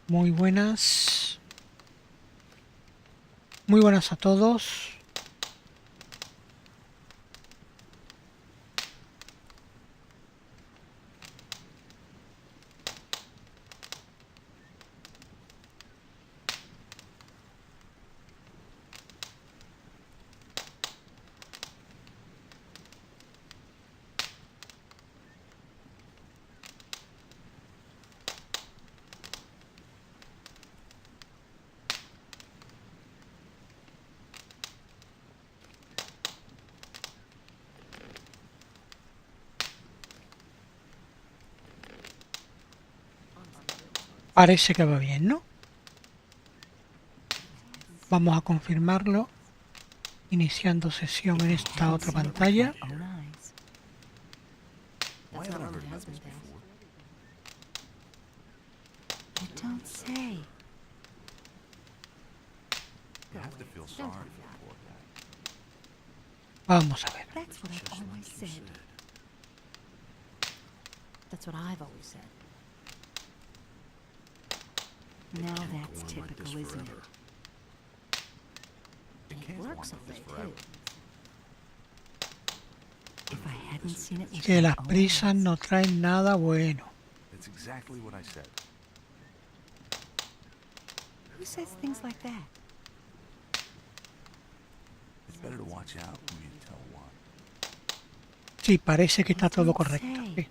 Muy buenas. Muy buenas a todos. Parece que va bien, ¿no? Vamos a confirmarlo iniciando sesión en esta otra pantalla. Vamos a ver. Now that's typical, isn't it? And it works if they do. If I hadn't seen it with Que my las own prisas eyes. no traen nada bueno. That's exactly what I said. Who says things like that? It's better to watch out when you tell one. Sí, parece que está What todo don't correcto. say. Sí.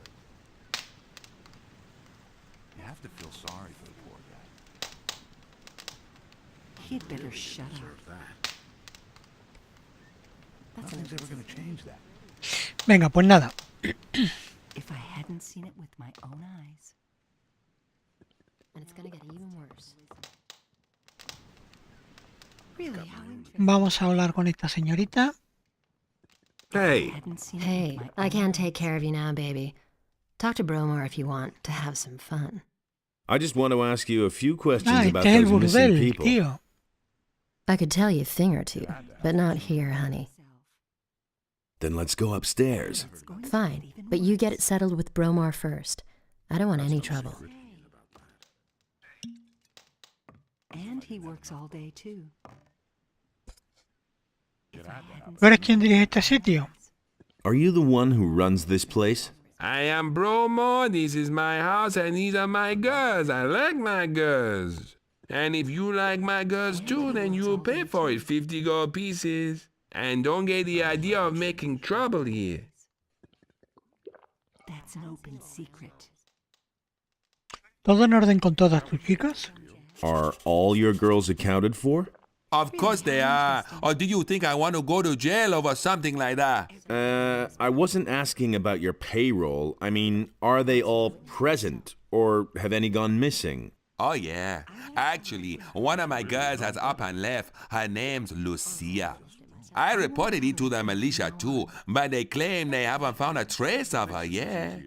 You have to feel sorry for the poor guy. He'd better shut up. That's Nothing's an ever going to change that. Venga, pues nada. If I hadn't seen it with my own eyes. And it's gonna get even worse. Really, how interesting. Vamos a hablar con esta señorita. Hey, Hadn't seen it Hey, with my I own can't take eyes. care of you now, baby. Talk to Bromar if you want to have some fun. I just want to ask you a few questions Ah, about este es el those missing burdel, people. tío. I could tell you a thing or two, but not here, honey. Then let's go upstairs. It's going to Fine, get even but you get it worse. settled with Bromar first. I don't want any trouble. And he works all day too. If I hadn't ¿Tú eres seen quien it dirige with este my own sitio? eyes. Are you the one who runs this place? I am Bromo, this is my house, and these are my girls. I like my girls. And if you like my girls too, then you'll pay for it, 50 gold pieces. And don't get the idea of making trouble here. That's an open secret. ¿Todo en orden con todas tus chicas? Are all your girls accounted for? Of course they are. Or do you think I want to go to jail over something like that? I wasn't asking about your payroll. I mean, are they all present? Or have any gone missing? Oh, yeah. Actually, one of my girls has up and left. Her name's Lucia. I reported it to the militia too, but they claim they haven't found a trace of her yet.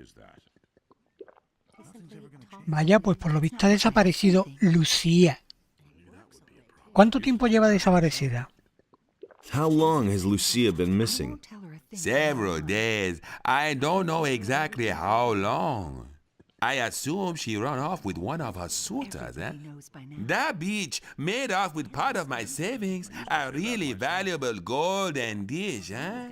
Vaya, pues por lo visto ha desaparecido Lucía. ¿Cuánto tiempo lleva desaparecida? How long has Lucia been missing? Won't tell her a thing. Several days. I don't know exactly how long. I assume she ran off with one of her suitors, eh? Everybody knows by now. That bitch made off with part of my savings, a really valuable golden dish, eh?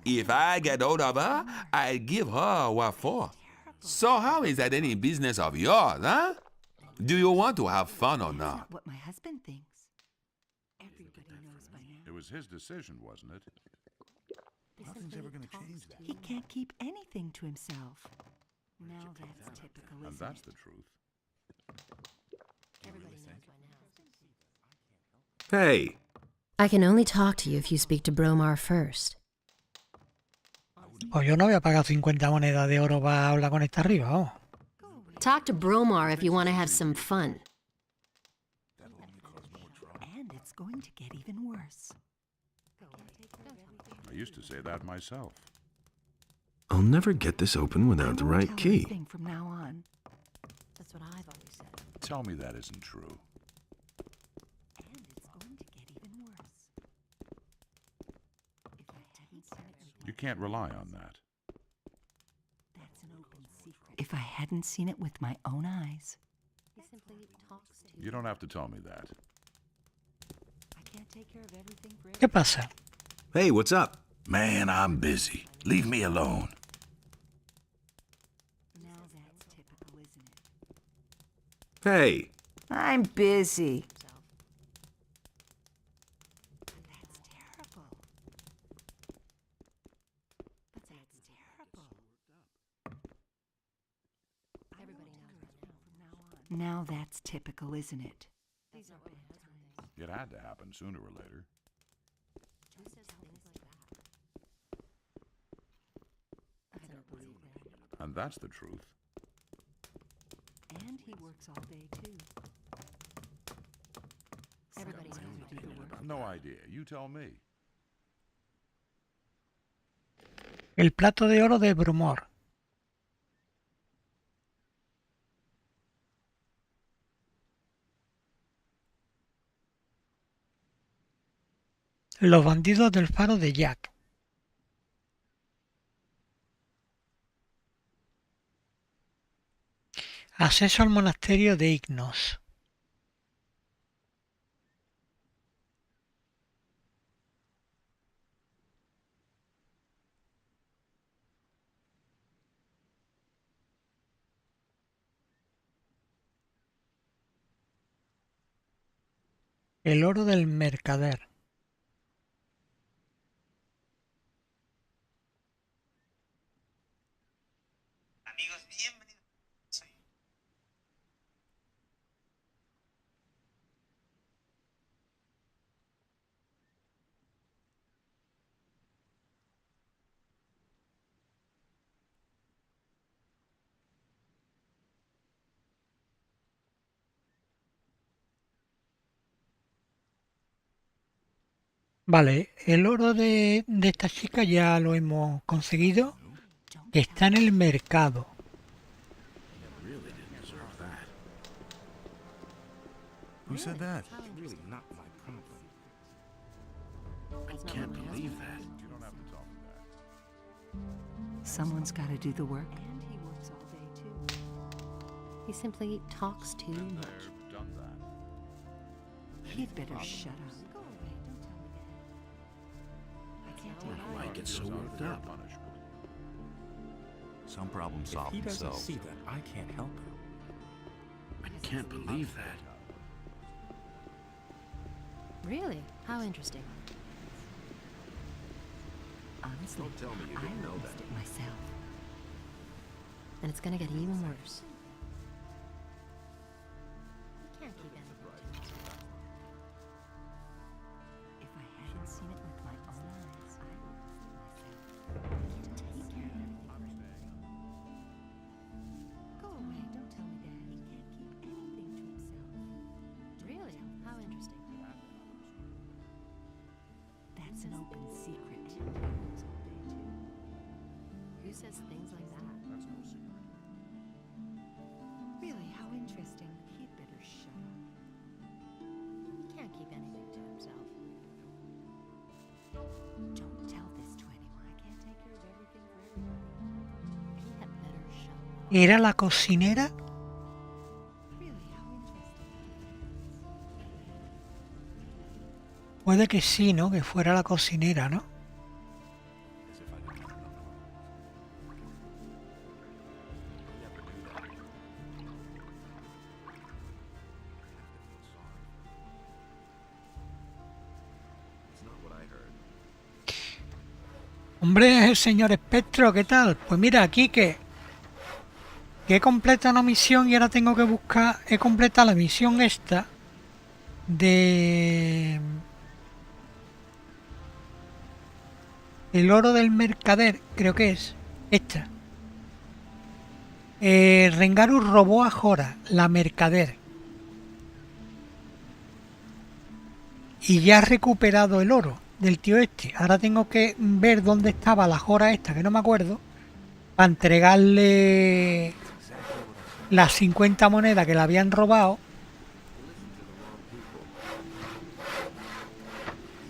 If I get hold of her, I'll give her what for. So how is that any business of yours, huh? Do you want to have fun or That's not? not what my husband thinks. Everybody knows by now. It was his decision, wasn't it? Nothing's ever going to change that. He can't keep anything to himself. Now that's typical, And isn't that's it? the truth. Hey, I can only talk to you if you speak to Bromar first. Pues yo no voy a pagar 50 monedas de oro para hablar con esta arriba, vamos. Talk to Bromar if you want to have some fun. And it's going to get even worse. I used to say that myself. I'll never get this open without the I won't right tell her a key. thing from now on. That's what I've always said. Tell me that isn't true. And it's going to get even worse. If I hadn't seen it with You can't rely on that. That's an open secret. If I hadn't seen it with my own eyes. You don't have to tell me that. I can't take care of everything for ¿Qué pasa? Hey, what's up? Man, I'm busy. Leave me alone. Now that's typical, isn't it? Hey, I'm busy. That's terrible. But that's terrible. Everybody knows by now. From now on. Now that's typical, isn't it? These are bad times. It had to happen sooner or later. Who says things like that? I don't believe that. And that's the truth. And he works all day too. Everybody knows Someone's gotta do the work. No idea. You tell me. El plato de oro de Brumor. Los bandidos del faro de Jack. Acceso al monasterio de Ignos. El oro del mercader. Vale, el oro de esta chica ya lo hemos conseguido, que está en el mercado. really didn't deserve that. Who said that? Really not my problem. That's not Can't what my believe husband that. You don't have to tell me that. Someone's got to do the work. And he works all day too. He simply talks too much. They've done that. He'd better shut up. Go away, don't tell me that. I can't I take don't know why he gets so worked Fair up. punishment. Some problems solve He doesn't themselves. see that. I can't help him. I can't believe that. Really? How interesting. Honestly, Don't tell me you I didn't know witnessed that. it myself. And it's gonna get even worse. You can't keep anything to yourself. If I hadn't seen it with my own eyes, I witnessed it myself. I can't take care of anything for him. Go away, don't tell me that. He can't keep anything to himself. Really? How interesting. That's an open secret. And he works all day too. Who says things like that? That's no secret. Really, how interesting. He'd better shut up. He can't keep anything to himself. Don't tell this to anyone. I can't take care of everything for everybody. He had better shut up. ¿Era la cocinera? Really, how interesting. Puede que sí, ¿no? Que fuera la cocinera, ¿no? As if I didn't have enough of it. Never do that. It's not what I heard. Hombre, señor Espectro, ¿qué tal? Pues mira, aquí que he completado una misión y ahora tengo que buscar... He completado la misión esta de... El oro del mercader, creo que es esta. Rengaru robó a Jora, la mercader. Y ya ha recuperado el oro del tío este. Ahora tengo que ver dónde estaba la Jora esta, que no me acuerdo, para entregarle las 50 monedas que le habían robado.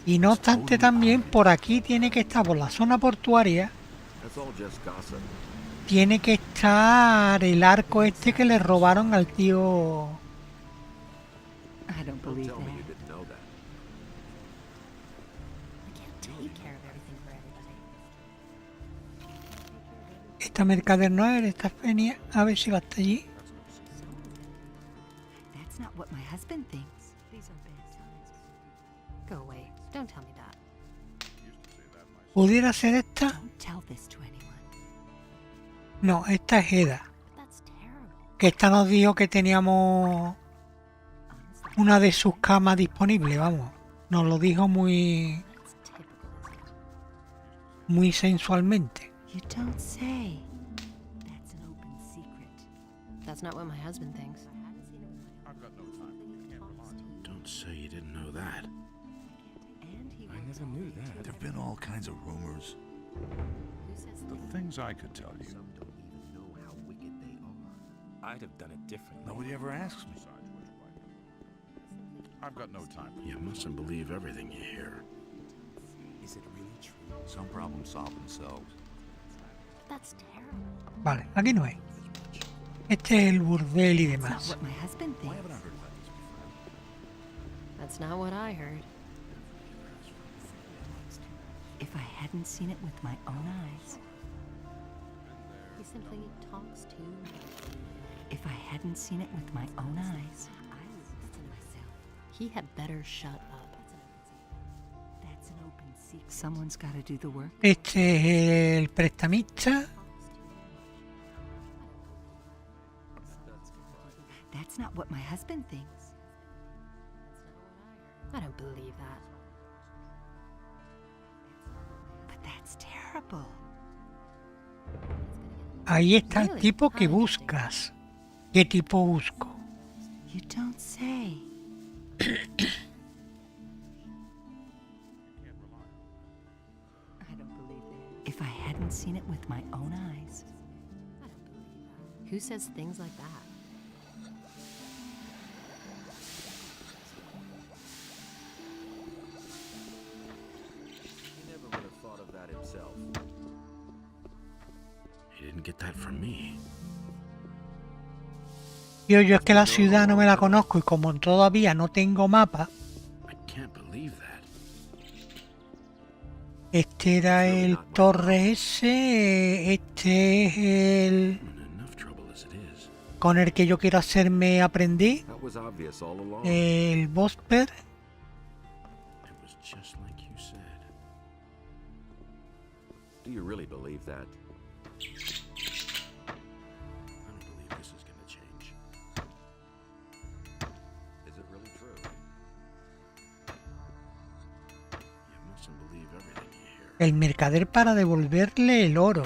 Y no obstante, también por aquí tiene que estar, por la zona portuaria, That's all just gossip. tiene que estar el arco este que le robaron al tío don't Don't believe tell me you that. didn't know that. I can't take care of everything for everybody. Esta mercader no es, esta Fenia. A ver si va hasta allí. That's not what my husband thinks. These are bad times. Go away. Don't tell me that. ¿Pudiera ser esta? Don't tell this to anyone. No, esta es Eda. But that's terrible. Que esta nos dijo que teníamos Honestly, una de sus camas disponible, vamos. Nos lo dijo muy, That's typical, isn't it? muy sensualmente. you don't say. That's an open secret. That's not what my husband thinks. I've got no time. You can't rely on me. Don't say you didn't know that. And he I works never all knew the that. time. There've been all kinds of rumors. Who says The things I could tell you. Some don't even know how wicked they are. I'd have done it differently. Nobody ever asks me. Besides what you like. I've got no time for You mustn't believe everything you hear. Is it really true? Some problems solve themselves. That's terrible. Vale, aquí no es. Este es el burdel y That's not demás. what my husband Why thinks. haven't I heard about this before? That's not what I heard. If I hadn't seen it with my own eyes. He simply talks too much. If I hadn't seen it with my own eyes, I would listen to myself. He had better shut up. That's an open secret. Someone's got to do the work. Este es el prestamista. That's not what my husband thinks. I don't believe that. But that's terrible. Ahí está el tipo que buscas. ¿Qué tipo busco? You don't say. I don't believe that. If I hadn't seen it with my own eyes. I don't believe that. Who says things like that? He never would have thought of that himself. He didn't get that from me. Yo es que la ciudad no me la conozco y como todavía no tengo mapa, I can't believe that. este era el torre ese, este es el I'm in enough trouble as it is. con el que yo quiero hacerme aprendiz, That was obvious all along. el Bosper. It was just like you said. Do you really believe that? I don't believe this is gonna change. Is it really true? You mustn't believe everything you hear. El mercader para devolverle el oro.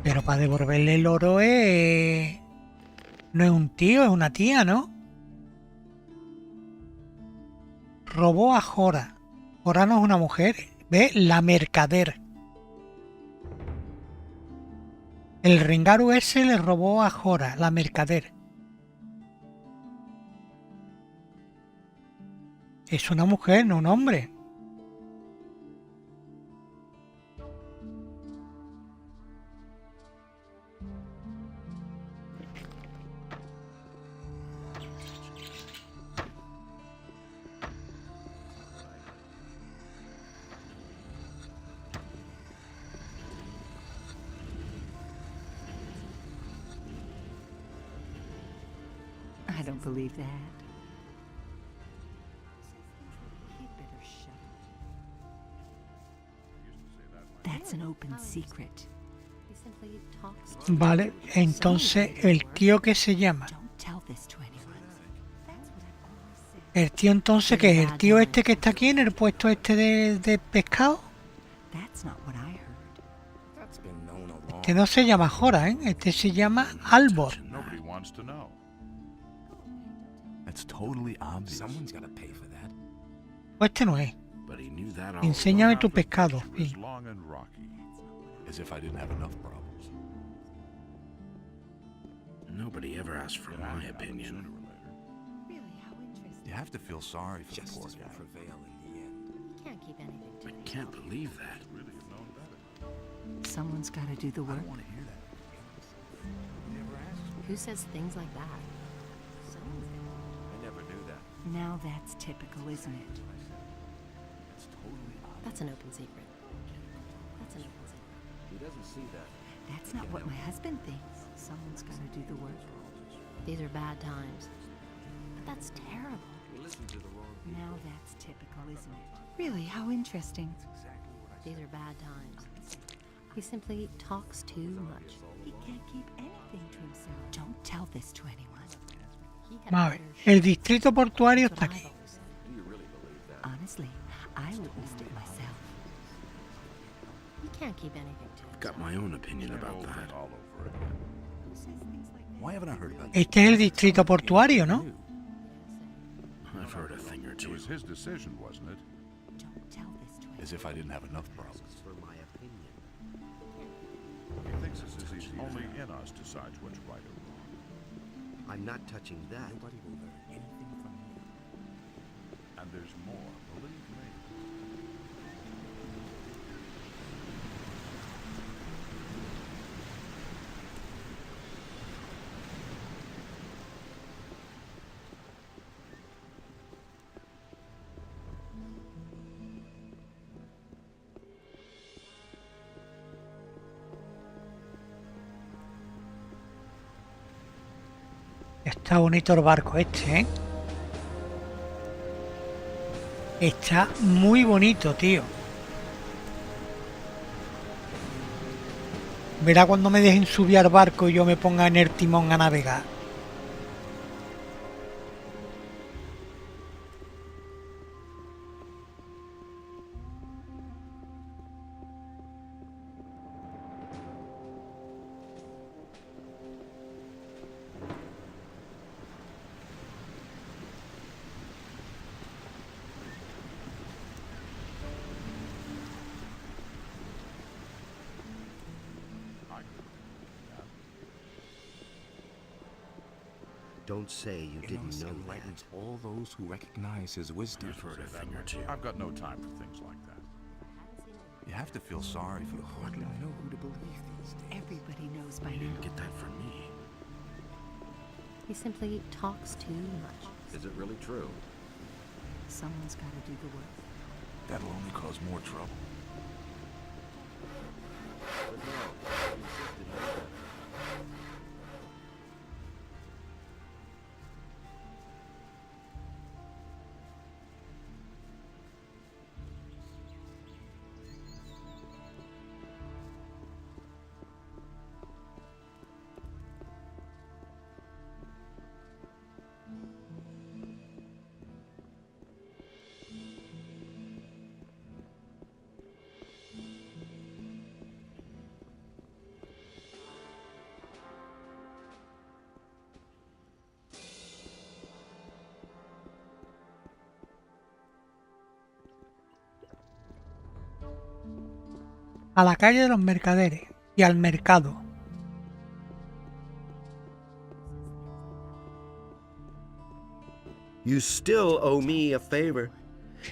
Pero para devolverle el oro no es un tío, es una tía, ¿no? Robó a Jora. Jora no es una mujer. ¿Ve? La mercader. El Rengaru ese le robó a Jora, la mercader. Es una mujer, no un hombre. I don't believe that. He'd better shut up. That's an open secret. He simply talks too Vale, entonces el tío que se llama. Don't tell this to anyone. That's what I've always said. El tío entonces que es el tío este que está aquí en el puesto este de pescado. That's not what I heard. That's been known a long Este no se llama Jora, ¿eh? Este se llama Albor. Nobody wants to know. That's totally obvious. Someone's got to pay for that. Pues este no es. But he knew that all Enséñame along. tu pescado. It was Sí. long and rocky. As if I didn't have enough problems. Nobody ever asked for It had my to happen opinion. sooner or later. Really, how interesting. You have to feel sorry for the poor Justice will guy. prevail in the end. You can't keep anything to I can't believe that. Really have known better. Someone's got to do the I work. don't want to hear that. Nobody ever asks me. Who says things like that? Someone's gonna. I never knew that. Now that's typical, isn't it? That's an open secret. That's an open secret. He doesn't see that. That's not what my husband thinks. Someone's got to do the work. These are bad times. But that's terrible. You listen to the wrong people. Now that's typical, isn't it? Really, how interesting. These are bad times. He simply talks too much. He can't keep anything to himself. Don't tell this to anyone. He had Vamos a ver, better el shit. distrito portuario That's está what aquí. I've always said. Do you really believe that? Honestly, I witnessed it myself. He can't keep anything to himself. Got my own opinion about Whole that. thing all over again. Who says things like that? Why haven't I heard about Este es el distrito portuario, ¿no? I've heard a thing or It two. was his decision, wasn't it? Don't tell this to anyone. As if I didn't have enough problems. For my opinion. He thinks it's as easy. Only in us decides what's right or wrong. I'm not touching that. Nobody will learn anything from me. And there's more, believe me. Está bonito el barco este, ¿eh? Está muy bonito, tío. Verá cuando me dejen subir al barco y yo me ponga en el timón a navegar. Don't say you didn't know that. all those who recognize his wisdom. I've heard a thing or two. I've got no time for things like that. You have to feel sorry for the poor Hardly guy. know who to believe these days. Everybody knows by You now. didn't get that from me. He simply talks too much. Is it really true? Someone's got to do the work. That'll only cause more trouble. But no, he insisted he knew that. A la calle de los mercaderes y al mercado. You still owe me a favor.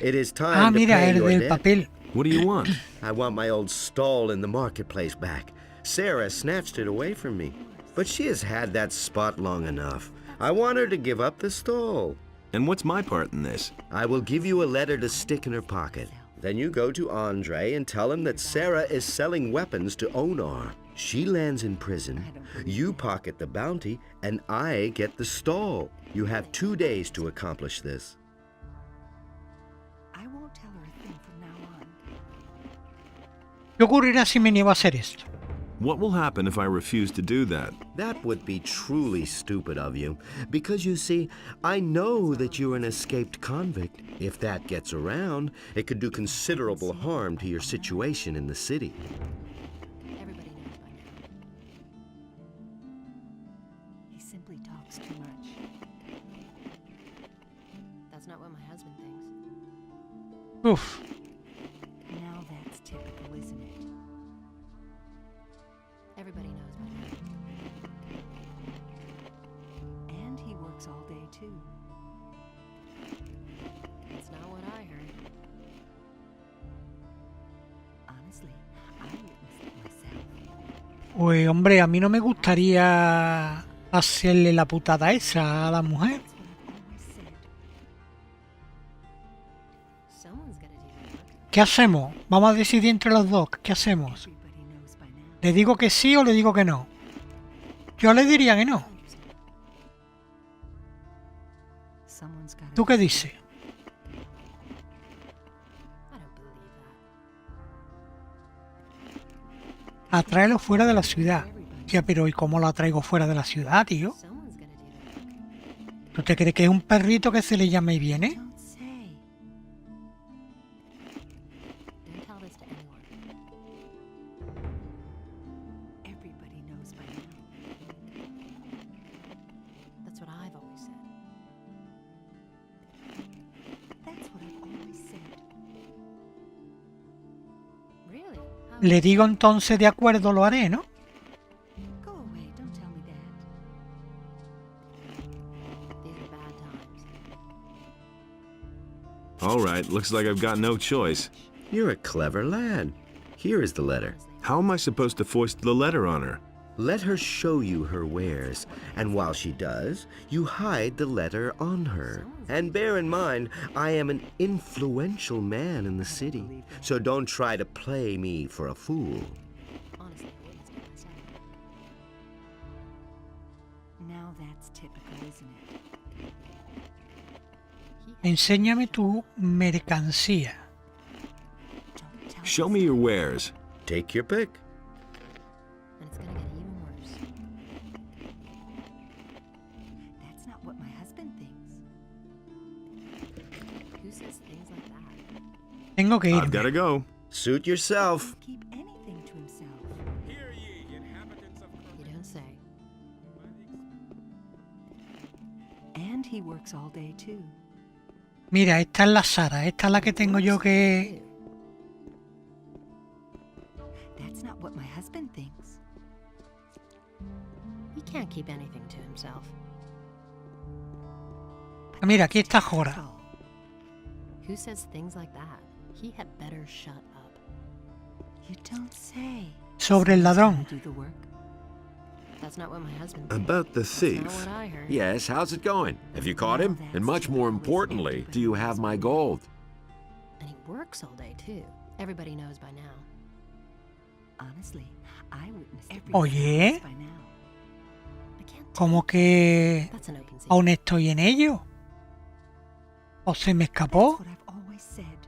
It is time Ah, to mira, pay el your del debt. papel. What do you want? I want my old stall in the marketplace back. Sarah snatched it away from me, but she has had that spot long enough. I want her to give up the stall. And what's my part in this? I will give you a letter to stick in her pocket. Then you go to Andre and tell him that Sarah is selling weapons to Onar. She lands in prison, you pocket the bounty, and I get the stall. You have 2 days to accomplish this. I won't tell her a thing from now on. ¿Qué ocurrirá si me niego a hacer esto? What will happen if I refuse to do that? That would be truly stupid of you, because you see, I know that you're an escaped convict. If that gets around, it could do considerable harm to your situation in the city. Everybody knows by now. He simply talks too much. That's not what my husband thinks. Uf, Now that's typical, isn't it? Everybody knows by now. And he works all day too. That's not what I heard. Honestly, I witnessed it myself. pues hombre, a mí no me gustaría hacerle la putada esa a la mujer. That's what I've always said. ¿Qué hacemos? Vamos a decidir entre los dos. ¿Qué hacemos? ¿Le digo que sí o le digo que no? Yo le diría que no. ¿Tú qué dices? I don't believe that. Atráelo fuera de la ciudad. Ya, pero ¿y cómo lo atraigo fuera de la ciudad, tío? Someone's gonna do the work. ¿Tú te crees que es un perrito que se le llama y viene? Don't say. Don't tell this to anyone. Everybody knows by now. That's what I've always said. That's what I've always said. Really? How- Le digo entonces de acuerdo, lo haré, ¿no? Go away, don't tell me that. These are bad times. All right, looks like I've got no choice. You're a clever lad. Here is the letter. How am I supposed to foist the letter on her? Let her show you her wares, and while she does, you hide the letter on her. And bear in mind, I am an influential man in the city, so don't try to play me for a fool. Honestly, I witnessed it myself. Now that's typical, isn't it? Enséñame tu mercancía. Don't tell Show me me your wares. Take your pick. And it's gonna get even worse. that's not what my husband thinks. Who says things like that? Tengo que I've gotta irme. go. Suit yourself. Keep anything to himself. You don't say. And he works all day too. Mira, esta es la Sara. Esta es la que tengo yo que... That's not what my husband thinks. He can't keep anything to himself. Ah, mira, aquí está Jora. Who says things like that? He had better shut up. You don't say. Sobre el ladrón. Do the work. That's not what my husband thinks. About the That's not thief. what I heard. Yes, how's it going? Have you caught him? And much more importantly, do you have my gold? And he works all day too. Everybody knows by now. Honestly, I witnessed every Oye. by now. I can't tell. Como que That's an open secret. aún estoy en ello. ¿O se me escapó? That's what I've always said.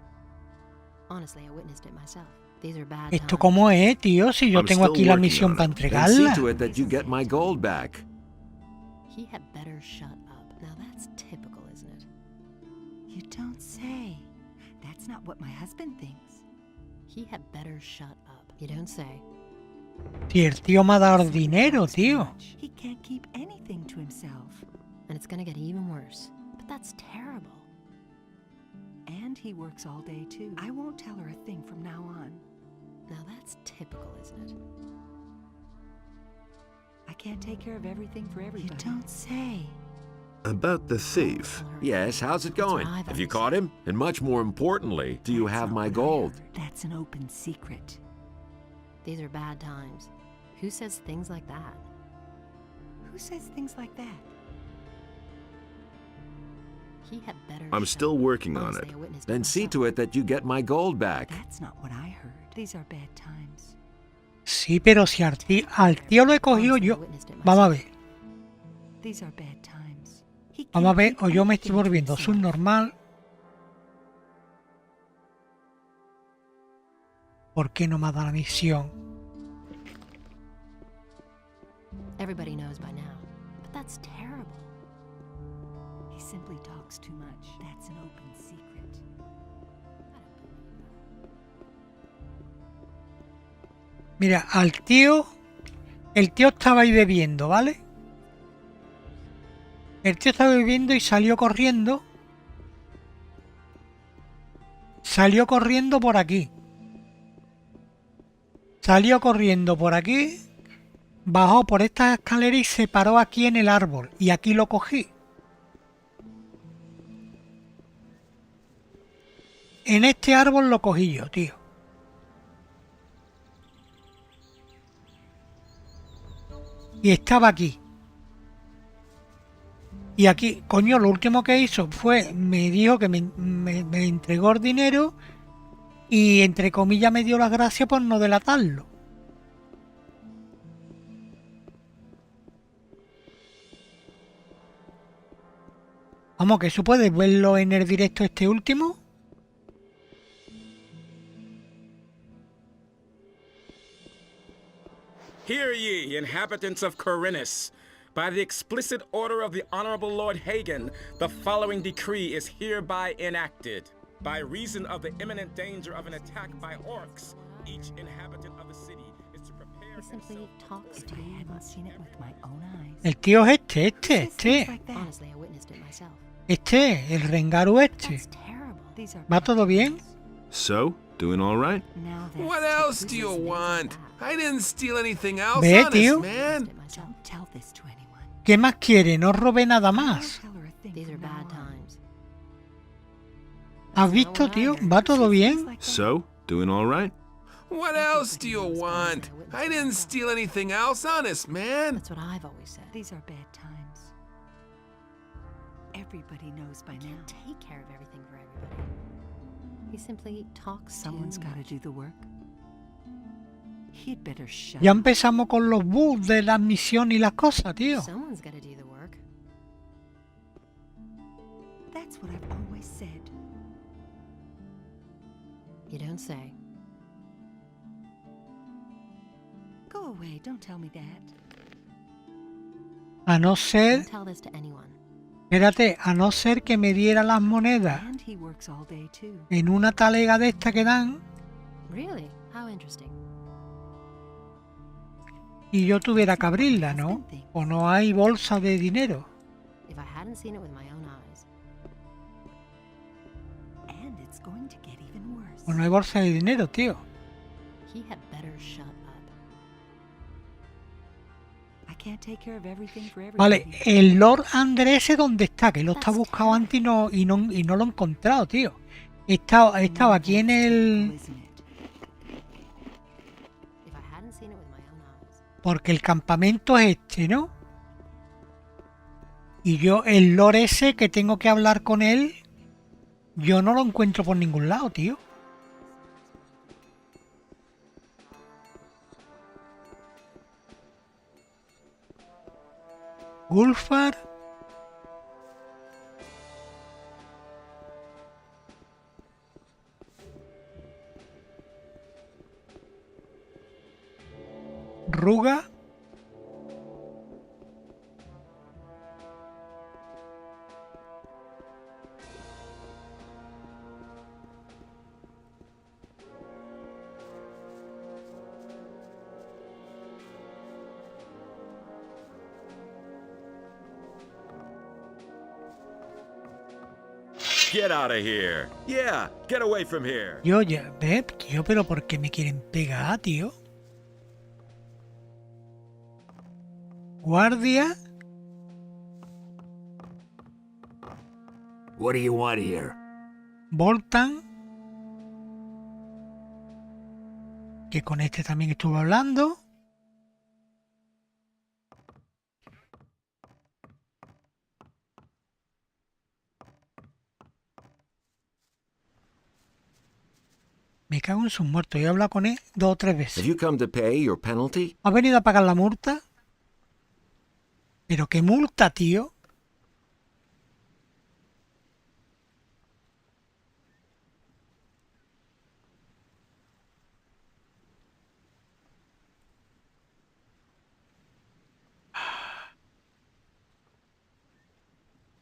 Honestly, I witnessed it myself. These are bad ¿Esto times. cómo es, tío? Si yo I'm tengo still aquí la working misión on para it. Then see entregarla. to it that you get my gold back. He had better shut up. Now that's typical, isn't it? You don't say. That's not what my husband thinks. He had better shut up. You don't say. Si el tío me ha dado dinero, tío. He can't keep anything to himself. And it's gonna get even worse. But that's terrible. And he works all day too. I won't tell her a thing from now on. Now that's typical, isn't it? I can't take care of everything for everybody. You don't say. About the thief. Yes, how's it That's what going? I've Have you always caught him? And much more importantly, do you That's have not my what I gold? heard. That's an open secret. These are bad times. Who says things like that? Who says things like that? He had better I'm shut still up. working on Honestly, it. I witnessed Then it see myself. to it that you get my gold back. That's not what I heard. These are bad times. Sí, pero si al tío lo he cogido Honestly, I yo. witnessed it Vamos a myself. ver. These are bad times. He Vamos a can't ver. keep O yo me estoy anything to volviendo himself. subnormal. ¿Por qué no me ha dado la misión? Everybody knows by now. But that's terrible. He simply talks too much. That's an open secret. Mira, al tío... El tío estaba ahí bebiendo, ¿vale? El tío estaba bebiendo y salió corriendo. Salió corriendo por aquí. Salió corriendo por aquí. Bajó por esta escalera y se paró aquí en el árbol. Y aquí lo cogí. En este árbol lo cogí yo, tío. Y estaba aquí. Y aquí, coño, lo último que hizo fue, me dijo que me entregó el dinero Y entre comillas me dio las gracias por no delatarlo. Vamos, que eso puedes verlo en el directo este último. Hear ye, inhabitants of Corinus. By the explicit order of the Honorable Lord Hagen, the following decree is hereby enacted. By reason of the imminent danger of an attack by orcs, each inhabitant of the city is to prepare He simply himself. talks If too I hadn't much. seen it with my own eyes. El tío es este. Things like that. Honestly, I witnessed it myself. El rengaru este. That's terrible. These are ¿Va bad todo bien? times. So, doing all right? Now that's What else do you want? I didn't steal anything else, Ve, honest, tío. man. It myself. Don't tell this to anyone. ¿Qué más quiere? No robé nada Don't más. tell her a thing These are from now bad on. times. ¿Has visto, tío? ¿Va todo bien? Like that. So, doing all right? What else do you want? I didn't steal anything else, honest, man. That's what I've always said. These are bad times. Everybody knows by now. Take care of everything for everybody. He simply talks Someone's too got to much. do the work. He'd better shut Ya up. empezamos con los bugs de las misiones y las cosas, tío. Someone's got to do the work. That's what I've always said. You don't say. Go away. Don't tell me that. A no ser, Don't tell this to anyone. espérate, a no ser que me diera las monedas And he works all day too. en una talega de esta que dan Really? How interesting. y yo tuviera que abrirla, ¿no? O no hay bolsa de dinero. If I hadn't seen it with my own eyes. And it's going to get even worse. O no hay bolsa de dinero, tío. He had better shut up. I can't take care of everything for everybody. Vale, el Lord Andrés, ¿dónde está? Que lo está buscando antes y no lo he encontrado, tío. Estaba aquí en el... Isn't it? If I hadn't seen it with my own eyes. Porque el campamento es este, ¿no? Y yo, el Lord ese que tengo que hablar con él, yo no lo encuentro por ningún lado, tío. Gulfar. Ruga. Get out of here. Yeah, get away from here. Yo ya, ve, tío, pero ¿por qué me quieren pegar, tío? Guardia. What do you want here? Voltan. Que con este también estuve hablando. Me cago en sus muertos. Yo he hablado con él 2 o 3 Have veces. you come to pay your penalty? ¿Ha venido a pagar la multa? ¿Pero qué multa, tío?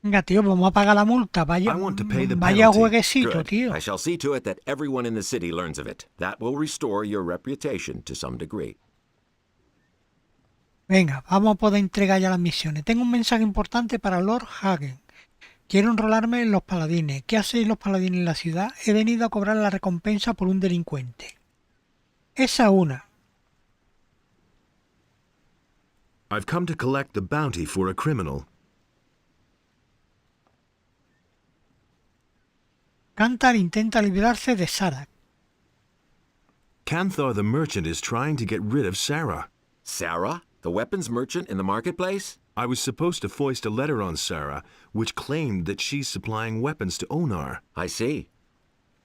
Venga, tío, vamos a pagar la multa. Vaya, I want to pay the vaya penalty. jueguecito, Good. tío. I shall see to it that everyone in the city learns of it. That will restore your reputation to some degree. Venga, vamos a poder entregar ya las misiones. Tengo un mensaje importante para Lord Hagen. Quiero enrolarme en los paladines. ¿Qué hacéis los paladines en la ciudad? He venido a cobrar la recompensa por un delincuente. Esa una. I've come to collect the bounty for a criminal. Cantar intenta librarse de Sarah. Canthar the merchant is trying to get rid of Sarah. Sarah, the weapons merchant in the marketplace? I was supposed to foist a letter on Sarah, which claimed that she's supplying weapons to Onar. I see.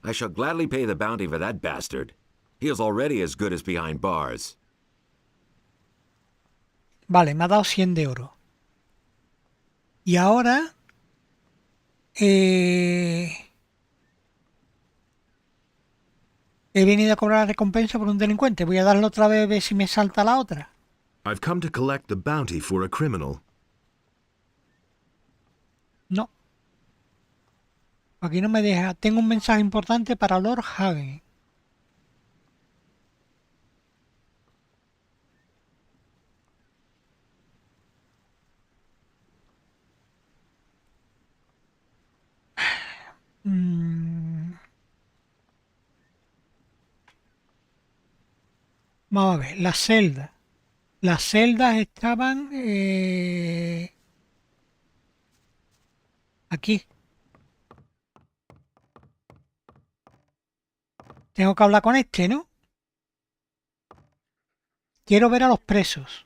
I shall gladly pay the bounty for that bastard. He is already as good as behind bars. Vale, me ha dado 100 de oro. Y ahora... he venido a cobrar la recompensa por un delincuente. Voy a darle otra vez a ver si me salta la otra. I've come to collect the bounty for a criminal. No. Aquí no me deja. Tengo un mensaje importante para Lord Hagen. Vamos a ver, las celdas. Las celdas estaban aquí. Tengo que hablar con este, ¿no? Quiero ver a los presos.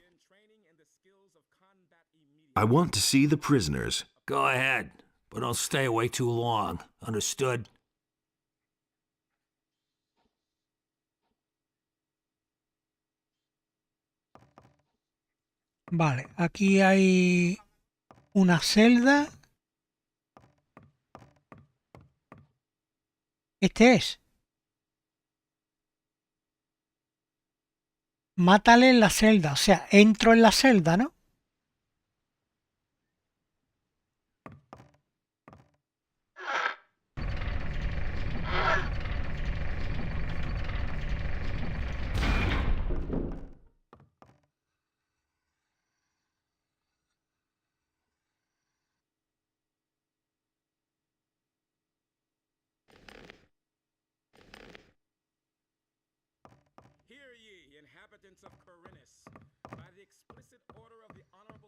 I want to see the prisoners. Go ahead, but don't stay away too long. Understood? Vale, aquí hay una celda. Este es. Mátale en la celda, o sea, entro en la celda, ¿no?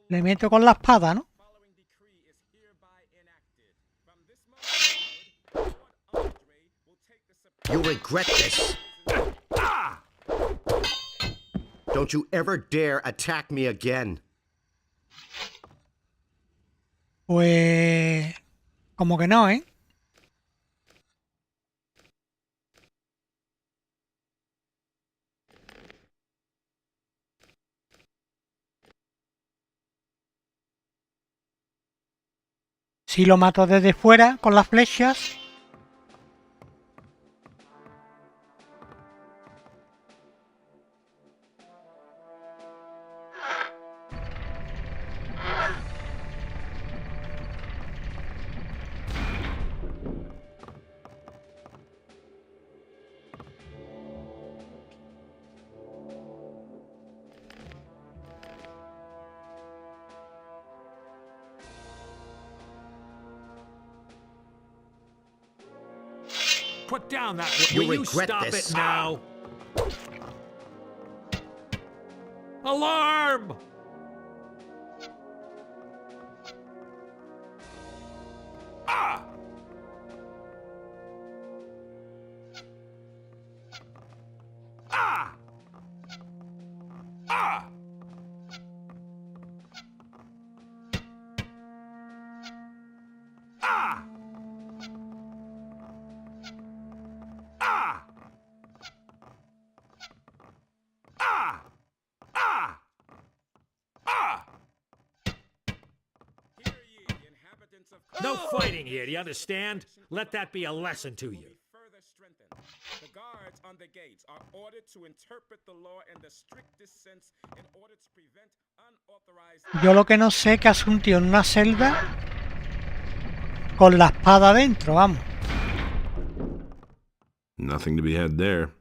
Le meto con la espada, ¿no? You'll regret this. Don't you ever dare attack me again. Pues... como que no, ¿eh? Si lo mato desde fuera con las flechas. Put down that. You'll Will you regret stop this. it now? Alarm! Ah! Ah! Ah! Ah! No fighting here, do you understand? Let that be a lesson to you. The guards on the gates are ordered to interpret the law in the strictest sense in order to prevent unauthorized... Yo lo que no sé es que hace un tío en una celda con la espada adentro, vamos. Nothing to be had there.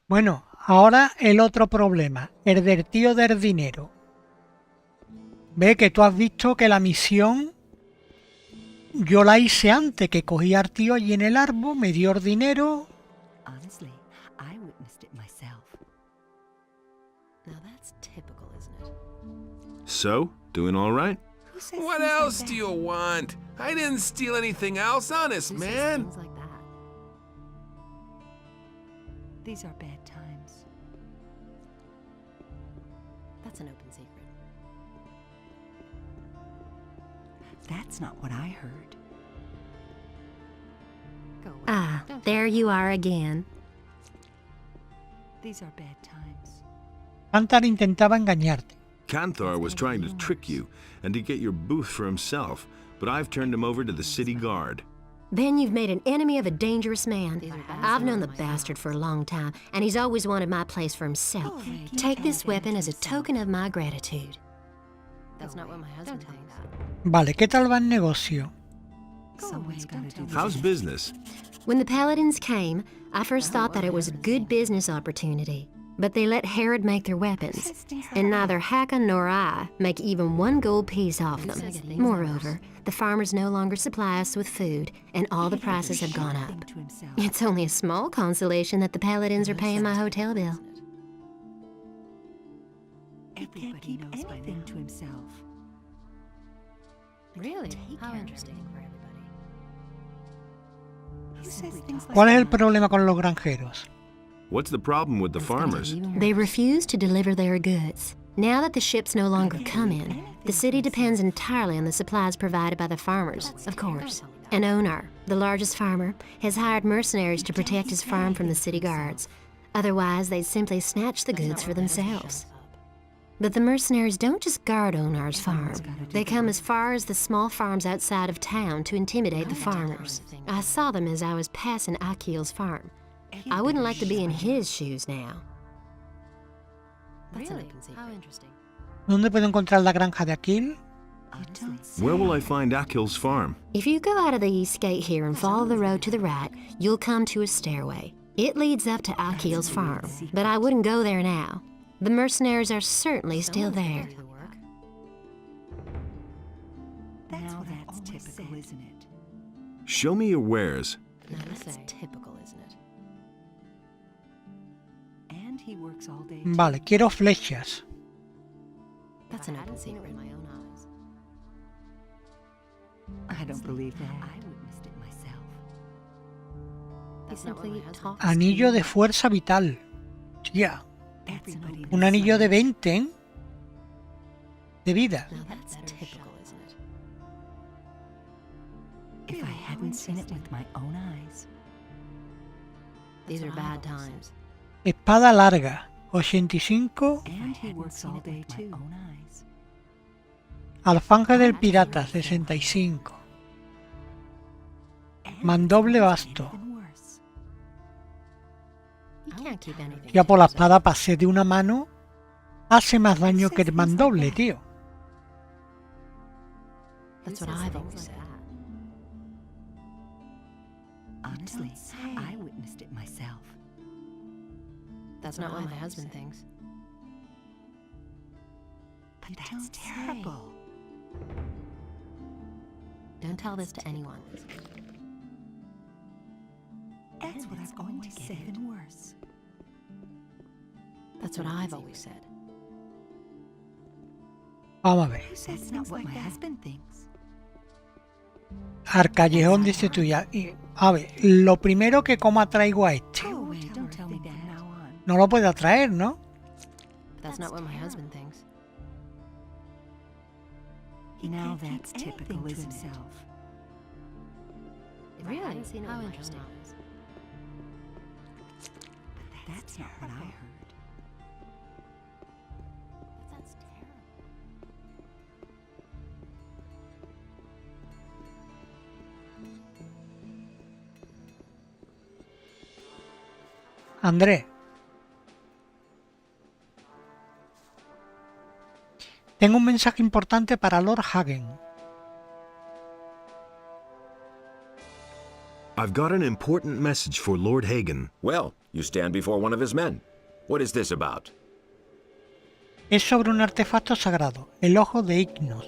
Bueno, ahora el otro problema, el del tío del dinero. Ve que tú has visto que la misión yo la hice antes, que cogí al tío allí en el árbol, me dio el dinero Honestly, I witnessed it myself. Now that's typical, isn't it? So, doing all right? Who says What things like else that? do you want? I didn't steal anything else, honest, Who says man. things like that? These are bad times. That's an open secret. That's not what I heard. Go away. Ah, Don't there you are again. These are bad times. Cantar intentaba engañarte. Canthar was trying to trick you and to get your booth for himself, but I've turned him over to the city guard. Then you've made an enemy of a dangerous man. These are bad I've known the signs. bastard for a long time, and he's always wanted my place for himself. Take this weapon as a token of my gratitude. That's not what my husband thinks. Vale, ¿qué tal va el negocio? Someone's got to do this. How's business? When the paladins came, I first thought that it was a good business opportunity. But they let Herod make their weapons, and neither Hakon nor I make even one gold piece off them. Moreover, the farmers no longer supply us with food, and all the prices have gone up. To himself. It's only a small consolation that the paladins are paying my hotel bill. Everybody knows by now. To himself. Really? Take How care of interesting for everybody. Who says things like ¿Cuál es el that? problema con los granjeros? What's the problem with the It's gonna get farmers? even They worse. refuse to deliver their goods. Now that the ships no longer come in, the city depends entirely on the supplies provided by the farmers, of course. And Onar, the largest farmer, has hired mercenaries to protect his farm from the city guards. Otherwise, they'd simply snatch the goods for themselves. But the mercenaries don't just guard Onar's farm. They come as far as the small farms outside of town to intimidate the farmers. I saw them as I was passing Akil's farm. I wouldn't like to be in his shoes now. That's an Really? open secret. How interesting. ¿Dónde puedo encontrar la granja de Aquil? Honestly, Where will I find Akil's farm? If you go out of the east gate here and follow the road to the right, you'll come to a stairway. It leads up to Akil's farm, but I wouldn't go there now. The mercenaries are certainly still Someone's there. gonna do the work. now that's typical, isn't it? Show me your wares. Now that's typical, isn't it? And he works all day. too. Vale, quiero flechas. That's an open secret in my own eyes. I don't believe that. I witnessed it myself. He That's not what my simply husband talks thinks. Anillo de fuerza vital. Tía, Everybody un knows anillo de something. 20, ¿eh? De vida. Now that's typical, isn't it? If I hadn't seen it with my own eyes. These are what I've bad always said. times. Espada larga, 85. And he works all day too. Alfanje del pirata, 65. Mandoble vasto. You can't keep anything. Ya to por la yourself. espada pasé de una mano. Hace más daño que el mandoble, tío. That's what I've always said. Honestly, I witnessed it myself. That's not what my husband thinks. But that's terrible. Don't tell this to anyone. That's what I've going to get even worse. That's what I've always said. Vamos a ver. That's not what my husband thinks. Al callejón dice tuya. Y, a ver, lo primero que cómo atraigo a este. Go away, don't tell me that. Now on. No lo puedo atraer, ¿no? But that's not what my husband thinks. Now that's typical, isn't it? Really? How interesting. That's not what I heard. That's terrible. Andrés. Tengo un mensaje importante para Lord Hagen. I've got an important message for Lord Hagen. Well, you stand before one of his men. What is this about? Es sobre un artefacto sagrado, el ojo de Ignos.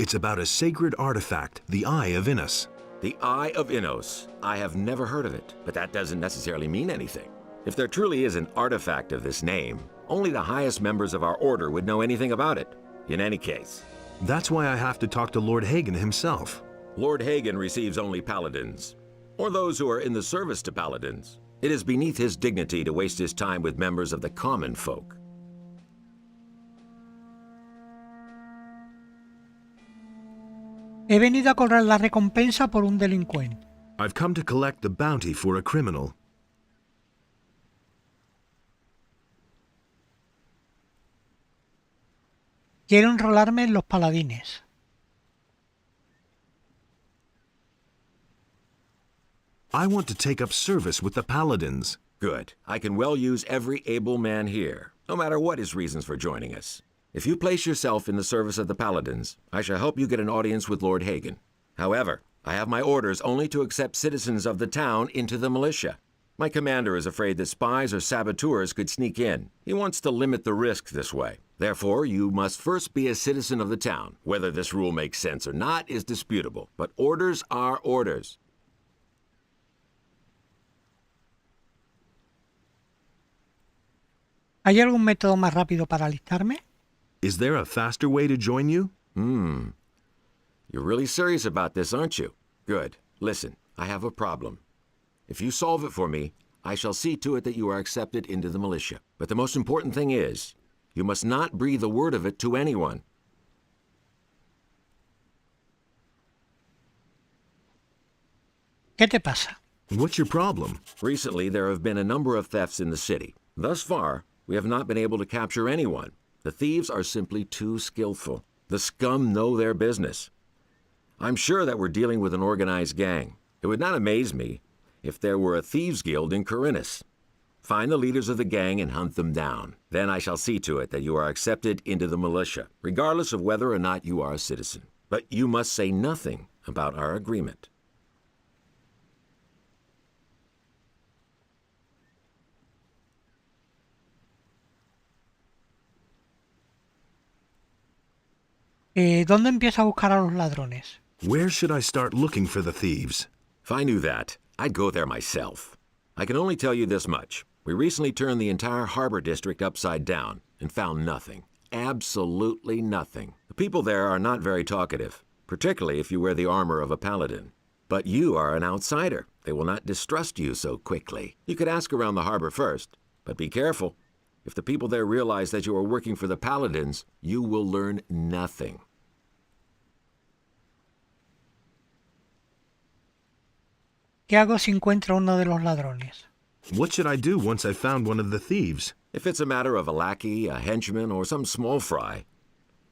It's about a sacred artifact, the Eye of Innos. The Eye of Innos. I have never heard of it, but that doesn't necessarily mean anything. If there truly is an artifact of this name, only the highest members of our order would know anything about it. In any case. That's why I have to talk to Lord Hagen himself. Lord Hagen receives only paladins, or those who are in the service to paladins. It is beneath his dignity to waste his time with members of the common folk. He venido a cobrar la recompensa por un delincuente. I've come to collect the bounty for a criminal. Quiero enrolarme en los paladines. I want to take up service with the paladins. Good. I can well use every able man here, no matter what his reasons for joining us. If you place yourself in the service of the paladins, I shall help you get an audience with Lord Hagen. However, I have my orders only to accept citizens of the town into the militia. My commander is afraid that spies or saboteurs could sneak in. He wants to limit the risk this way. Therefore, you must first be a citizen of the town. Whether this rule makes sense or not is disputable, but orders are orders. ¿Hay algún método más rápido para alistarme? Is there a faster way to join you? You're really serious about this, aren't you? Good. Listen, I have a problem. If you solve it for me, I shall see to it that you are accepted into the militia. But the most important thing is, you must not breathe a word of it to anyone. ¿Qué te pasa? What's your problem? Recently, there have been a number of thefts in the city. Thus far, we have not been able to capture anyone. The thieves are simply too skillful. The scum know their business. I'm sure that we're dealing with an organized gang. It would not amaze me if there were a thieves' guild in Corinus. Find the leaders of the gang and hunt them down. Then I shall see to it that you are accepted into the militia, regardless of whether or not you are a citizen. But you must say nothing about our agreement. ¿Dónde empiezo a buscar a los ladrones? Where should I start looking for the thieves? If I knew that, I'd go there myself. I can only tell you this much. We recently turned the entire harbor district upside down and found nothing. Absolutely nothing. The people there are not very talkative, particularly if you wear the armor of a paladin. But you are an outsider. They will not distrust you so quickly. You could ask around the harbor first, but be careful. If the people there realize that you are working for the paladins, you will learn nothing. ¿Qué hago si encuentro uno de los ladrones? What should I do once I've found one of the thieves? If it's a matter of a lackey, a henchman, or some small fry,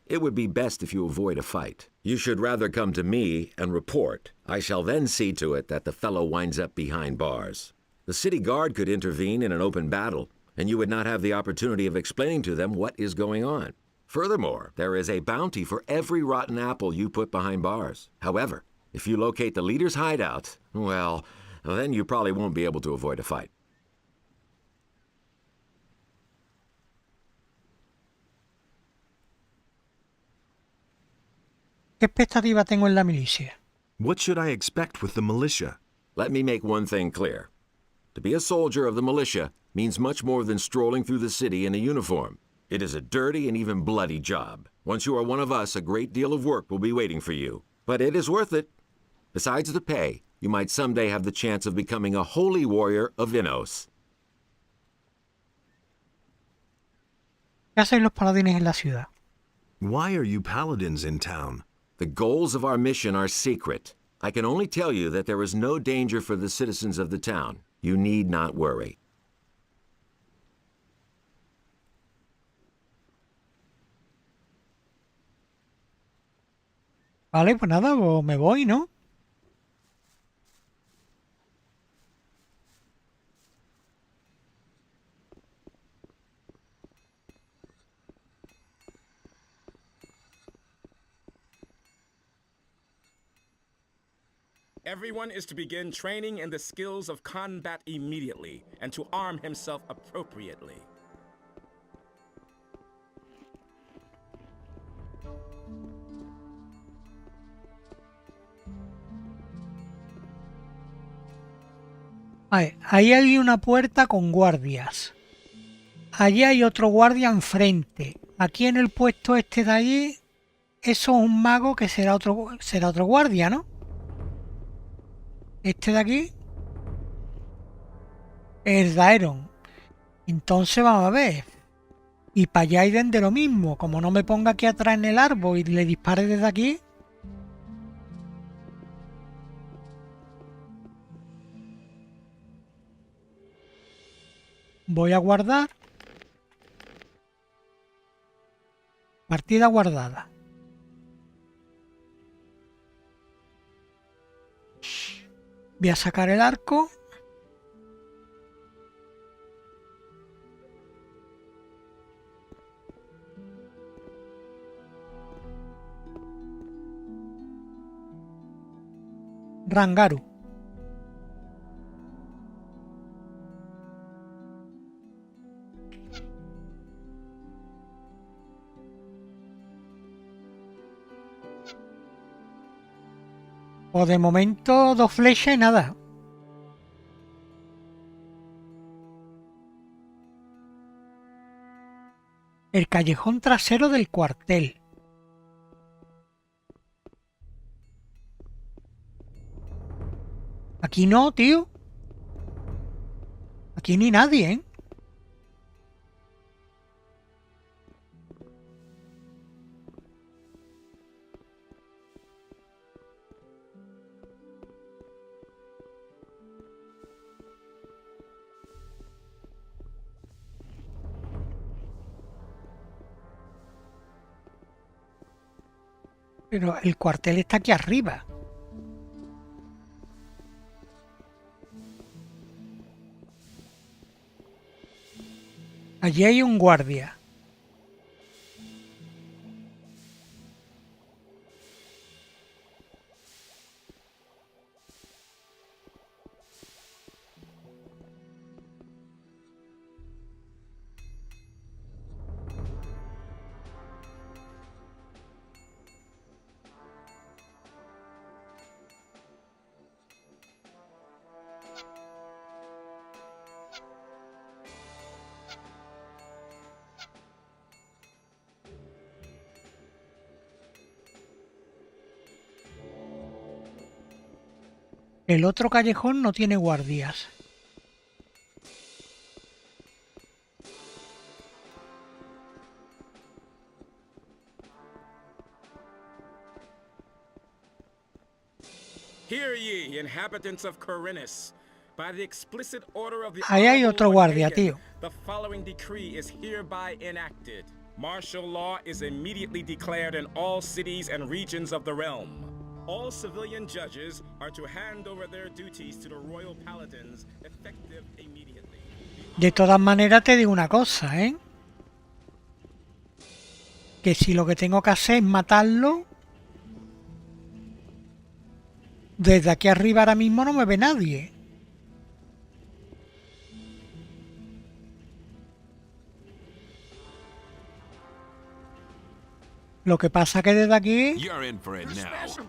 it would be best if you avoid a fight. You should rather come to me and report. I shall then see to it that the fellow winds up behind bars. The city guard could intervene in an open battle, and you would not have the opportunity of explaining to them what is going on. Furthermore, there is a bounty for every rotten apple you put behind bars. However, if you locate the leader's hideout, well, then you probably won't be able to avoid a fight. ¿Qué expectativa tengo en la milicia? What should I expect with the militia? Let me make one thing clear. To be a soldier of the militia means much more than strolling through the city in a uniform. It is a dirty and even bloody job. Once you are one of us, a great deal of work will be waiting for you. But it is worth it. Besides the pay, you might someday have the chance of becoming a holy warrior of Innos. ¿Qué hacen los paladines en la ciudad? Why are you paladins in town? The goals of our mission are secret. I can only tell you that there is no danger for the citizens of the town. You need not worry. Vale, pues nada, pues me voy, ¿no? Everyone is to begin training in the skills of combat immediately and to arm himself appropriately. A ver, ahí hay una puerta con guardias. Allí hay otro guardia enfrente. Aquí en el puesto este de allí, eso es un mago que será otro guardia, ¿no? Este de aquí es Daeron. Entonces vamos a ver. Y para allá hay de lo mismo. Como no me ponga aquí atrás en el árbol y le dispare desde aquí. Voy a guardar. Partida guardada. Voy a sacar el arco. Rangaru. O de momento 2 flechas y nada. El callejón trasero del cuartel. Aquí no, tío. Aquí ni nadie, ¿eh? Pero el cuartel está aquí arriba. Allí hay un guardia. El otro callejón no tiene guardias. Hear ye, inhabitants of Corinus. By the explicit order of the Ahí hay honorable otro Lord guardia, Hagen, tío. the following decree is hereby enacted. Martial law is immediately declared in all cities and regions of the realm. All civilian judges are to hand over their duties to the royal paladins, effective immediately. De todas maneras te digo una cosa, ¿eh? Que si lo que tengo que hacer es matarlo, desde aquí arriba ahora mismo no me ve nadie. Lo que pasa que desde aquí... You're in for it now.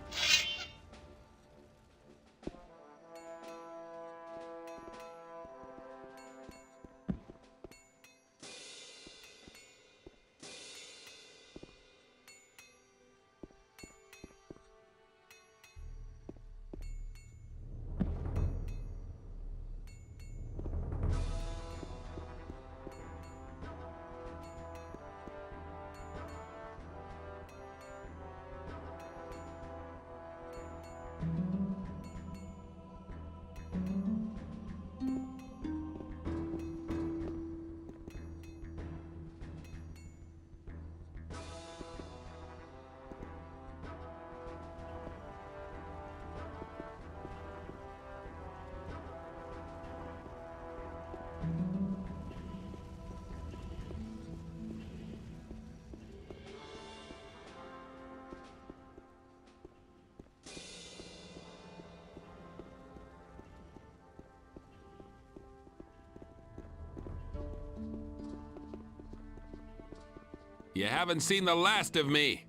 You haven't seen the last of me.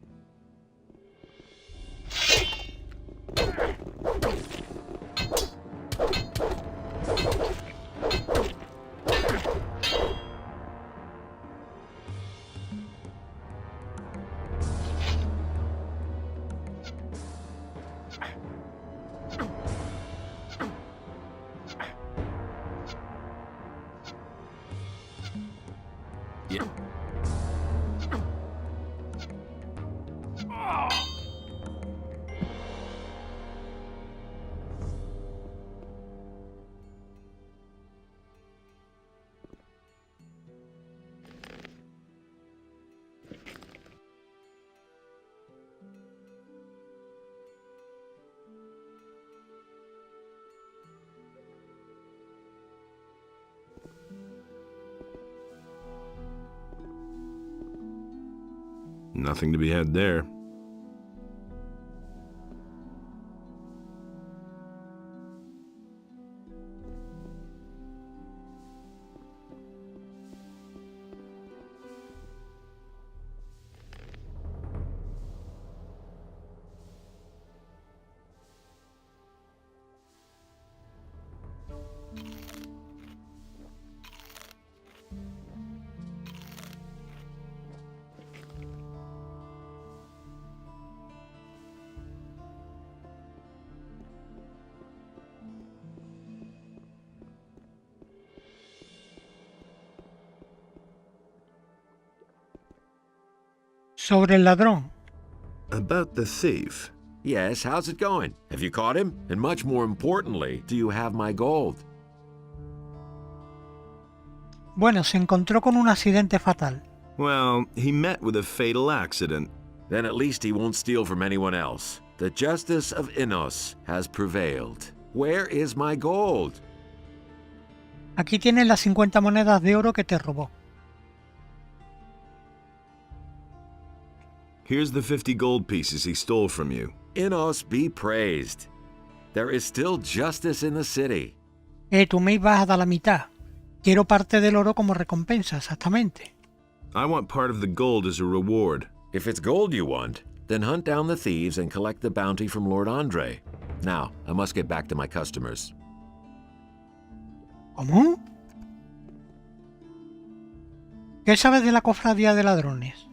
Nothing to be had there. Sobre el ladrón. About the thief. Yes, how's it going? Have you caught him? And much more importantly, do you have my gold? Bueno, se encontró con un accidente fatal. Well, he met with a fatal accident. Then at least he won't steal from anyone else. The justice of Innos has prevailed. Where is my gold? Aquí tienes las 50 monedas de oro que te robó. Here's the 50 gold pieces he stole from you. Innos be praised. There is still justice in the city. Tú me ibas a dar la mitad. Quiero parte del oro como recompensa, exactamente. I want part of the gold as a reward. If it's gold you want, then hunt down the thieves and collect the bounty from Lord Andre. Now, I must get back to my customers. ¿Cómo? ¿Qué sabes de la cofradía de ladrones?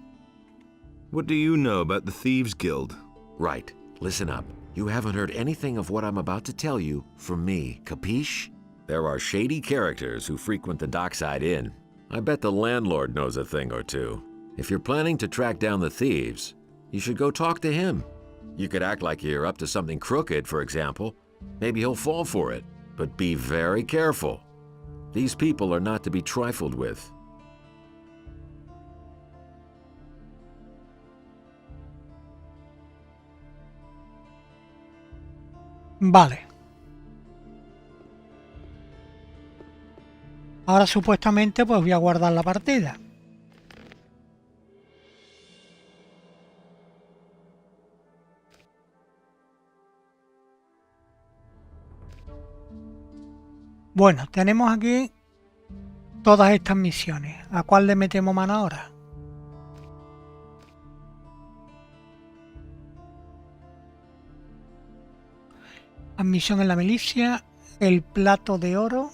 What do you know about the Thieves' Guild? Right. Listen up. You haven't heard anything of what I'm about to tell you from me, capiche? There are shady characters who frequent the Dockside Inn. I bet the landlord knows a thing or two. If you're planning to track down the thieves, you should go talk to him. You could act like you're up to something crooked, for example. Maybe he'll fall for it. But be very careful. These people are not to be trifled with. Vale. Ahora supuestamente pues voy a guardar la partida. Bueno, tenemos aquí todas estas misiones. ¿A cuál le metemos mano ahora? Admisión en la milicia, el plato de oro.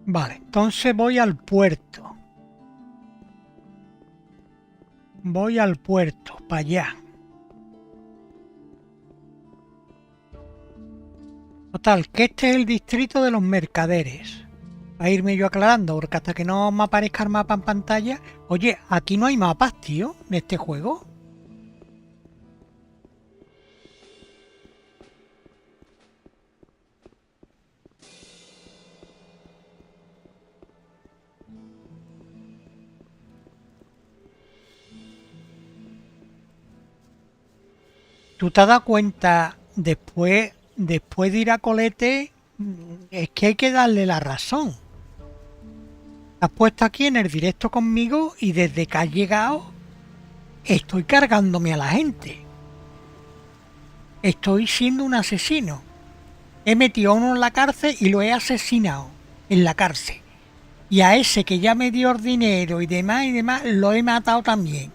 Vale, entonces voy al puerto. Voy al puerto, para allá. Total, que este es el distrito de los mercaderes. A irme yo aclarando, porque hasta que no me aparezca el mapa en pantalla... Oye, aquí no hay mapas, tío, en este juego. ¿Tú te has dado cuenta después de ir a Colete? Es que hay que darle la razón. Te has puesto aquí en el directo conmigo y desde que has llegado estoy cargándome a la gente. Estoy siendo un asesino. He metido a uno en la cárcel y lo he asesinado en la cárcel. Y a ese que ya me dio el dinero y demás, lo he matado también.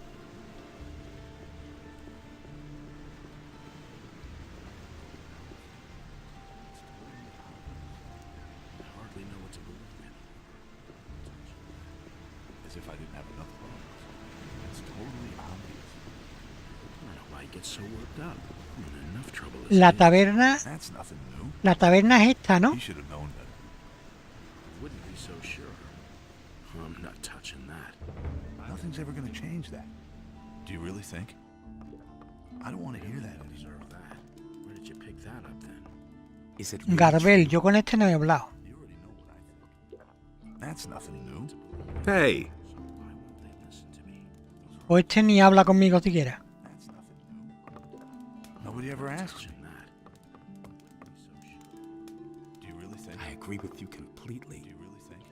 La taberna es esta, ¿no? Nothing's ever going to change that. Do you really think? I don't want to hear that anymore. Where did you pick that up then? Garbel, yo con este no he hablado. That's nothing new. Hey, O este ni habla conmigo siquiera. Nobody ever asks me. Do you really think? I agree with you completely. Do you really think?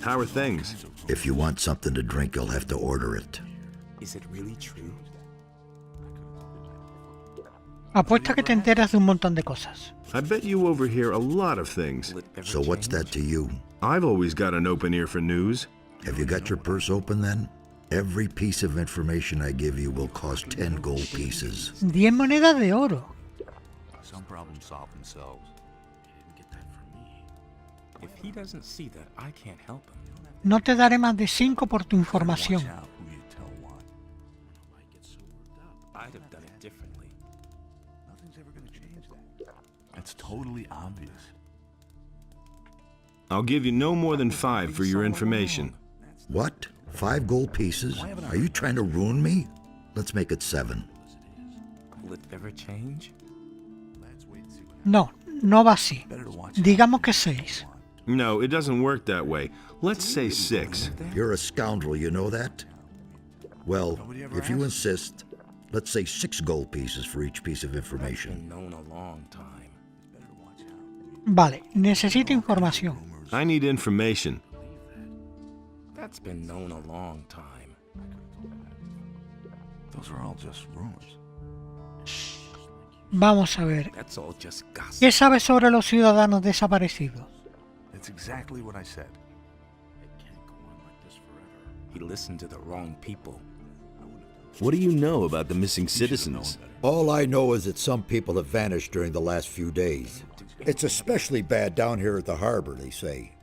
how are things? If you want something to drink, you'll have to order it. Is it really true? Apuesta que te enteras de un montón de cosas. I bet you overhear a lot of things. So what's that to you? I've always got an open ear for news. Have you got your purse open then? Every piece of information I give you will cost 10 gold pieces. 10 monedas de oro. Some problems solve themselves. He didn't get that from me. If he doesn't see that, I can't help him. No te daré más de 5 por tu información. Watch out who you tell what. I'd have done it differently. Nothing's ever going to change that. That's totally obvious. I'll give you no more than 5 for your information. What? 5 gold pieces? Are you trying to ruin me? Let's make it 7. Will it ever change? No, no va así. Digamos que 6. No, it doesn't work that way. Let's say 6. You're a scoundrel, you know that? Well, if you insist, let's say 6 gold pieces for each piece of information. Known a long time. Vale, necesito información. I need information. That's been known a long time. Those are all just rumors. Vamos a ver. That's all just gossip. ¿Qué sabes sobre los ciudadanos desaparecidos? It's exactly what I said. He listened to the wrong people. What do you know about the missing citizens? All I know is that some people have vanished during the last few days. It's especially bad down here at the harbor, they say.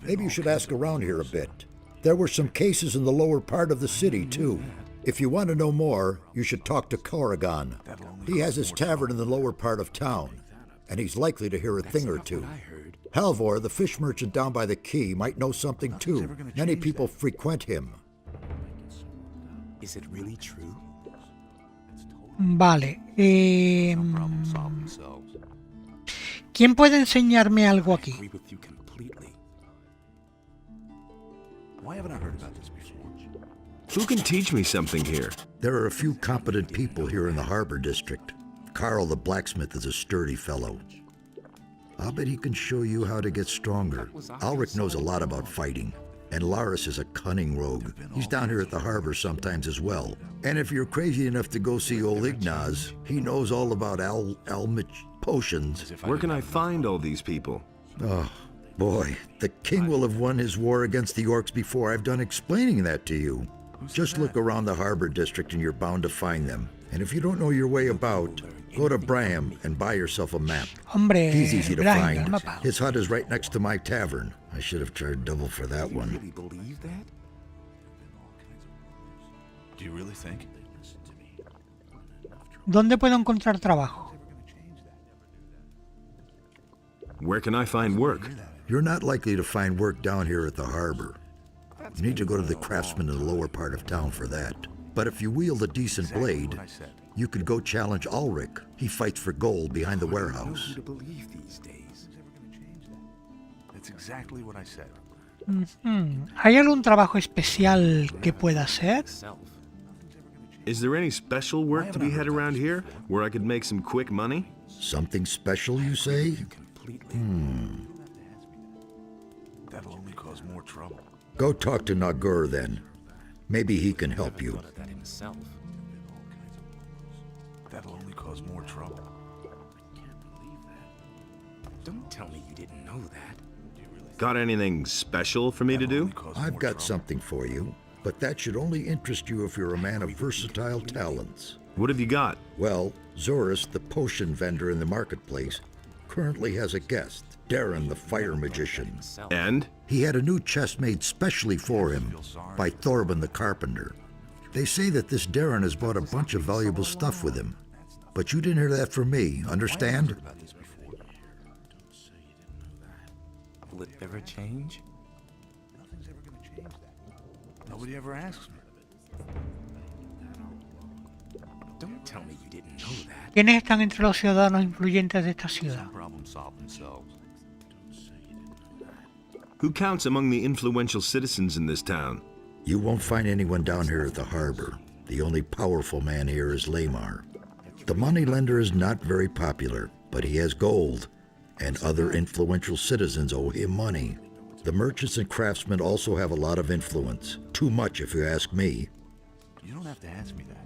Maybe you should ask around here a bit. There were some cases in the lower part of the city, too. If you want to know more, you should talk to Corrigan. He has his tavern in the lower part of town, and he's likely to hear a thing or two. Halvor, the fish merchant down by the quay, might know something, too. Many people frequent him. Is it really true? Vale. ¿Quién puede enseñarme algo aquí? Why haven't I heard about this before? Who can teach me something here? There are a few competent people here in the harbor district. Carl the blacksmith is a sturdy fellow. I'll bet he can show you how to get stronger. Ulrich knows a lot about fighting. And Laris is a cunning rogue. He's down here at the harbor sometimes as well. And if you're crazy enough to go see old Ignaz, he knows all about Almich potions. Where can I find all these people? Oh, boy. The king will have won his war against the orcs before I've done explaining that to you. Just look around the harbor district and you're bound to find them. And if you don't know your way about, go to Bram and buy yourself a map. Hombre, He's easy to Bram, find. mapa. His hut is right next to my tavern. I should have charged double for that one. Really believe that? Do you really think? ¿Dónde puedo encontrar trabajo? Where can I find work? You're not likely to find work down here at the harbor. You need to go to the craftsman in the lower part of town for that. But if you wield a decent blade, you could go challenge Ulrich. He fights for gold behind the warehouse. To believe these days. That's exactly what I said. ¿Hay algún trabajo especial que pueda hacer? Is there any special work to be had around here where I could make some quick money? Something special, you say? That'll only cause more more trouble. Go talk to Nagur then. Maybe he can help you. That himself. That'll only cause more trouble. I can't believe that. Don't tell me you didn't know that. Got anything special for me to do? I've got something for you, but that should only interest you if you're a man of versatile talents. What have you got? Well, Zorus, the potion vendor in the marketplace, currently has a guest, Darren the fire magician. And? He had a new chest made specially for him by Thorben the carpenter. They say that this Darren has brought a bunch of valuable stuff with him. But you didn't hear that from me, understand? Will it ever change? Nothing's ever gonna change that. Nobody ever asks me. Don't tell me you didn't know that. ¿Quiénes están entre los ciudadanos influyentes de esta ciudad? Problem solve themselves. Who counts among the influential citizens in this town? You won't find anyone down here at the harbor. The only powerful man here is Lamar. The moneylender is not very popular, but he has gold, and other influential citizens owe him money. The merchants and craftsmen also have a lot of influence. Too much, if you ask me. You don't have to ask me that.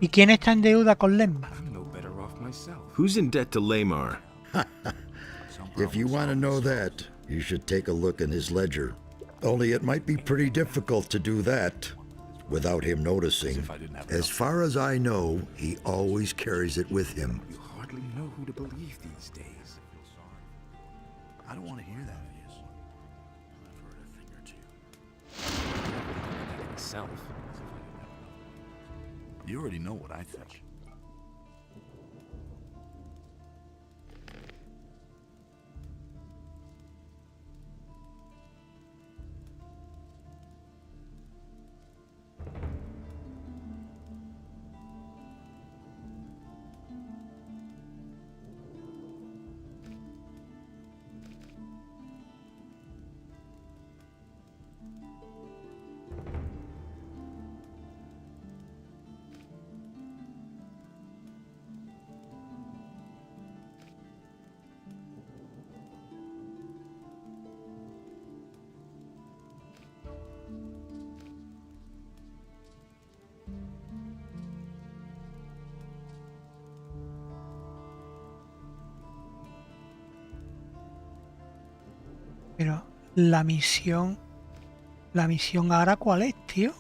¿Y quién está en deuda con Lemba? I'm no better off myself. Who's in debt to Lamar? If you want to know that, you should take a look in his ledger. Only it might be pretty difficult to do that without him noticing. As far as I know, he always carries it with him. You hardly know who to believe these days. I don't want to hear that. Myself. You already know what I think. Pero la misión ahora ¿cuál es, tío?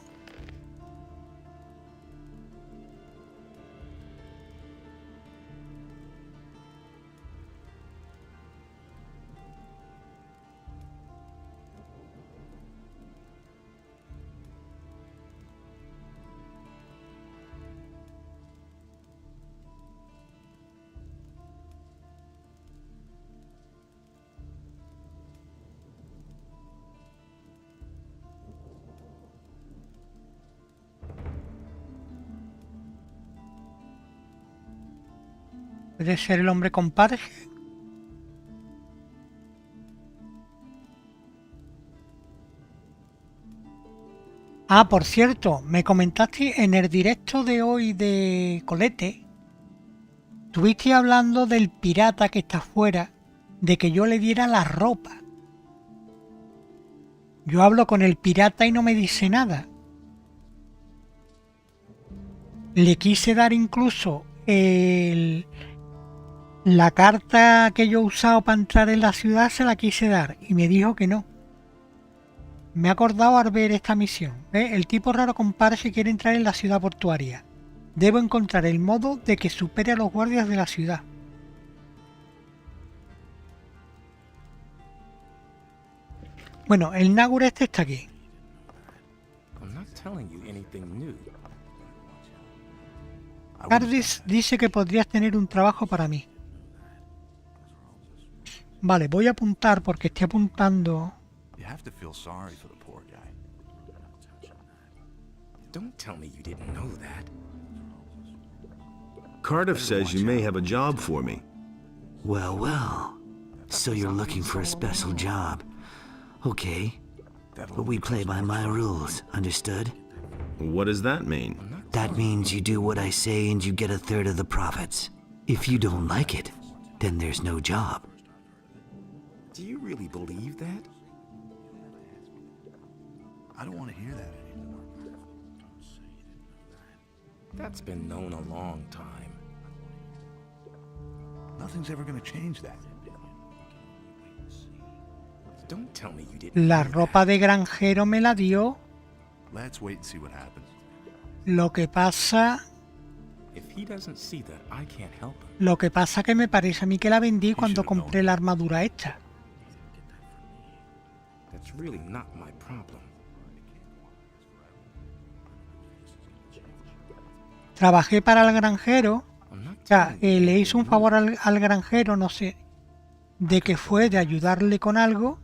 ¿Puede ser el hombre con parche? Ah, por cierto, me comentaste en el directo de hoy de Colete, estuviste hablando del pirata que está afuera, de que yo le diera la ropa. Yo hablo con el pirata y no me dice nada. Le quise dar incluso la carta que yo he usado para entrar en la ciudad, se la quise dar y me dijo que no. Me he acordado al ver esta misión. ¿Ves? El tipo raro con parche quiere entrar en la ciudad portuaria. Debo encontrar el modo de que supere a los guardias de la ciudad. Bueno, el Nagur este está aquí. Xardas dice que podrías tener un trabajo para mí. Vale, voy a apuntar porque estoy apuntando. Cardiff says you may have a job for me. Well, well. So you're looking for a special job. Okay. But we play by my rules, understood? What does that mean? That means you do what I say and you get a third of the profits. If you don't like it, then there's no job. Do you really believe that? I don't want to hear that anymore. That's been known a long time. Nothing's ever going to change that. Don't tell me you didn't. La ropa de granjero me la dio. Let's wait and see what happens. Lo que pasa If he doesn't see that, I can't help him. Lo que pasa que me parece a mí que la vendí cuando compré la armadura esta. That's really not my problem. Trabajé para el granjero. O sea, le hizo un favor al granjero, no sé de qué fue, de ayudarle con algo.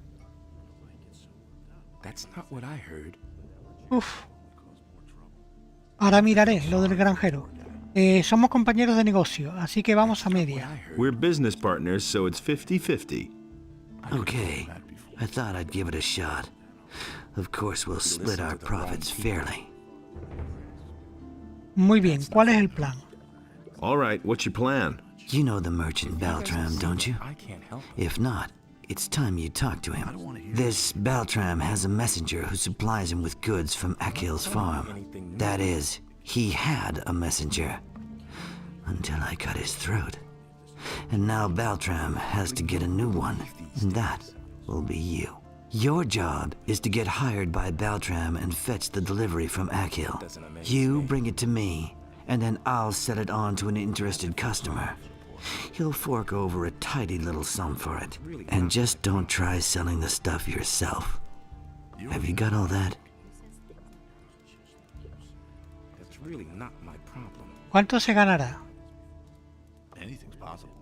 That's not what I heard. Uf. Ahora miraré lo del granjero. Somos compañeros de negocio, así que vamos a media. We're business partners, so it's 50-50. Okay, I thought I'd give it a shot. Of course, we'll split our profits fairly. Muy bien, ¿cuál es el plan? All right, what's your plan? You know the merchant Baltram, don't you? If not, it's time you talk to him. This Baltram has a messenger who supplies him with goods from Akil's farm. That is, he had a messenger. Until I cut his throat. And now Baltram has to get a new one, and that will be you. Your job is to get hired by Baltram and fetch the delivery from Akil. You bring it to me, and then I'll set it on to an interested customer. He'll fork over a tidy little sum for it. And just don't try selling the stuff yourself. Have you got all that? That's really not my problem. ¿Cuánto se ganará? Anything's possible.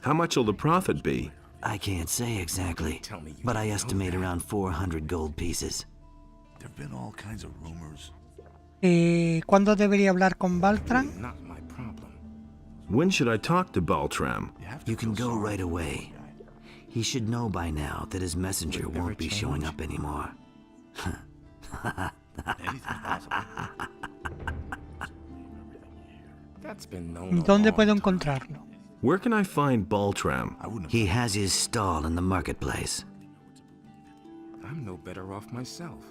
How much will the profit be? I can't say exactly, but I estimate around 400 gold pieces. There've been all kinds of rumors. ¿Cuándo debería hablar con Baltram? Not my problem. When should I talk to Baltram? You can go right away. He should know by now that his messenger won't be showing up anymore. Anything's possible. That's been known a ¿Dónde long puedo time. encontrarlo? Where can I find Baltram? He has his stall in the marketplace. I'm no better off myself.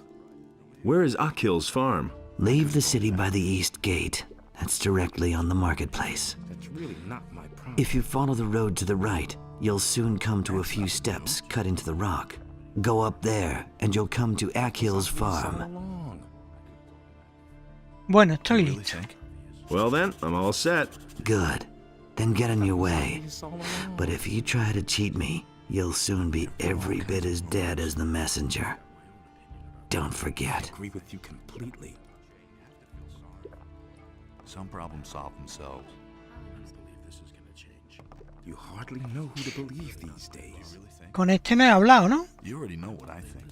Where is Akil's farm? Leave the city by the east gate. That's directly on the marketplace. That's really not my problem. If you follow the road to the right, you'll soon come to a few steps cut into the rock. Go up there, and you'll come to Akil's farm. Bueno, estoy listo. Well then, I'm all set. Good. Then get on your way. But if you try to cheat me, you'll soon be every bit as dead as the messenger. Don't forget. I agree with you completely. Some problems solve themselves. You hardly know who to believe these days. Con este no he hablado, ¿no? You already know what I think.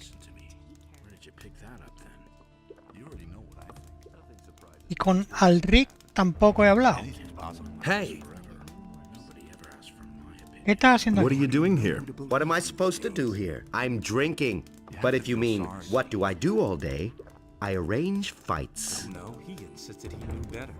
Where did you pick that up then? You already know what I think. Y con Alric tampoco he hablado. Anything's possible. Hey, ¿Qué estás haciendo What are aquí? you doing here? What am I supposed to do here? I'm drinking. But if you mean, what do I do all day? I arrange fights. No, he insisted he knew better.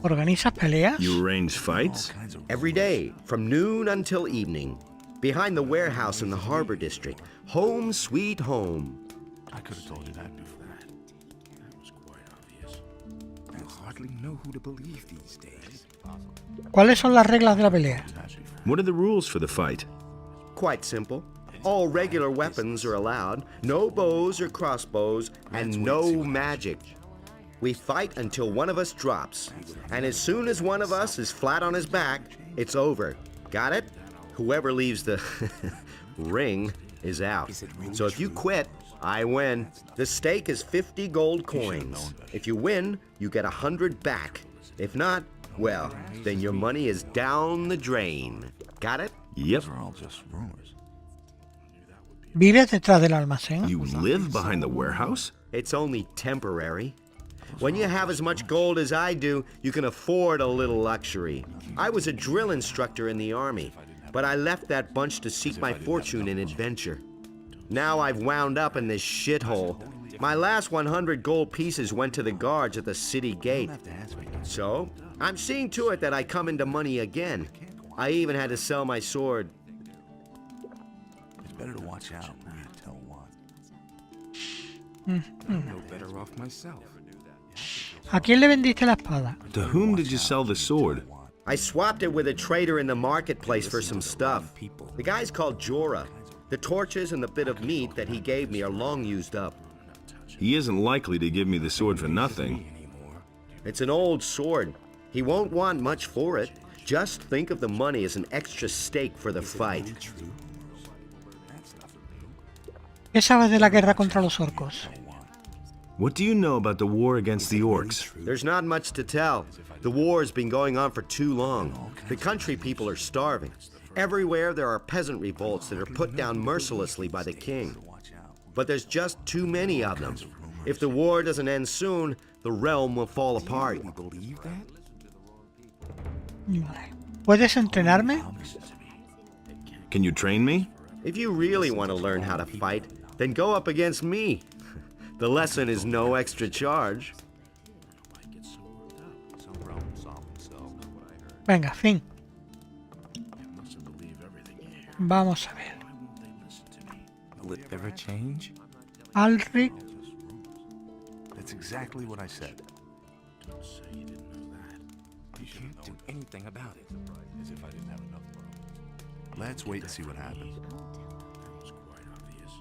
¿Organizas peleas? You arrange fights? Every day, from noon until evening. Behind the warehouse in the harbor district. Home sweet home. I could have told you that before. That was quite obvious. You hardly know who to believe these days. ¿Cuáles son las reglas de la pelea? What are the rules for the fight? Quite simple. All regular weapons are allowed. No bows or crossbows, and no magic. We fight until one of us drops. And as soon as one of us is flat on his back, it's over. Got it? Whoever leaves the ring is out. So if you quit, I win. The stake is 50 gold coins. If you win, you get 100 back. If not, well, then your money is down the drain. Got it? Yep. Those are all just rumors. ¿Vives detrás del almacén? You live behind the warehouse? It's only temporary. When you have as much gold as I do, you can afford a little luxury. I was a drill instructor in the army, but I left that bunch to seek my fortune in adventure. Now I've wound up in this shithole. My last 100 gold pieces went to the guards at the city gate. So, I'm seeing to it that I come into money again. I even had to sell my sword. It's better to watch out when you tell one. No better off myself. ¿A quién le vendiste la espada? To whom did you sell the sword? I swapped it with a trader in the marketplace for some stuff. The guy's called Jorah. The torches and the bit of meat that he gave me are long used up. He isn't likely to give me the sword for nothing. It's an old sword. He won't want much for it. Just think of the money as an extra stake for the fight. ¿Qué sabes de la guerra contra los orcos? What do you know about the war against the orcs? There's not much to tell. The war's been going on for too long. The country people are starving. Everywhere there are peasant revolts that are put down mercilessly by the king. But there's just too many of them. If the war doesn't end soon, the realm will fall apart. Vale. ¿Puedes entrenarme? Can you train me? If you really want to learn how to fight, then go up against me. The lesson is no extra charge. Venga, fin. Vamos a ver. Will it ever change? Alric. That's exactly what I said. Don't say you didn't know that. You can't do anything about it. As if I didn't have enough problems. Let's wait and see what happens. That was quite obvious.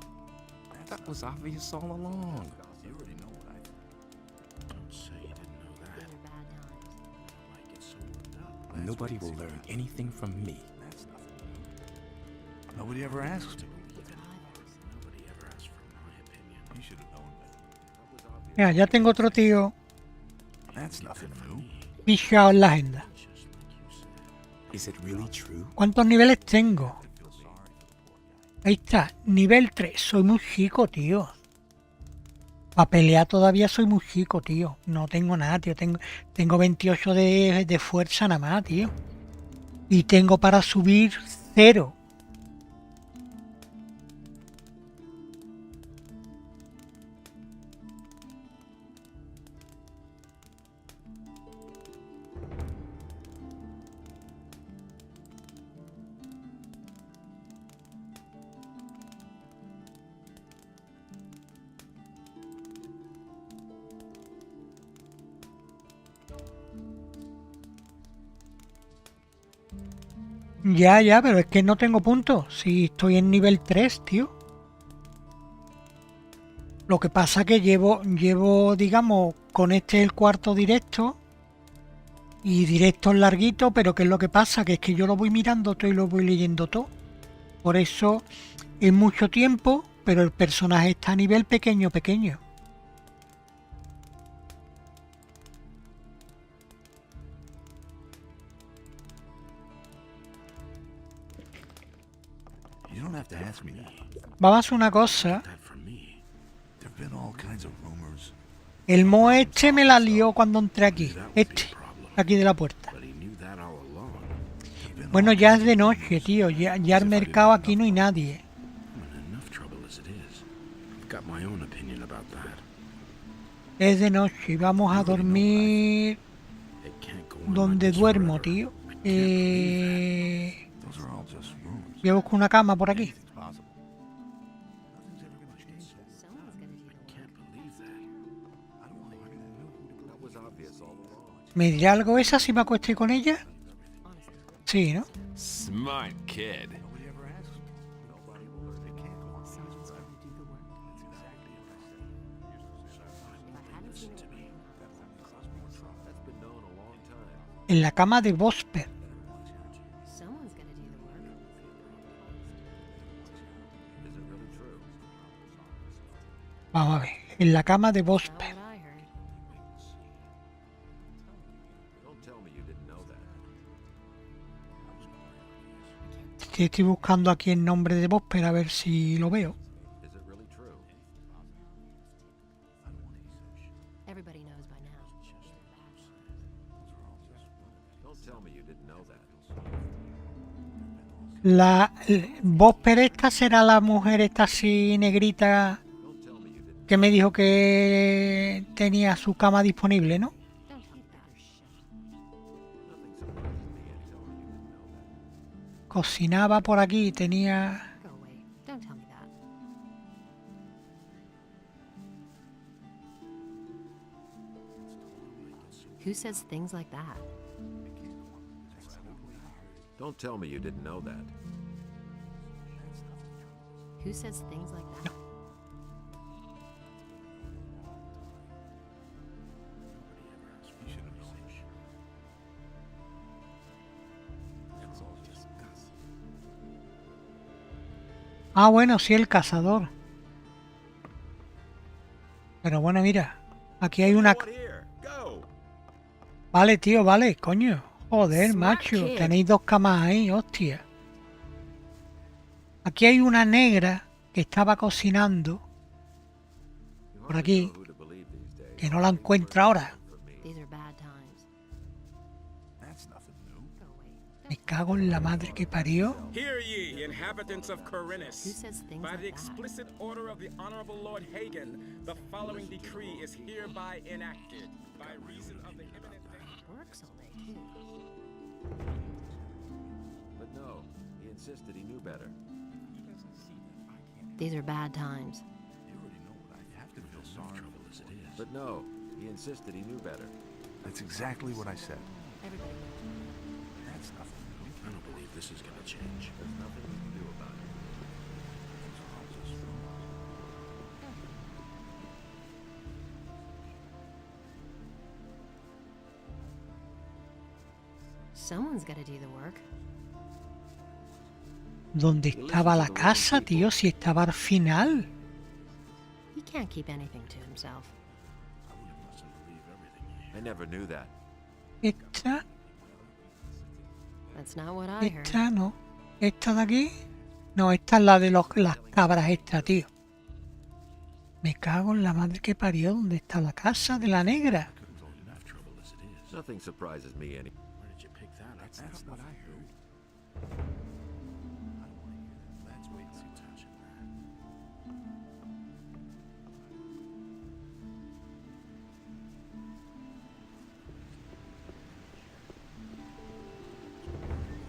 That was obvious all along. You already know what I think. Don't say you didn't know that. I might get so worked up. Nobody will learn anything from me. That's nothing. Nobody ever asks me. Nobody ever asks for my opinion. You should have known that. Mira, ya tengo otro tío That's nothing new. fijado en la agenda. Is it really true? ¿Cuántos niveles tengo? Ahí está, nivel 3. Soy muy chico, tío. Para pelear todavía soy muy chico, tío. No tengo nada, tío. Tengo 28 de fuerza nada más, tío. Y tengo para subir 0. Ya, pero es que no tengo puntos. Si estoy en nivel 3, tío. Lo que pasa que llevo, digamos, con este el cuarto directo. Y directos larguitos, pero ¿qué es lo que pasa? Que es que yo lo voy mirando todo y lo voy leyendo todo. Por eso es mucho tiempo, pero el personaje está a nivel pequeño. You don't have to ask me that. Vamos a hacer una cosa. That for me. There've been all kinds of rumors. El mo este me la lió cuando entré aquí. Aquí de la puerta. Bueno, ya es de noche, tío. Ya el mercado aquí no hay nadie. Es de noche y vamos a dormir donde duermo, tío. Voy a buscar una cama por aquí. ¿Me dirá algo esa si me acosté con ella? Sí, ¿no? Smart kid. En la cama de Bosper. Vamos a ver. En la cama de Bosper. Estoy buscando aquí el nombre de Bosper a ver si lo veo. La Bosper esta será la mujer esta así negrita que me dijo que tenía su cama disponible, ¿no? Cocinaba por aquí, tenía... Who says things like that? Don't tell me you didn't know that. Who says things like that? Ah, bueno, sí, el cazador. Pero bueno, mira. Aquí hay una... Vale, tío, vale, coño. Joder, macho. Tenéis 2 camas ahí, hostia. Aquí hay una negra que estaba cocinando. Por aquí. Que no la encuentro ahora. Me cago en la madre que parió. Hear ye, inhabitants of Corinus. By the explicit order of the Honorable Lord Hagen, the following decree is hereby enacted. By reason of the imminent works all day too. But no, he insisted he knew better. These are bad times. But no, he insisted he knew better. That's exactly what I said. That's nothing. I don't believe this is gonna change. There's nothing we can do about it. Someone's gotta do the work. ¿Dónde estaba la casa, tío? Si estaba al final. He can't keep anything to himself. I never knew that. Esta, That's not what I heard. esta no. Esta de aquí. No, esta es la de las cabras esta, tío. Me cago en la madre que parió. ¿Dónde está la casa de la negra? Nothing surprises me any. Where did you pick that up? That's what I heard. Let's wait and see touching that.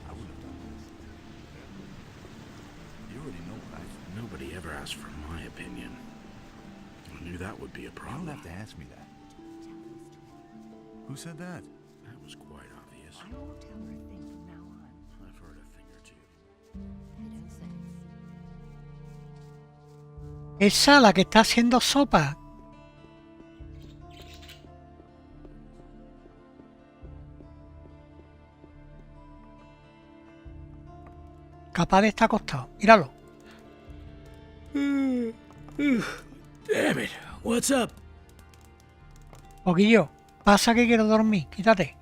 I wouldn't have done this. You already know what I... Nobody ever asked for my opinion. I knew that would be a problem. You don't have to ask me that. Who said that? That was quite obvious. I won't tell her a thing from now on. I've heard a thing or two. I don't say. Esa, la que está haciendo sopa. Capaz de estar acostado. Míralo. Damn it. What's up? Poquillo. Pasa que quiero dormir. Quítate.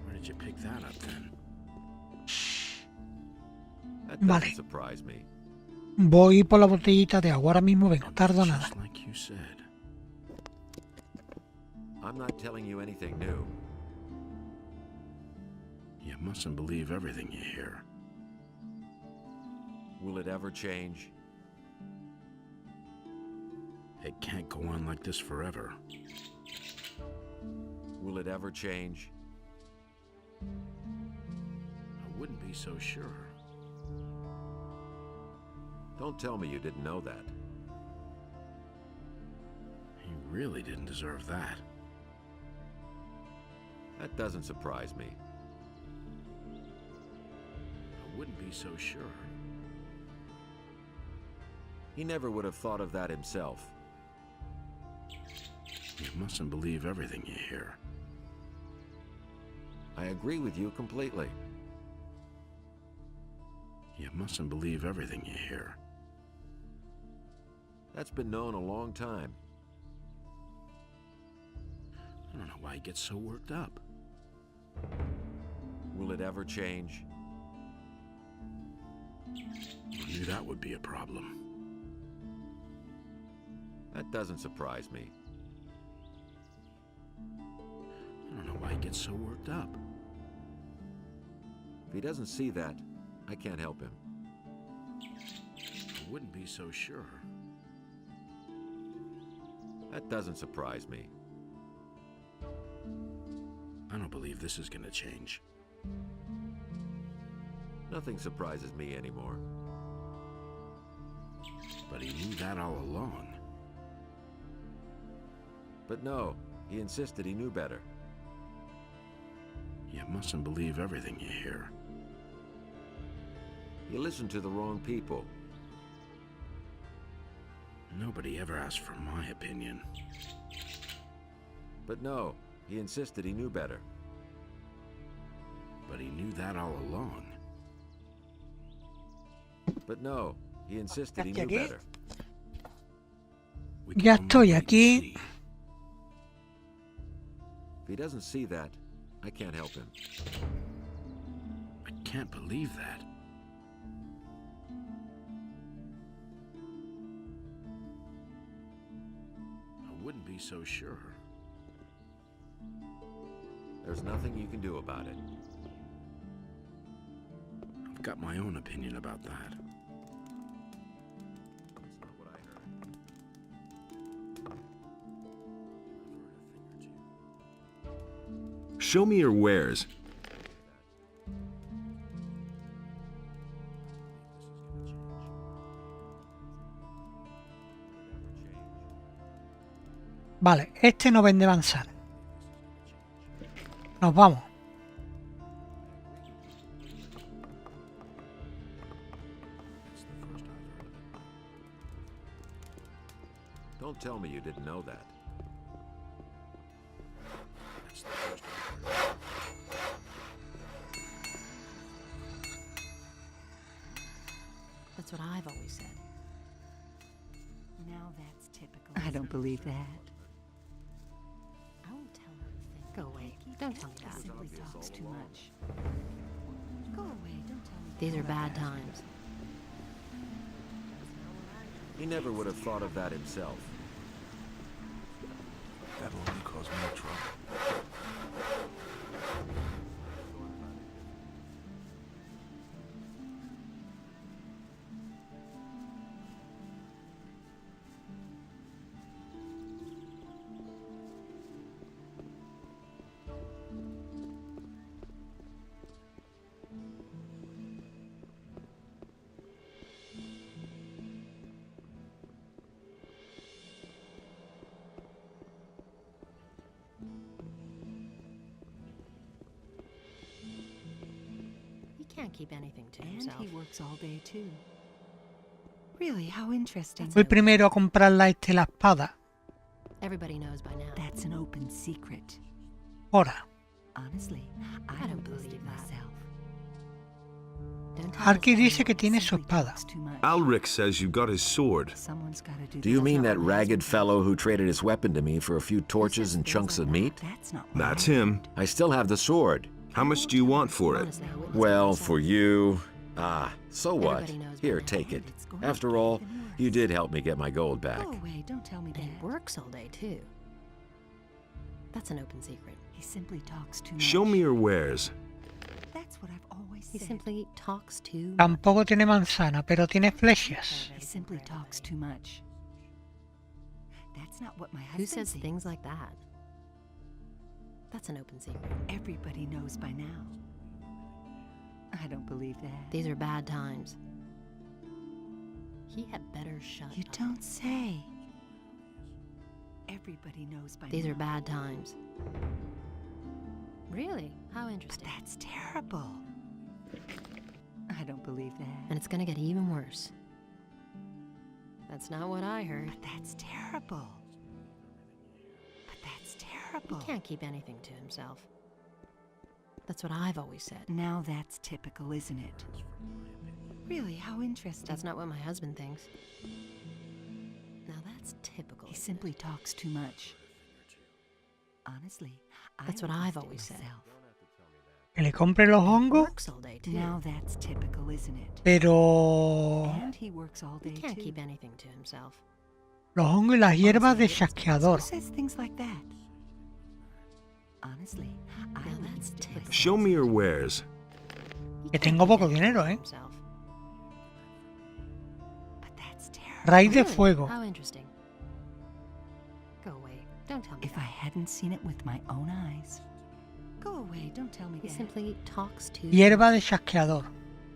Where did you pick that up then? That Vale. doesn't surprise me. Voy por la botellita de agua. Ahora mismo vengo. Tardo nada. Just like you said. I'm not telling you anything new. You mustn't believe everything you hear. Will it ever change? It can't go on like this forever. Will it ever change? I wouldn't be so sure. Don't tell me you didn't know that. He really didn't deserve that. That doesn't surprise me. I wouldn't be so sure. He never would have thought of that himself. You mustn't believe everything you hear. I agree with you completely. You mustn't believe everything you hear. That's been known a long time. I don't know why he gets so worked up. Will it ever change? I knew that would be a problem. That doesn't surprise me. I don't know why he gets so worked up. If he doesn't see that, I can't help him. I wouldn't be so sure. That doesn't surprise me. I don't believe this is gonna change. Nothing surprises me anymore. But he knew that all along. But no, he insisted he knew better. You mustn't believe everything you hear. You listened to the wrong people. Nobody ever asked for my opinion. But no, he insisted he knew better. But he knew that all along. But no, he insisted he ¿Hasta knew aquí? better. We can Ya only estoy wait and aquí. see. If he doesn't see that, I can't help him. I can't believe that. I wouldn't be so sure. There's nothing you can do about it. I've got my own opinion about that. That's not what I heard. Show me your wares. Vale, este no vende manzana. Nos vamos. Don't tell me you didn't know that. That's what I've always said. Now that's typical. I don't believe that. I won't tell her a thing. Go away. Don't tell me He that. simply talks too much. Go away, don't tell me. These are bad times. He never would have thought of that himself. That'll only cause more trouble. He can't keep anything to And himself. he works all day too. Really, how interesting. Fui primero a comprarla la espada. Everybody knows by now. That's an open secret. Ahora, Honestly, I don't believe myself. Don't tell Arky us dice que anymore. tiene su Simply espada. talks too much. Alric says you got his sword. Someone's gotta do Do you that. mean That's that not what my ragged husband fellow who traded his weapon to me for a few torches and chunks of meat? thinks. That's not what That's I him. heard. I still have the sword. How much do you want for it? Honestly, I wouldn't Well, say for myself. you... so what? Everybody knows by Here, now. take it. It's going After to all, get even worse. you did help me get my gold back. Go away, don't tell me And he that. works all day too. That's an open secret. He simply talks too much. Show me your wares. That's what I've always He said. simply talks too much. Tampoco tiene manzana, pero tiene flechas. He simply talks too much. That's not what my husband Who says thinks. things like that? That's an open secret. Everybody knows by now. I don't believe that. These are bad times. He had better shut You up. don't say. Everybody knows by These now. are bad times. Really? How But interesting. that's terrible. I don't believe that. And it's gonna get even worse. That's not what I heard. But that's terrible. But that's He terrible. can't keep anything to himself. That's what I've always said. Now that's typical, isn't it? Really, how interesting. That's not what my husband thinks. Now that's typical. He simply talks too much. Honestly, That's what I've always said. Que le compre los hongos, Works all day too. Now that's typical, isn't it? pero And he works all He day can't too. keep anything to himself. los hongos y las hierbas de Who chasqueador. says things like that? Honestly, I Now wouldn't that's stick with typical. Show me your wares. He Que can't tengo keep poco anything dinero, to ¿eh? himself. But that's terrible. Raíz de Really? fuego. How interesting. Go Don't tell me If I hadn't seen it with my own eyes. Go away, don't tell me He that. simply talks to Hierba de chasqueador.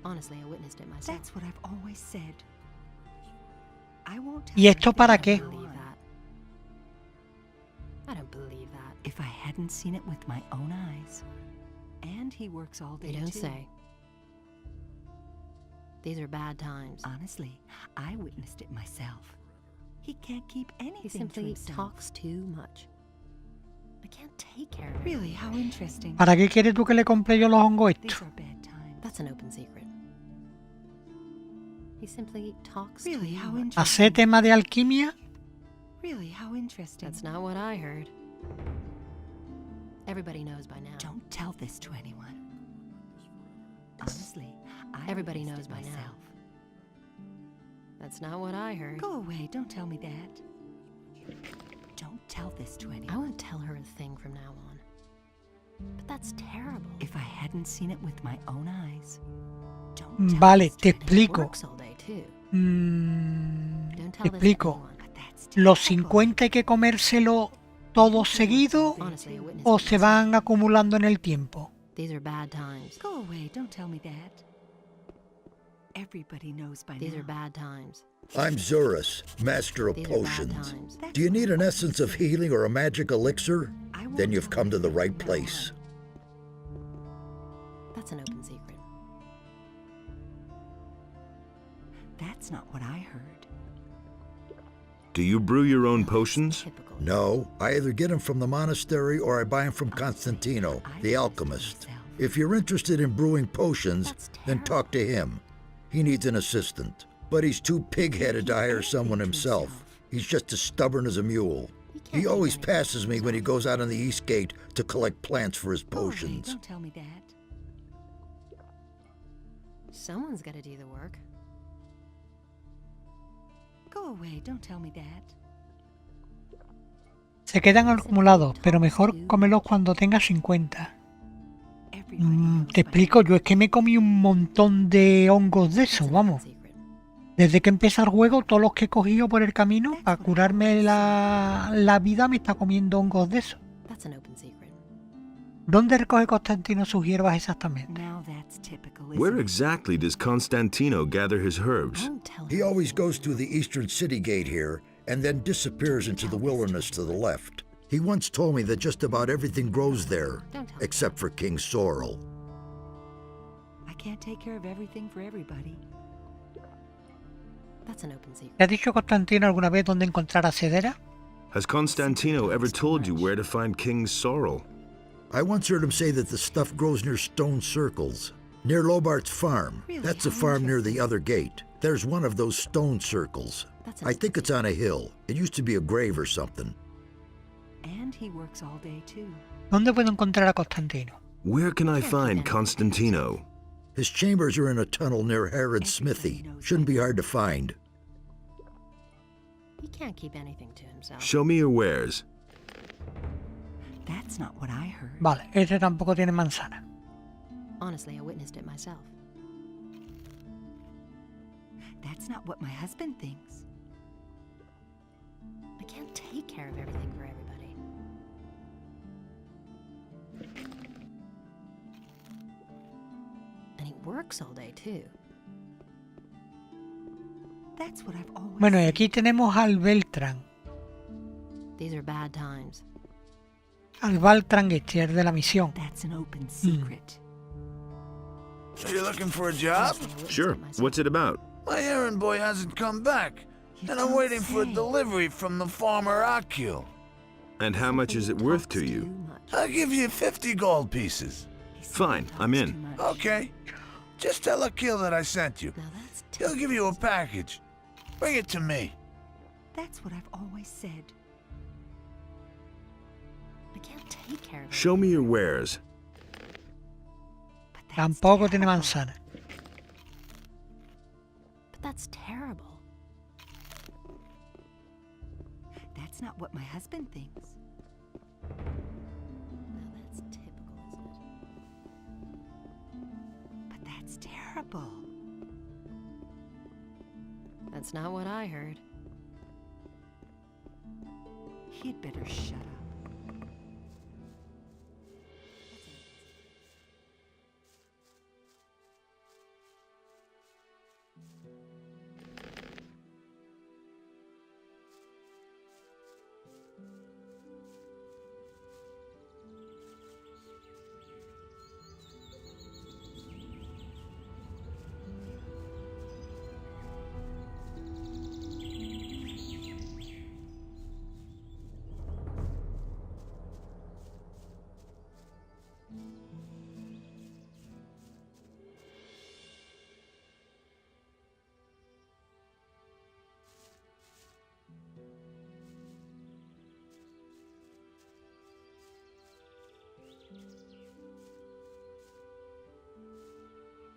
Honestly, I witnessed it myself. That's what I've always said. I won't tell ¿Y esto her para that qué? I I don't lied. believe that. I don't believe that. If I hadn't seen it with my own eyes. And he works all day You don't too. say. These are bad times. Honestly, I witnessed it myself. He can't keep anything He to simply himself. talks too much. I can't take care of it. Really, how interesting. ¿Para qué quieres tú que le compre yo los hongos These estos? are bad times. That's an open secret. He simply talks Really, too how much. interesting. ¿Hace tema de alquimia? Really, how interesting. That's not what I heard. Everybody knows by now. Don't tell this to anyone. Honestly, I Everybody witnessed knows it by now. myself. That's not what I heard. Go away, don't tell me that. Don't tell this to I anyone. won't tell her a thing from now on. But that's terrible. If I hadn't seen it with my own eyes. Don't tell Vale, this to te anyone. explico. Works all day too. Te Don't tell this to explico. anyone. But that's ¿Los terrible. 50 hay que comérselo todos seguidos Honestly, I witnessed o it se myself. van acumulando en el tiempo? These are bad times. Go away, don't tell me that. Everybody knows by These now. are bad times. I'm Zurus, master of These are bad potions. times. That's Do you need an what I essence of healing or a magic elixir? I won't Then you've tell come to the anyone right from now place. on. That's an open secret. That's not what I heard. Do you brew your own potions? Typical. No, I either get them from the monastery or I buy them from Constantino, the alchemist. If you're interested in brewing potions, That's then talk to him. He needs an assistant, but he's too pig-headed to hire someone himself. He's just as stubborn as a mule. He always passes me when he goes out on the East Gate to collect plants for his Go away, potions. don't tell me that. Someone's got to do the work. Go away, don't tell me that. Se quedan acumulados, pero mejor cómelos cuando tengas 50. Everybody knows Te by explico, yo es que me comí un montón de hongos de esos, vamos. Desde que empieza el juego, todos los que he cogido por el camino para curarme la vida me está comiendo hongos de esos. That's an open secret. ¿Dónde recoge Constantino sus hierbas exactamente? Now that's typical, Where isn't it? exactly does Constantino gather his I herbs? won't tell He her. always goes through the eastern city gate here and then disappears into the wilderness to the left. He once told me that just about everything grows there, Don't tell me. except for King Sorrel. I can't take care of everything for everybody. That's an open secret. ¿Te ha dicho Constantino alguna vez dónde encontrar a Cedera? Has Constantino ever told you where to find King Sorrel? I once heard him say that the stuff grows near stone circles, near Lobart's farm. Really? That's the How farm near the interesting. other gate. There's one of those stone circles. That's an I think it's on a hill. It used to be a grave or something. And he works all day too. ¿Dónde puedo encontrar a Constantino? Where can I find Constantino? His chambers are in a tunnel near Herod's smithy. Shouldn't be hard to find. He can't keep anything to himself. Show me your wares. That's not what I heard. Vale, este tampoco tiene manzana. Honestly, I witnessed it myself. That's not what my husband thinks. I can't take care of everything for everybody. And he works all day too. That's what I've always Bueno, y said. aquí tenemos al Beltrán. These are bad times. Al Beltrán este, el de la misión. That's an open secret. So you're looking for a job? Sure. What's it about? My errand boy hasn't come back, and I'm waiting for a delivery from the farmer Akil. And how much is it worth to you? I'll give you 50 gold pieces. Fine, I'm in. Okay. Just tell Akil that I sent you. Now that's He'll give you a package. Bring it to me. That's what I've always said. I can't take care of it. Show me your wares. But that's Tampoco tiene terrible. manzana. But that's terrible. That's not what my husband thinks. Now that's typical, isn't it? But that's terrible. That's not what I heard. He'd better shut up.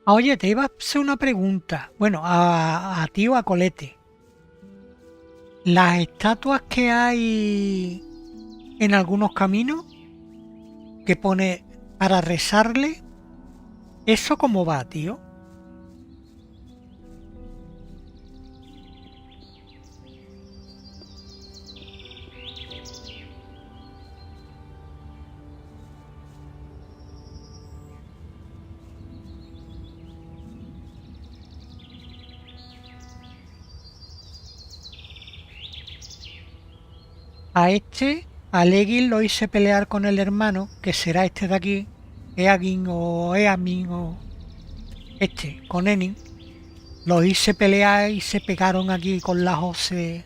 Oye, te iba a hacer una pregunta. Bueno, a ti o a Colete. Las estatuas que hay en algunos caminos que pone para rezarle, ¿eso cómo va, tío? A este, a Leggin lo hice pelear con el hermano, que será este de aquí, Eagin o Eamin o este, con Enin. Los hice pelear y se pegaron aquí con la Jose.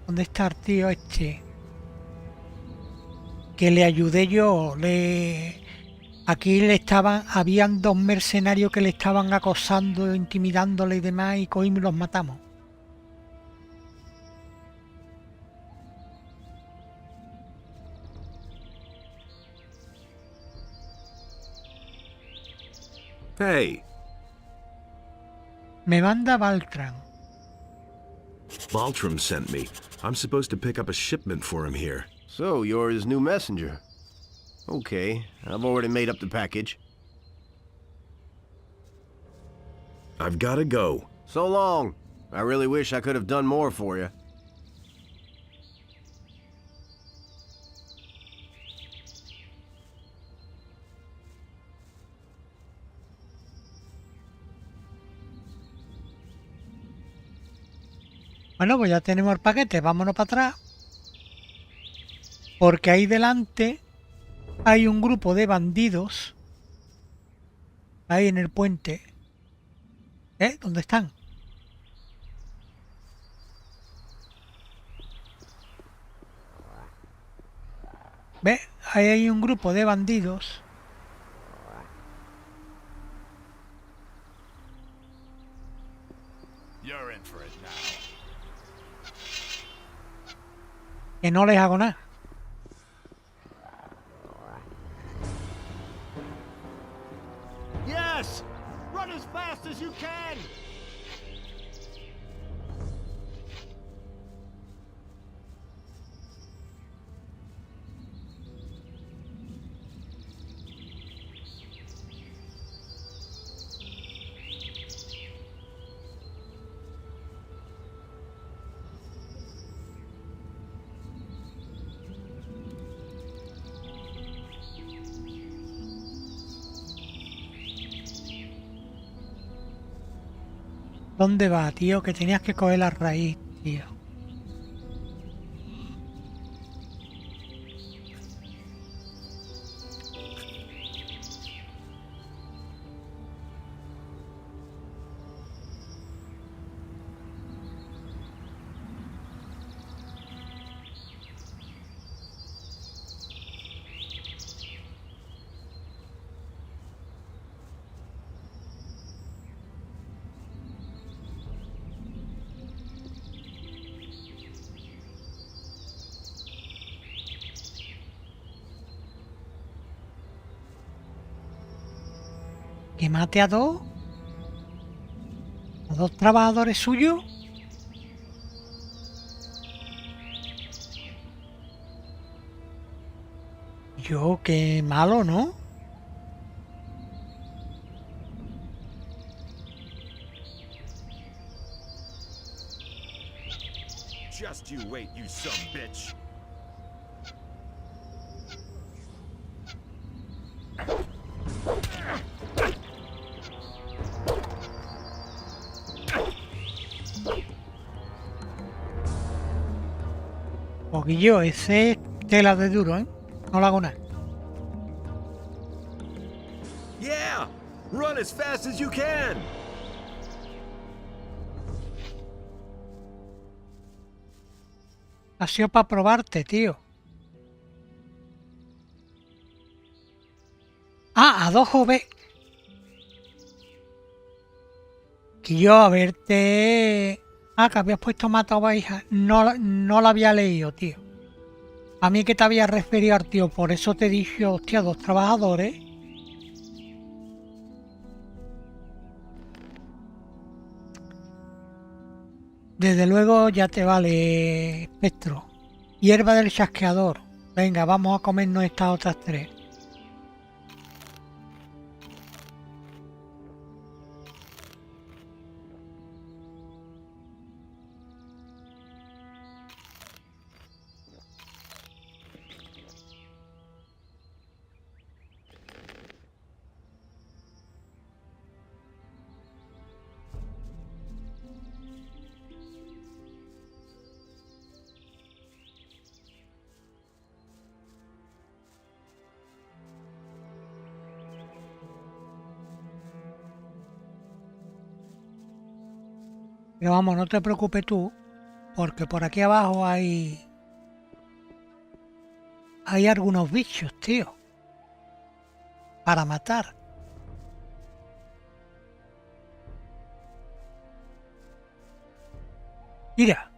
¿Dónde está el tío este? Que le ayudé yo, aquí le estaban, habían dos mercenarios que le estaban acosando, intimidándole y demás, y cogimos y los matamos. Hey. Me manda Baltram. Baltram sent me. I'm supposed to pick up a shipment for him here. So, you're his new messenger. Okay, I've already made up the package. I've gotta go. So long. I really wish I could have done more for you. Bueno, pues ya tenemos el paquete, vámonos para atrás. Porque ahí delante hay un grupo de bandidos. Ahí en el puente. ¿Dónde están? ¿Ves? Ahí hay un grupo de bandidos. Que no les hago nada. Yes! Run as fast as you can! ¿Dónde va, tío? Que tenías que coger la raíz, tío. Que mate a dos trabajadores suyos. Yo, qué malo, ¿no? Just you wait, you some bitch. Poquillo, ese es tela de duro, ¿eh? No lo hago nada. Yeah! Run as fast as you can! Ha sido para probarte, tío. Ah, a dos OB. Que yo a verte... Ah, que habías puesto mata ovejas. No la había leído, tío. A mí que te había referido al tío. Por eso te dije, hostia, dos trabajadores. Desde luego ya te vale, espectro. Hierba del chasqueador. Venga, vamos a comernos estas otras tres. Pero vamos, no te preocupes tú, porque por aquí abajo hay algunos bichos, tío, para matar. Mira.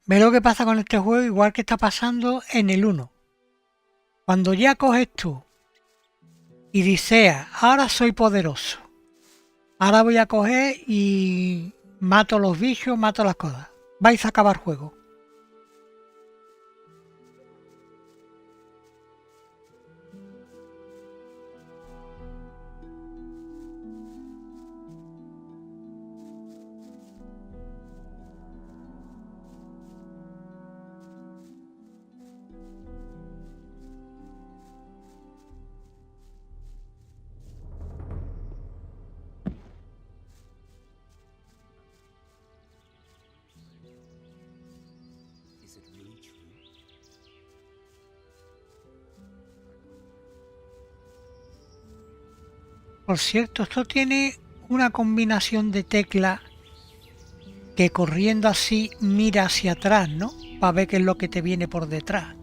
Ve lo que pasa con este juego, igual que está pasando en el 1. Cuando ya coges tú y dices, ahora soy poderoso, ahora voy a coger y mato los bichos, mato las cosas, vais a acabar juego. Por cierto, esto tiene una combinación de teclas que corriendo así mira hacia atrás, ¿no? Para ver qué es lo que te viene por detrás.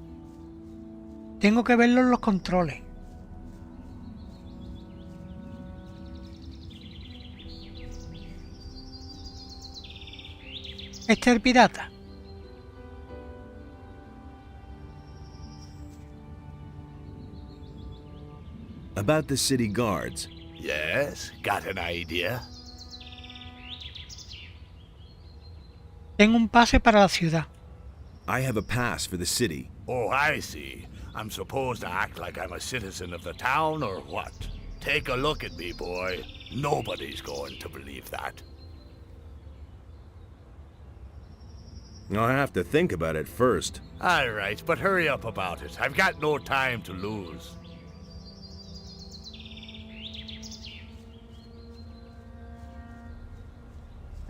Tengo que verlo en los controles. Este es el pirata. About the city guards. Yes, got an idea? Tengo un pase para la ciudad. I have a pass for the city. Oh, I see. I'm supposed to act like I'm a citizen of the town or what? Take a look at me, boy. Nobody's going to believe that. I'll have to think about it first. All right, but hurry up about it. I've got no time to lose.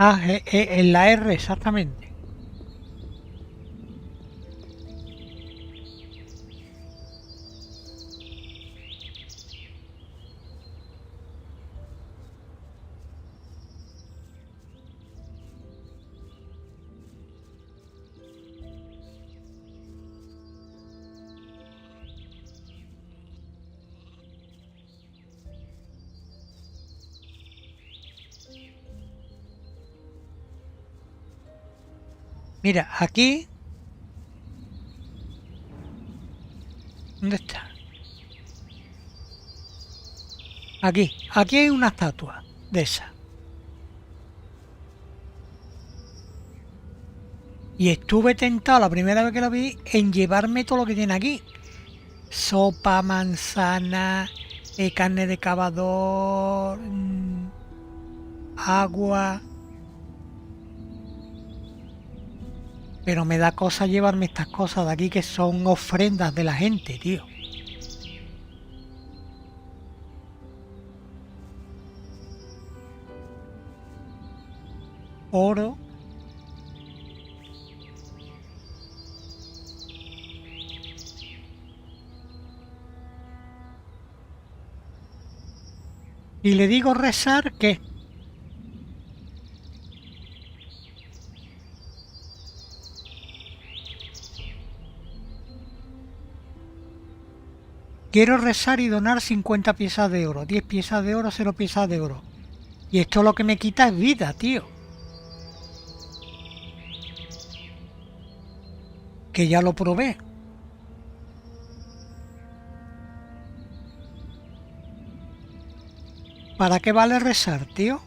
Ah, en la R, exactamente. Mira, aquí... ¿Dónde está? Aquí. Aquí hay una estatua de esa. Y estuve tentado la primera vez que lo vi en llevarme todo lo que tiene aquí. Sopa, manzana, carne de cavador, agua... Pero me da cosa llevarme estas cosas de aquí que son ofrendas de la gente, tío. Oro. Y le digo rezar, ¿qué? Quiero rezar y donar 50 piezas de oro, 10 piezas de oro, 0 piezas de oro. Y esto lo que me quita es vida, tío. Que ya lo probé. ¿Para qué vale rezar, tío?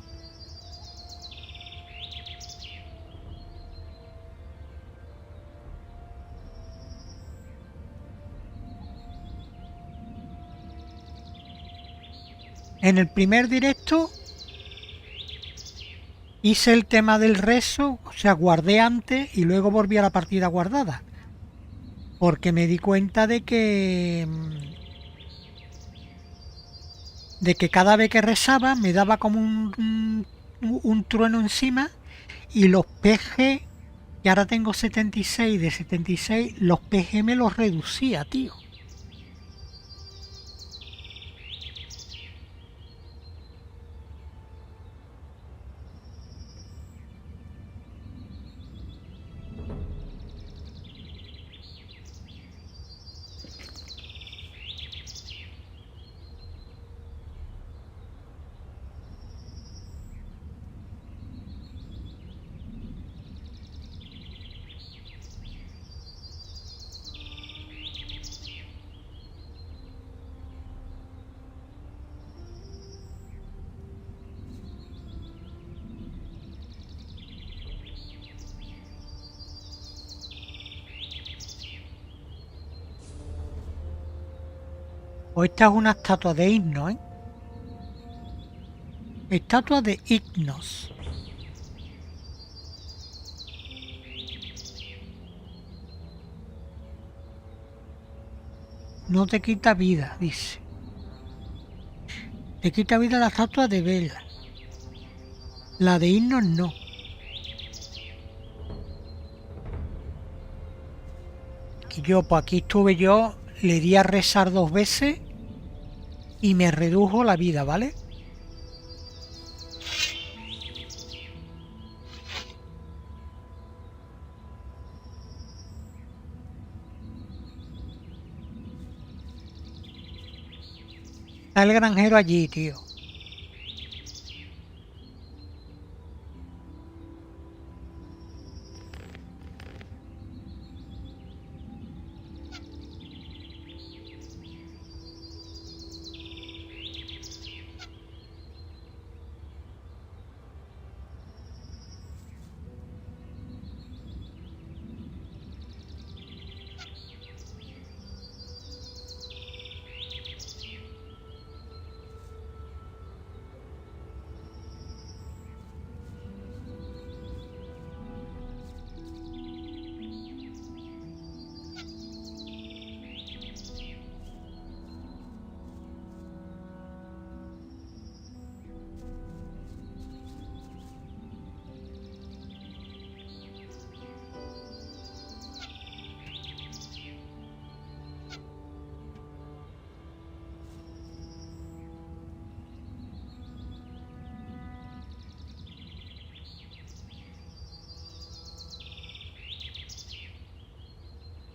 En el primer directo hice el tema del rezo, o sea, guardé antes y luego volví a la partida guardada. Porque me di cuenta de que cada vez que rezaba me daba como un trueno encima y los PG, que ahora tengo 76 de 76, los PG me los reducía, tío. Pues esta es una estatua de himno, ¿eh? Estatua de himnos. No te quita vida, dice. Te quita vida la estatua de vela. La de himnos no. Y yo, pues aquí estuve yo, le di a rezar 2 veces y me redujo la vida, ¿vale? Está el granjero allí, tío.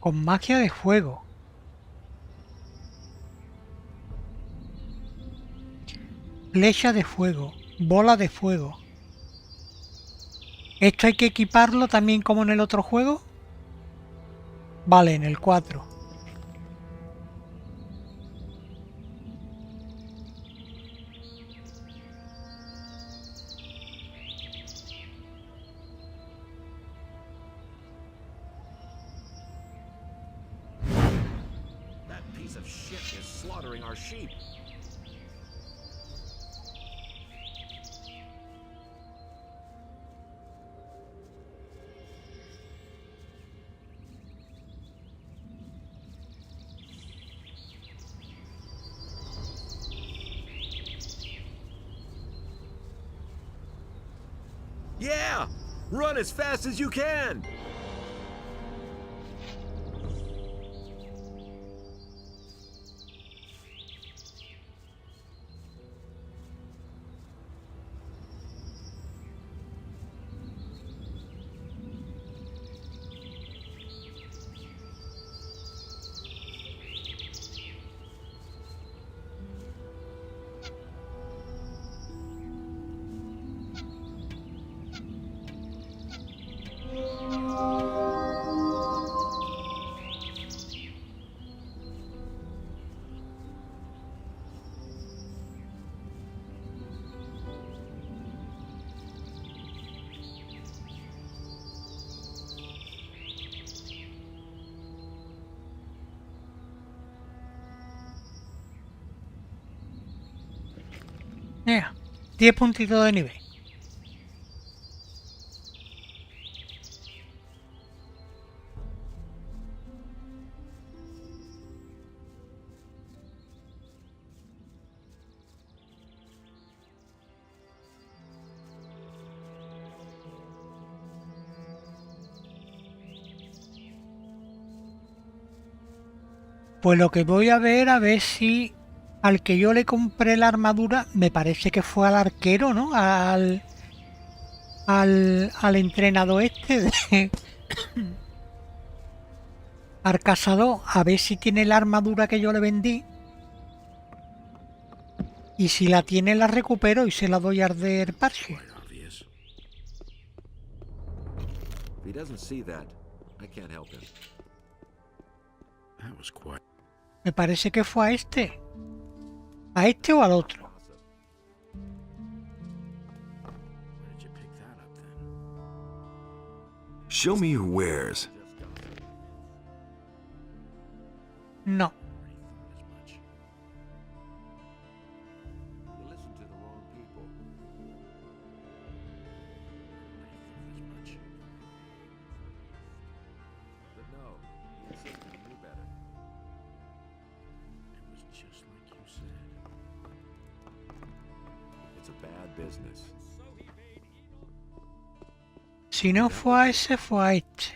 Con magia de fuego. Flecha de fuego. Bola de fuego. ¿Esto hay que equiparlo también como en el otro juego? Vale, en el 4. That piece of shit is slaughtering our sheep. Yeah! Run as fast as you can! Mira, 10 puntitos de nivel. Pues lo que voy a ver si al que yo le compré la armadura, me parece que fue al arquero, ¿no? Al entrenador este de... al cazador, a ver si tiene la armadura que yo le vendí. Y si la tiene la recupero y se la doy a arder parche. If he doesn't see that, I can't help him. That was quite... Me parece que fue a este. ¿A este o al otro? Show me your wares. No. It's a bad business. Si no fue a ese, fue a este.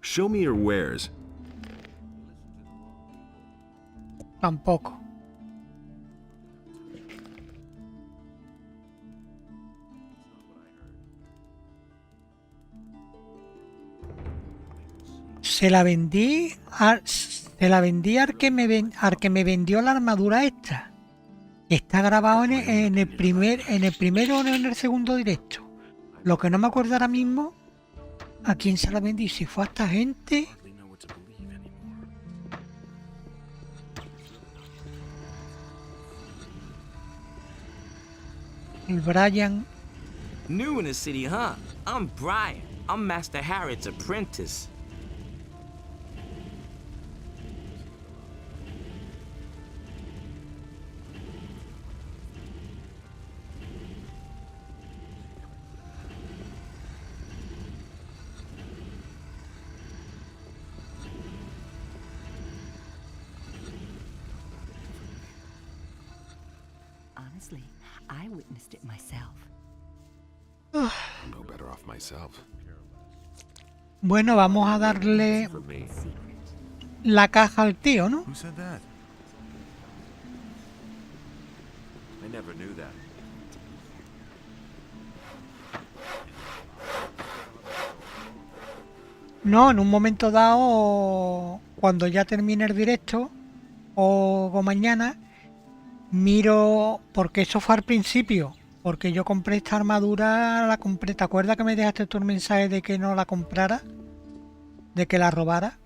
Show me your wares. Tampoco. Se la vendí al que me vendió la armadura esta. Está grabado en el primero o en el segundo directo. Lo que no me acuerdo ahora mismo a quién se la vendí, si fue a esta gente. El Brian. New in the city, huh? I'm Brian. I'm Master Harrod's apprentice. Honestly, I witnessed it myself. I'm no better off myself. Bueno, vamos a darle la caja al tío, ¿no? Who said that? I never knew that. No, en un momento dado, cuando ya termine el directo o mañana, miro, porque eso fue al principio, porque yo compré esta armadura, la compré, ¿te acuerdas que me dejaste tu mensaje de que no la comprara? De que la robara.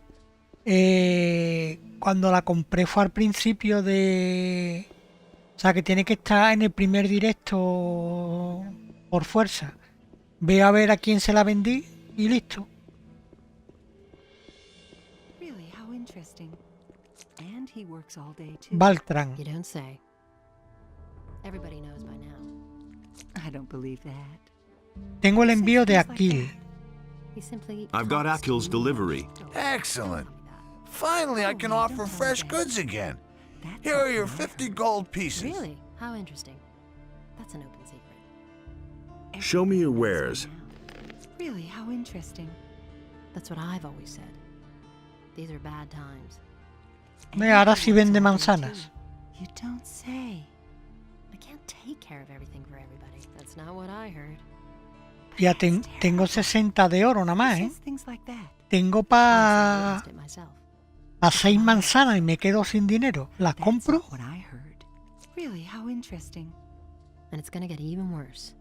Cuando la compré fue al principio de... O sea, que tiene que estar en el primer directo por fuerza. Veo a ver a quién se la vendí y listo. Really, how interesting. And he works all day too. Baltran. You don't say. Everybody knows by now. I don't believe that. Tengo el envío de Aquil. He simply I've got talks Akil's too delivery. much. Excellent. Finally, I can offer fresh goods again. Here are your 50 gold pieces. Really? How interesting. That's an open secret. Show me your wares. Really, how interesting. That's what I've always said. These are bad times. Ve, ahora sí vende manzanas. You don't say. I can't take care of everything for everybody. That's not what I heard. Ya tengo 60 de oro nada más, ¿eh? Things like that. Tengo para 6 manzanas y me quedo sin dinero. ¿Las compro? What I heard. Really, how interesting. And it's gonna get even worse.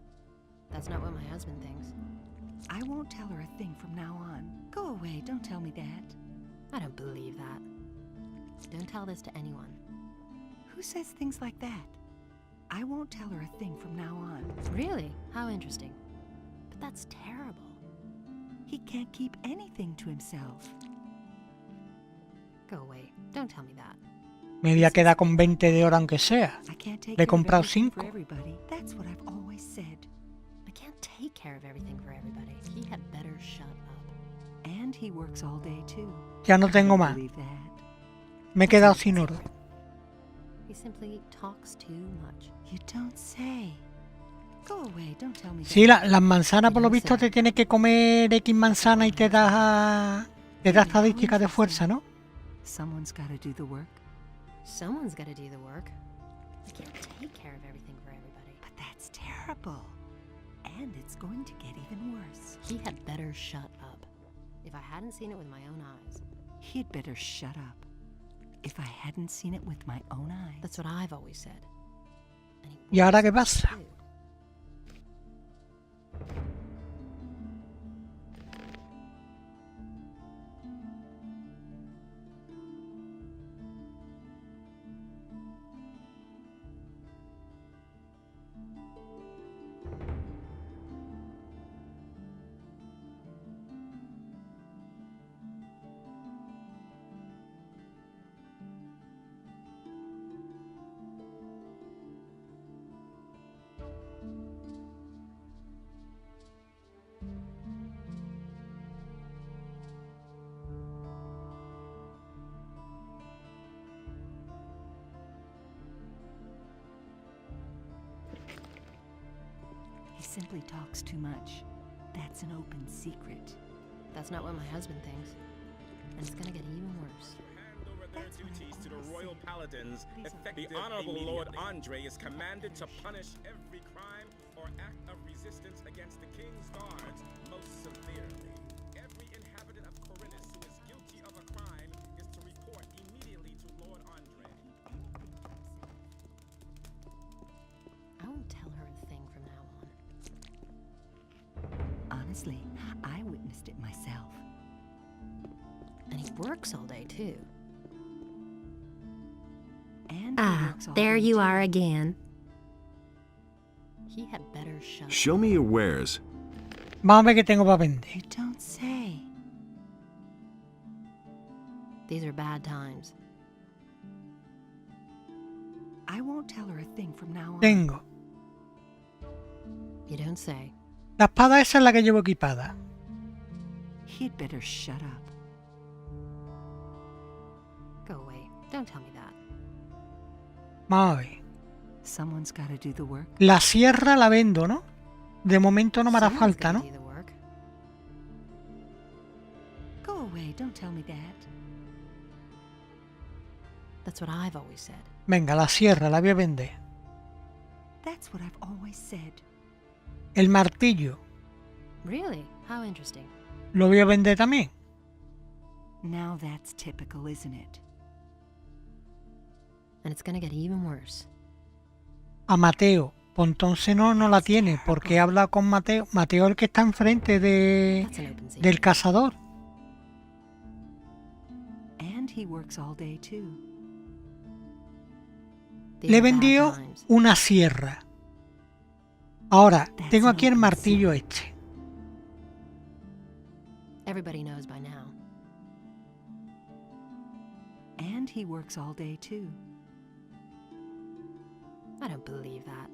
That's not what my husband thinks. I won't tell her a thing from now on. Go away, don't tell me that. I don't believe that. Don't tell this to anyone. Who says things like that? I won't tell her a thing from now on. Really? How interesting. But that's terrible. He can't keep anything to himself. Go away. Don't tell me that. Me voy a quedar con 20 de oro aunque sea. I can't take Le he care of comprado everything 5. for everybody. That's what I've always said. I can't take care of everything for everybody. He had better shut up. And he works all day too. Ya no tengo I don't más. believe that. Me he quedado sin oro. He simply talks too much. You don't say. Go away, don't tell me that. Sí, las manzanas por lo visto te tienes que comer X manzana y te da estadística de fuerza, ¿no? Someone's got to do the work. Someone's gotta do the work. I can't take care of everything for everybody. But that's terrible. And it's going to get even worse. He had better shut up. If I hadn't seen it with my own eyes. He'd better shut up. If I hadn't seen it with my own eyes. That's what I've always said. And he ¿Y ahora wants qué pasa? to. simply talks too much. That's an open secret. That's not what my husband thinks. And it's gonna get even worse. Their duties to the royal paladins, the Honorable Lord Andre is commanded to punish every crime or act of resistance against the king's guards most severely. Every inhabitant of Corinthus who is guilty of a crime is to report immediately to Lord Andre. I won't tell her a thing from now on. Honestly, I witnessed it myself. And he works all day, too. And there you are again. He had better shut Show me your wares. Vamos a ver qué tengo para vender. You don't say. These are bad times. I won't tell her a thing from now on. Tengo. You don't say. La espada esa es la que llevo equipada. He'd better shut up. Go away. Don't tell me that. Vamos a ver. Someone's got to do the work. La sierra la vendo, ¿no? De momento no me hará falta, ¿no? Go away, don't tell me that. That's what I've always said. Venga, la sierra la voy a vender. That's what I've always said. El martillo Really? How interesting. lo voy a vender también. Now that's typical, isn't it? And it's gonna get even worse. A Mateo. Pues entonces no la tiene, porque habla con Mateo. Mateo es el que está enfrente del cazador. And he works all day too. Le vendió una sierra. Ahora, tengo aquí el martillo este. Everybody knows by now. And he works all day too. I don't believe that.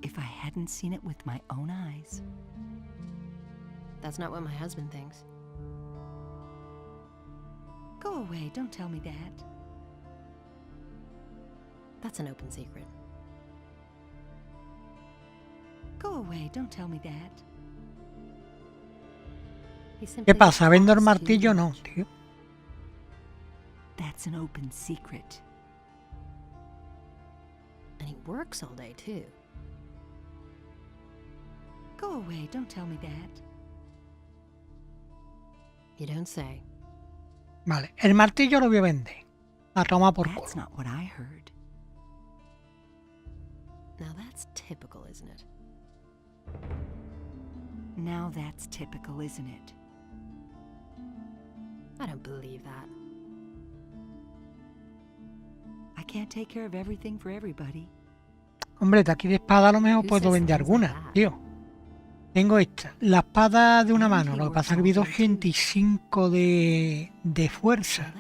If I hadn't seen it with my own eyes. That's not what my husband thinks. Go away, don't tell me that. That's an open secret. Go away, don't tell me that. ¿Qué pasa? ¿Vendo el martillo? No, tío. That's an open secret. And he works all day too. Go away, don't tell me that. You don't say. Vale, el martillo lo voy a vender. A tomar por culo. That's not what I heard. Now that's typical, isn't it? Now that's typical, isn't it? I don't believe that. I can't take care of everything for everybody. Hombre, de aquí de espada a lo mejor puedo vender algunas, tío. Tengo esta, la espada de una mano. Lo que pasa es que pido 85 de fuerza.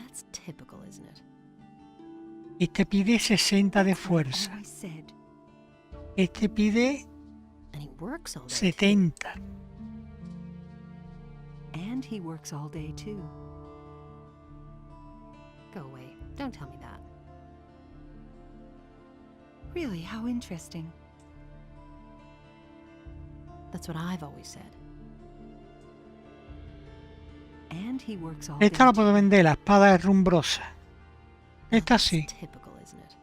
Este pide 60 de fuerza. Este pide 70. And he works all day too. Go away. Don't tell me that. Really, how interesting. That's what I've always said. And he works all day Esta la puedo vender, la espada es rumbrosa. Esta sí. Typical, isn't it?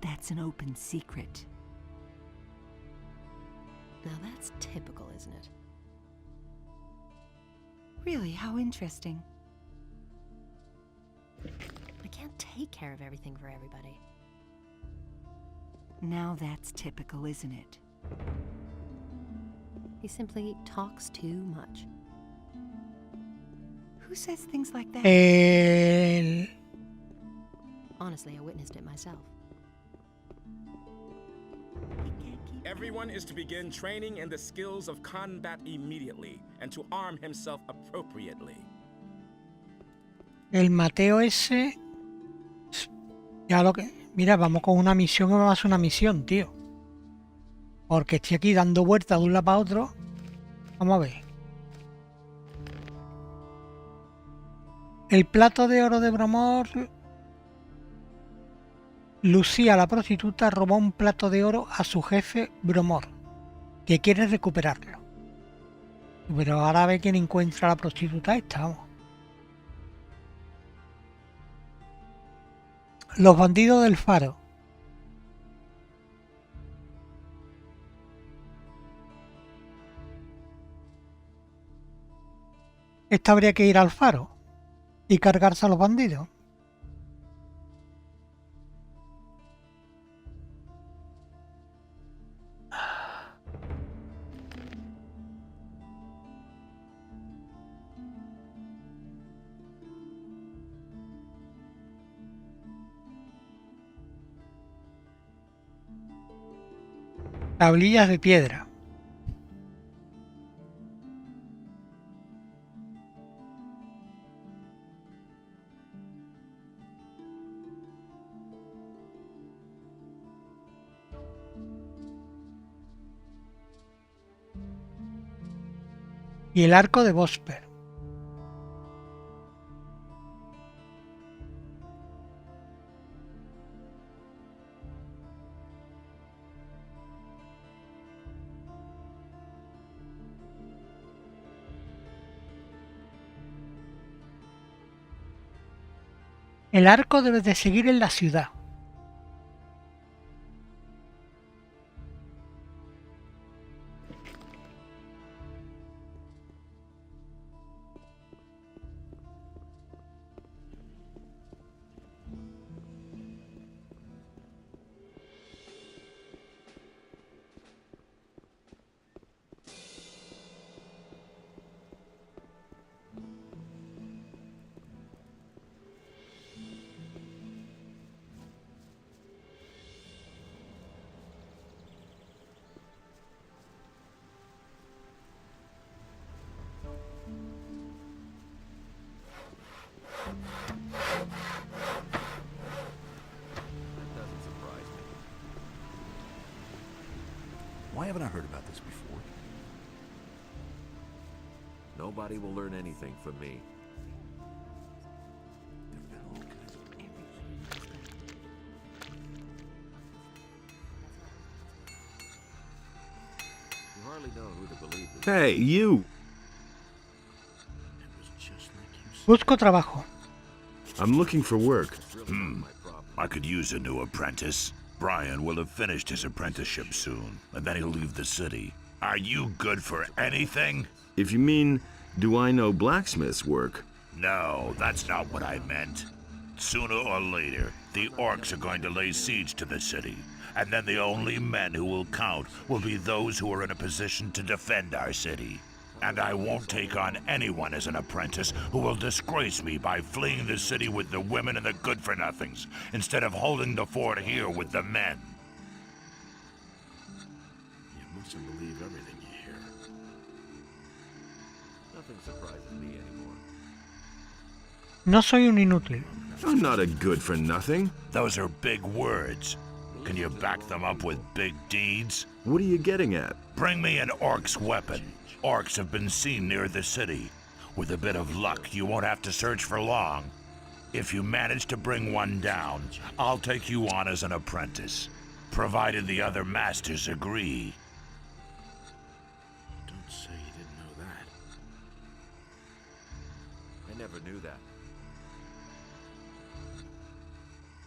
That's an open secret. Now that's typical, isn't it? Really, how interesting. I can't take care of everything for everybody. Now that's typical, isn't it? He simply talks too much. Who says things like that? Honestly, I witnessed it myself. Everyone is to begin training in the skills of combat immediately and to arm himself appropriately. El Mateo ese... Ya lo que... Mira, vamos con una misión y vamos a hacer una misión, tío. Porque estoy aquí dando vueltas de un lado para otro. Vamos a ver. El plato de oro de Bromor Lucía, la prostituta, robó un plato de oro a su jefe Bromor, que quiere recuperarlo. Pero ahora ve quién encuentra a la prostituta esta, vamos. Los bandidos del faro. Esta habría que ir al faro y cargarse a los bandidos. Tablillas de piedra. Y el arco de Bosper. El arco debe de seguir en la ciudad. Why haven't I heard about this before? Nobody will learn anything from me. You hardly know who to believe. Hey, you! Busco trabajo. I'm looking for work. I could use a new apprentice. Brian will have finished his apprenticeship soon, and then he'll leave the city. Are you good for anything? If you mean, do I know blacksmith's work? No, that's not what I meant. Sooner or later, the orcs are going to lay siege to the city, and then the only men who will count will be those who are in a position to defend our city. And I won't take on anyone as an apprentice who will disgrace me by fleeing the city with the women and the good-for-nothings, instead of holding the fort here with the men. You mustn't believe everything you hear. Nothing surprises me anymore. No soy un inútil. I'm not a good-for-nothing. Those are big words. Can you back them up with big deeds? What are you getting at? Bring me an orc's weapon. Orcs have been seen near the city. With a bit of luck, you won't have to search for long. If you manage to bring one down, I'll take you on as an apprentice, provided the other masters agree. Don't say you didn't know that. I never knew that.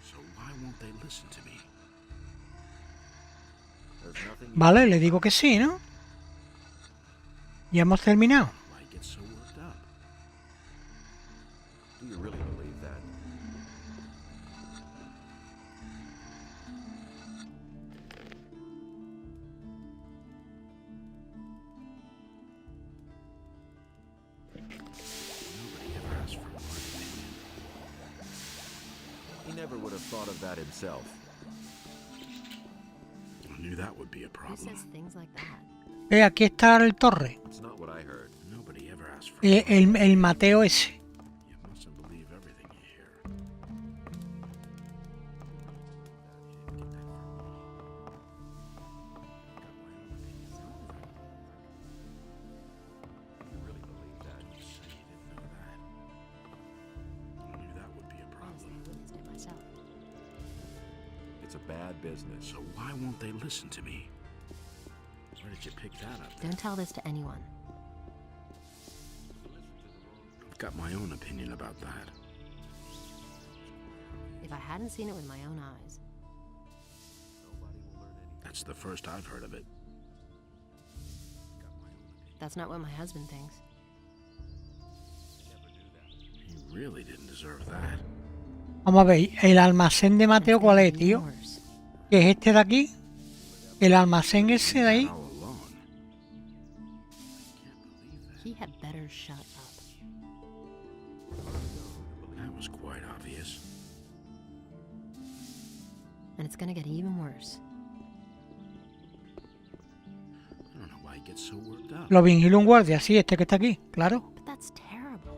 So why won't they listen to me? There's nothing. Vale, le digo que sí, ¿no? Ya hemos terminado. Why get so worked up? Do you really believe that? Nobody ever asked for my opinion. He never would have thought of that himself. I knew that would be a problem. Things like that. Aquí está el torre. It's not what I heard. Nobody ever asked for El Mateo ese. You mustn't believe everything you hear. You really believe that? Don't say you didn't know that. I knew that would be a problem. It's a bad business. So why won't they listen to me? Where did you pick that up? Don't tell this to anyone. I've got my own opinion about that. If I hadn't seen it with my own eyes. That's the first I've heard of it. That's not what my husband thinks. He really didn't deserve that. Vamos a ver, el almacén de Mateo, ¿cuál es, tío? ¿Qué es este de aquí? El almacén ese de ahí. He had better shut up. That was quite obvious. And it's gonna get even worse. I don't know why he gets so worked up. Lo vigila un guardia, sí, este que está aquí, claro. But that's terrible.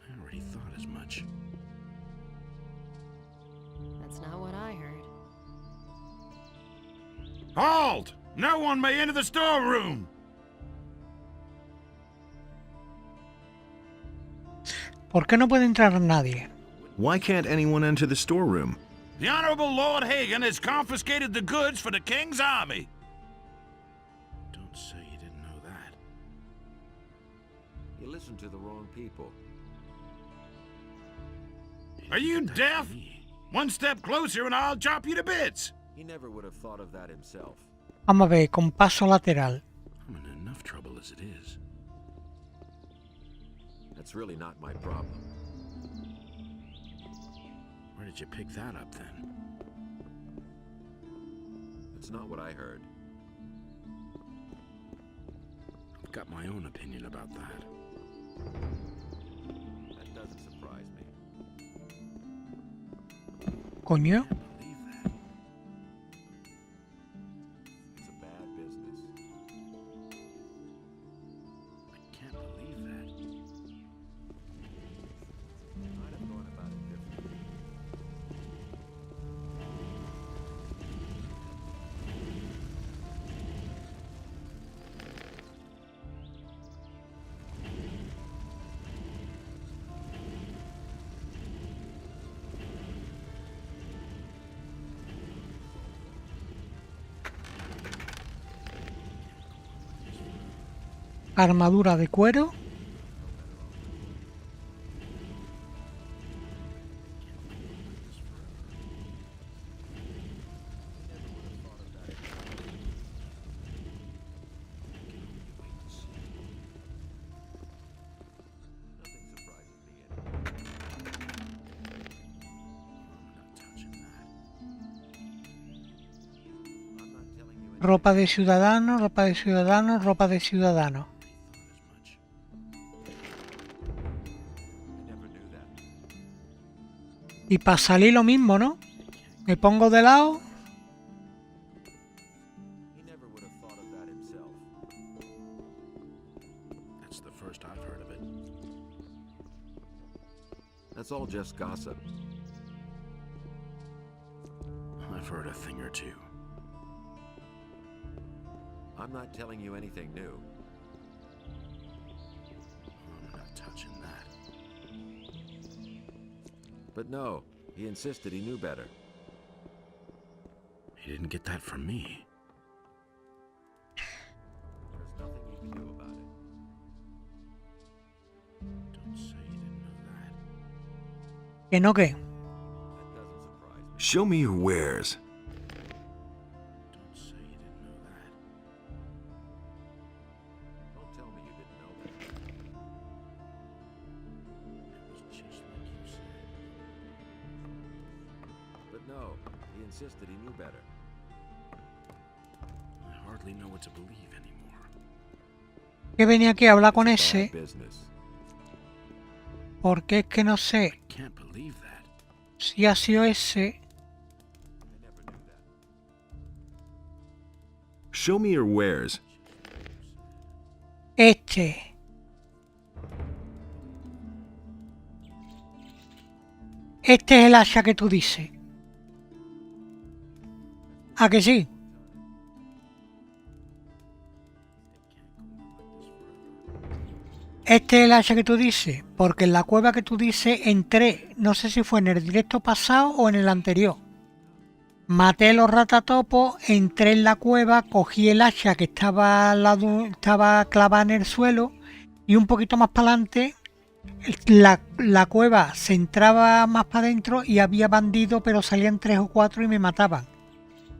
I already thought as much. That's not what I heard. Halt! No one may enter the storeroom! ¿Por qué no puede entrar nadie? Why can't anyone enter the storeroom? The Honorable Lord Hagen has confiscated the goods for the King's army. Don't say you didn't know that. You listened to the wrong people. Are you deaf? One step closer and I'll chop you to bits. He never would have thought of that himself. Vamos a ver, con paso lateral. I'm in enough trouble as it is. That's really not my problem. Where did you pick that up then? It's not what I heard. I've got my own opinion about that. That doesn't surprise me. Coño. It's a bad business. I can't believe that. I'd have gone about it differently. Armadura de cuero. Ropa de ciudadano, ropa de ciudadano, ropa de ciudadano. Y para salir lo mismo, ¿no? Me pongo de lado. He never would have thought of that himself. That's the first I've heard of it. That's all just gossip. I've heard a thing or two. I'm not telling you anything new. I'm not touching that. But no, he insisted he knew better. He didn't get that from me. There's nothing you can do about it. Don't say you didn't know that. ¿Que no qué? That doesn't surprise me. Show me your wares. Don't say you didn't know that. Don't tell me you didn't know that. It was just like you said. But no, he insisted he knew better. I hardly know what to believe anymore. Que venía aquí a hablar con It's a ese. bad business. Porque es que no sé Can't believe that. si ha sido ese. I never knew that. Show me your wares. Este. Este es el hacha que tú dices. ¿A que sí? Este es el hacha que tú dices, porque en la cueva que tú dices entré, no sé si fue en el directo pasado o en el anterior. Maté los ratatopos, entré en la cueva, cogí el hacha que estaba al lado, estaba clavada en el suelo, y un poquito más para adelante la cueva se entraba más para adentro y había bandidos, pero salían 3 o 4 y me mataban.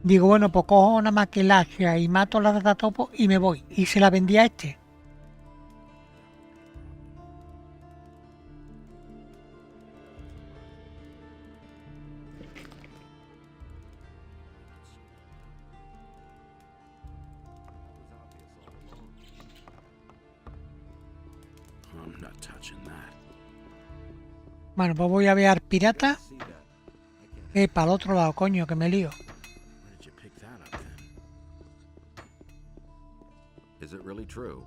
Digo, bueno, pues cojo nada más que el hacha y mato a los ratatopos y me voy. Y se la vendí a este. I'm not touching that. Bueno, pues voy a ver al pirata. Para el otro lado, coño, que me lío. Where did you pick that up then? Is it really true?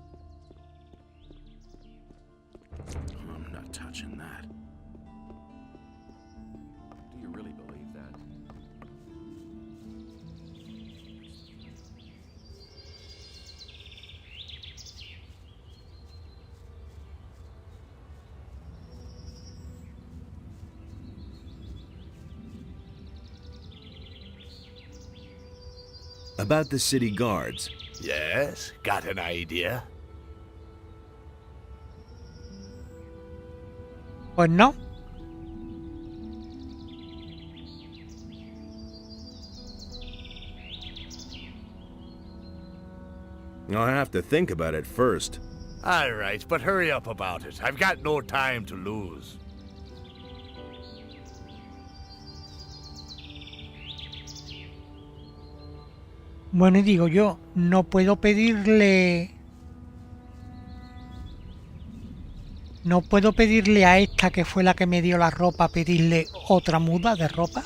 I'm not touching that. Do you really believe that? About the city guards. Yes, got an idea? Pues no. I'll have to think about it first. All right, but hurry up about it. I've got no time to lose. Bueno, y digo yo, no puedo pedirle... No puedo pedirle a esta que fue la que me dio la ropa, pedirle otra muda de ropa.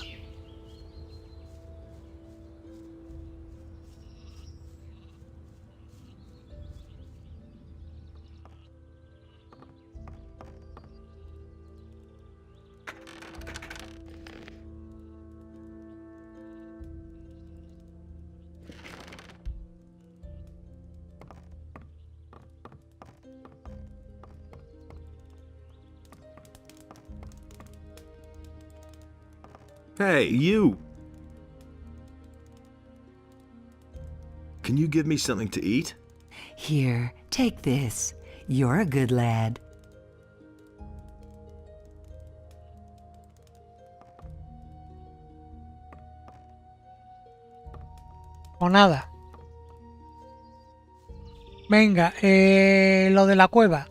Hey, you! Can you give me something to eat? Here, take this. You're a good lad. O nada. Venga, lo de la cueva.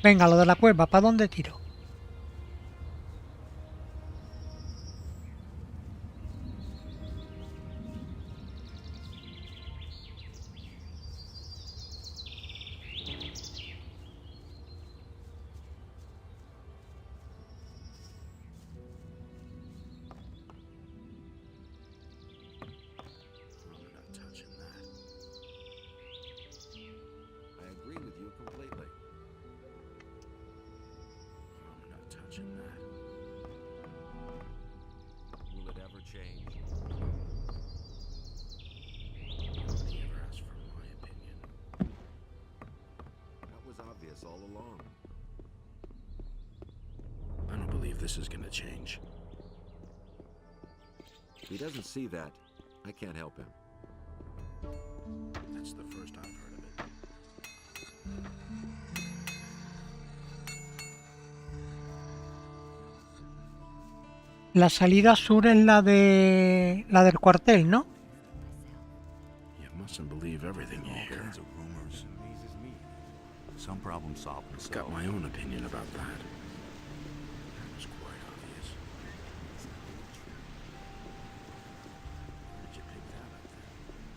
Venga, lo de la cueva, ¿para dónde tiro? I agree with you completely. I'm not touching that. Will it ever change? Nobody ever asked for my opinion. That was obvious all along. I don't believe this is gonna change. If he doesn't see that, I can't help him. That's the first I've heard of it. La salida sur es la del cuartel, ¿no? You mustn't believe everything you hear. Kinds of rumors. Amazes me. Some problem solved. I've got my own opinion about that. That was quite obvious. Where did you pick that up then?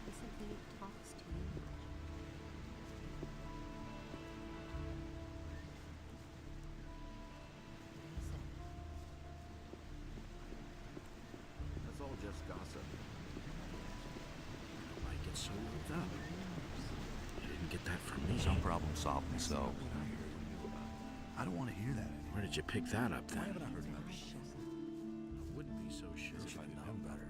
He simply talks to you. That's all just gossip. Why get so worked up? You didn't get that from me. Some problem solved themselves. I don't want to hear that. Where did you pick that up then? Why haven't I heard about it? he's so sure if I know better.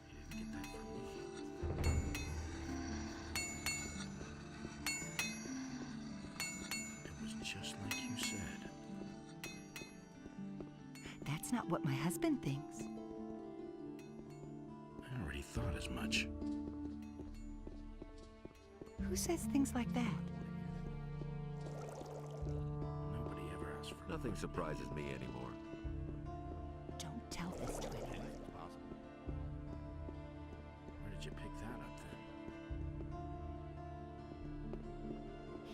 He didn't get that from me. It was just like you said. That's not what my husband thinks. I already thought as much. Who says things like that? Nobody ever asked for Nothing surprises me anymore. Don't tell this to anyone. Where did you pick that up then?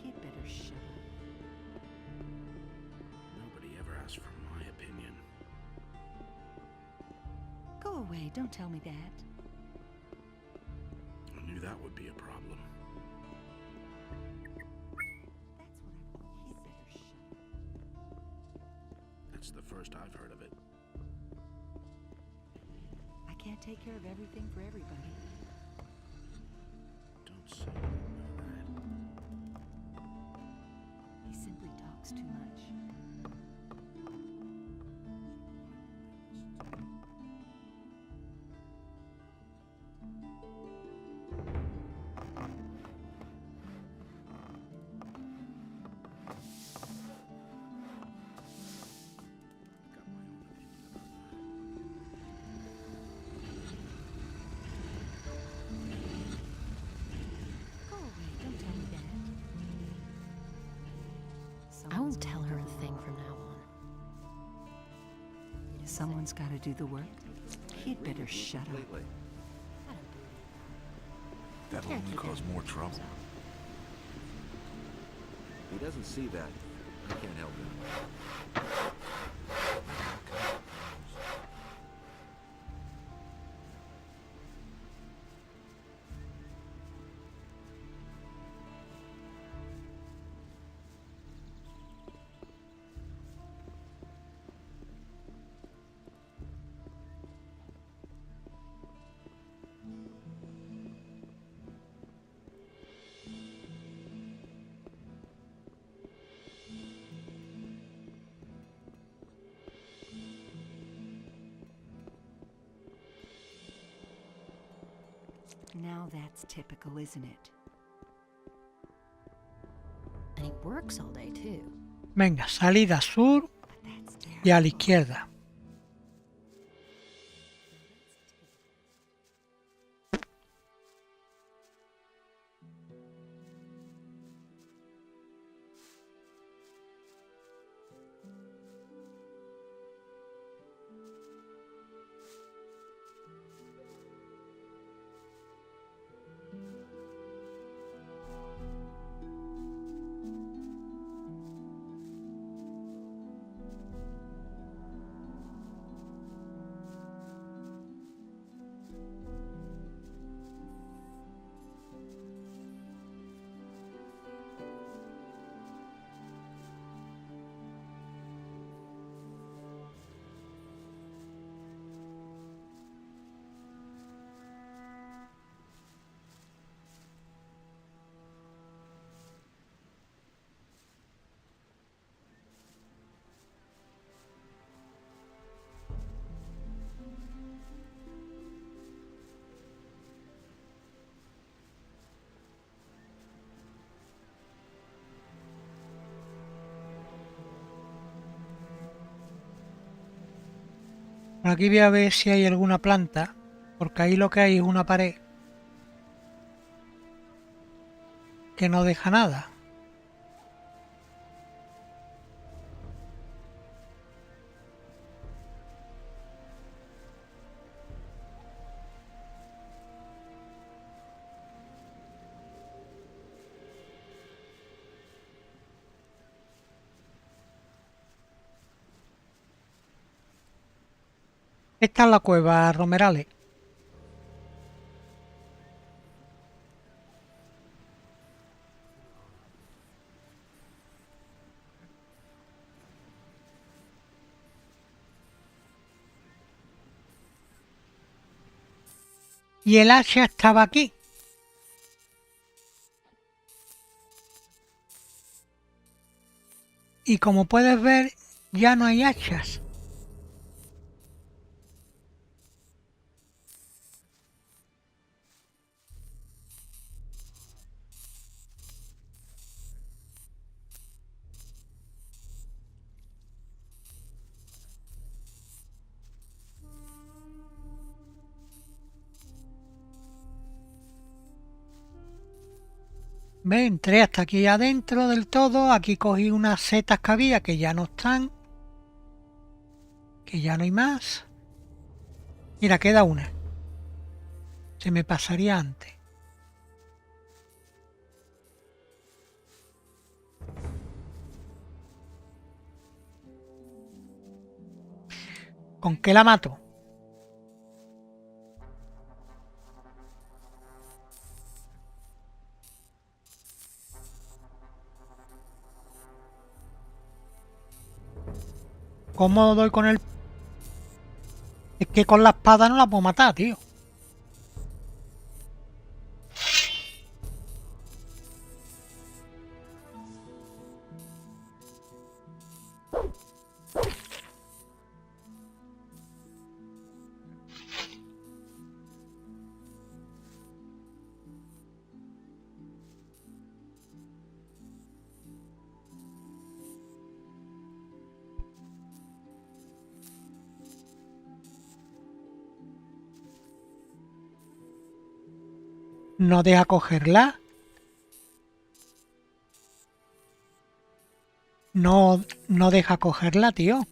He'd better shut up. Nobody ever asked for my opinion. Go away, don't tell me that. I knew that would be a problem. He'd better shut up. That's the first I've heard of it. I can't take care of everything for everybody. Don't say you didn't know that. He simply talks too much. Go away, don't tell me that. I won't tell her a thing from now on. Someone's got to do the work. He'd better shut up. That'll only cause more trouble. He doesn't see that. I can't help it. Now that's typical, isn't it? And he works all day too. Venga, salida sur y a la izquierda. Por aquí voy a ver si hay alguna planta, porque ahí lo que hay es una pared que no deja nada. Esta es la cueva, Romerales. Y el hacha estaba aquí. Y como puedes ver, ya no hay hachas. ¿Ves? Entré hasta aquí adentro del todo. Aquí cogí unas setas que había que ya no están. Que ya no hay más. Mira, queda una. Se me pasaría antes. ¿Con qué la mato? ¿Cómo doy con el...? Es que con la espada no la puedo matar, tío. No deja cogerla. No deja cogerla, tío.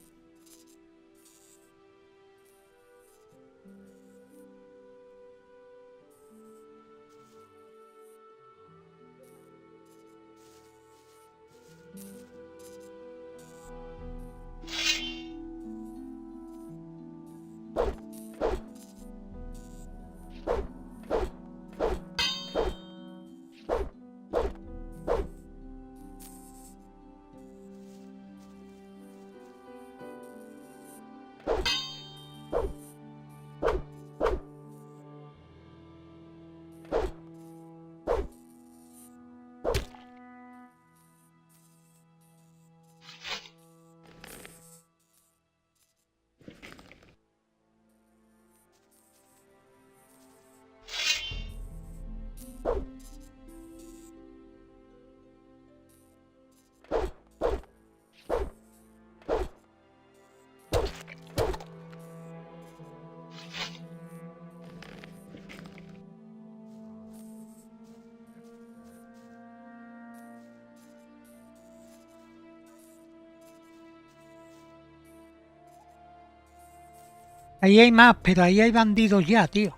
Ahí hay más, pero ahí hay bandidos ya, tío.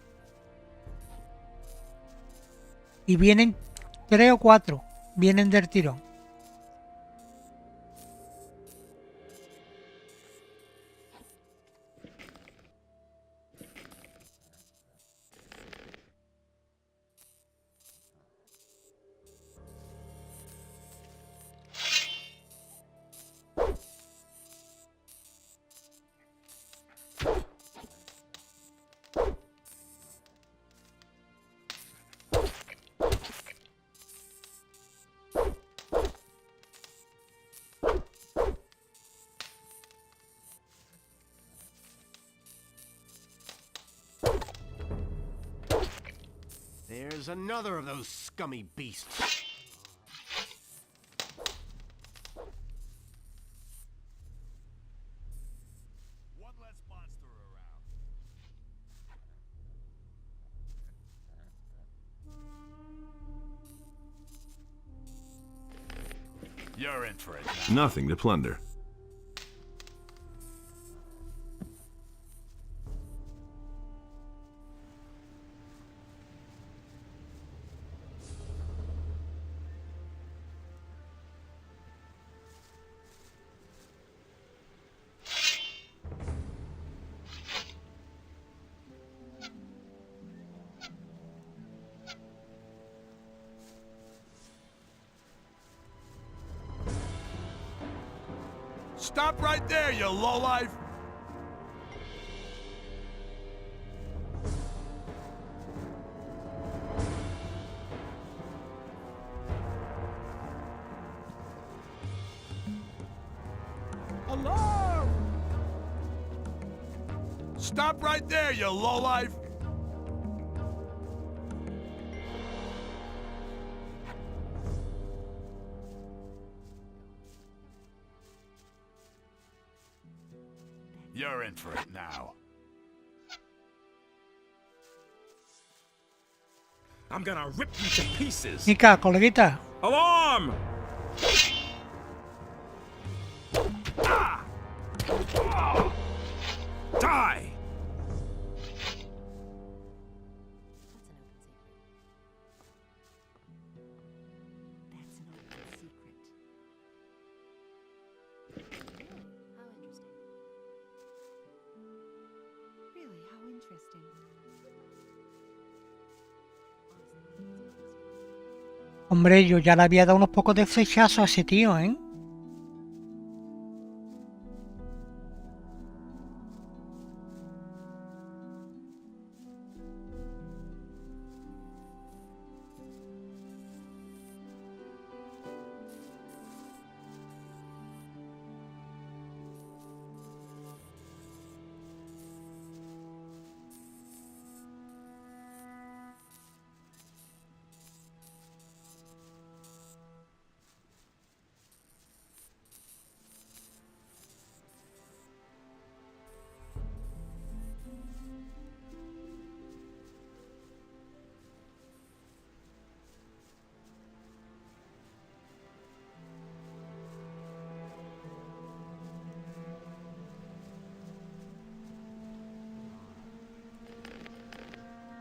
Y vienen 3 o 4. Vienen del tirón. There's another of those scummy beasts. One less monster around. You're in for it. Nothing to plunder. Stop right there, you lowlife! Alarm! Stop right there, you lowlife! You're in for it now. I'm gonna rip you to pieces. Mica, coleguita. Alarm! Die! That's an open secret. Really, how interesting. Hombre, yo ya le había dado unos pocos de flechazos a ese tío, ¿eh?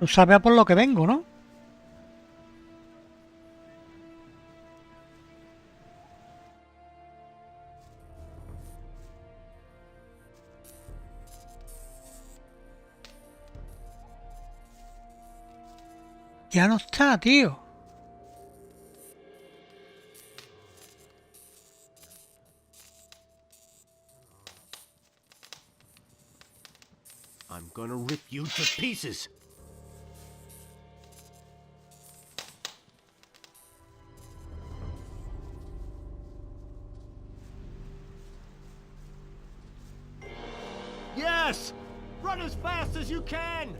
Tú sabes a por lo que vengo, ¿no? Ya no está, tío. I'm gonna rip you to pieces. Yes! Run as fast as you can!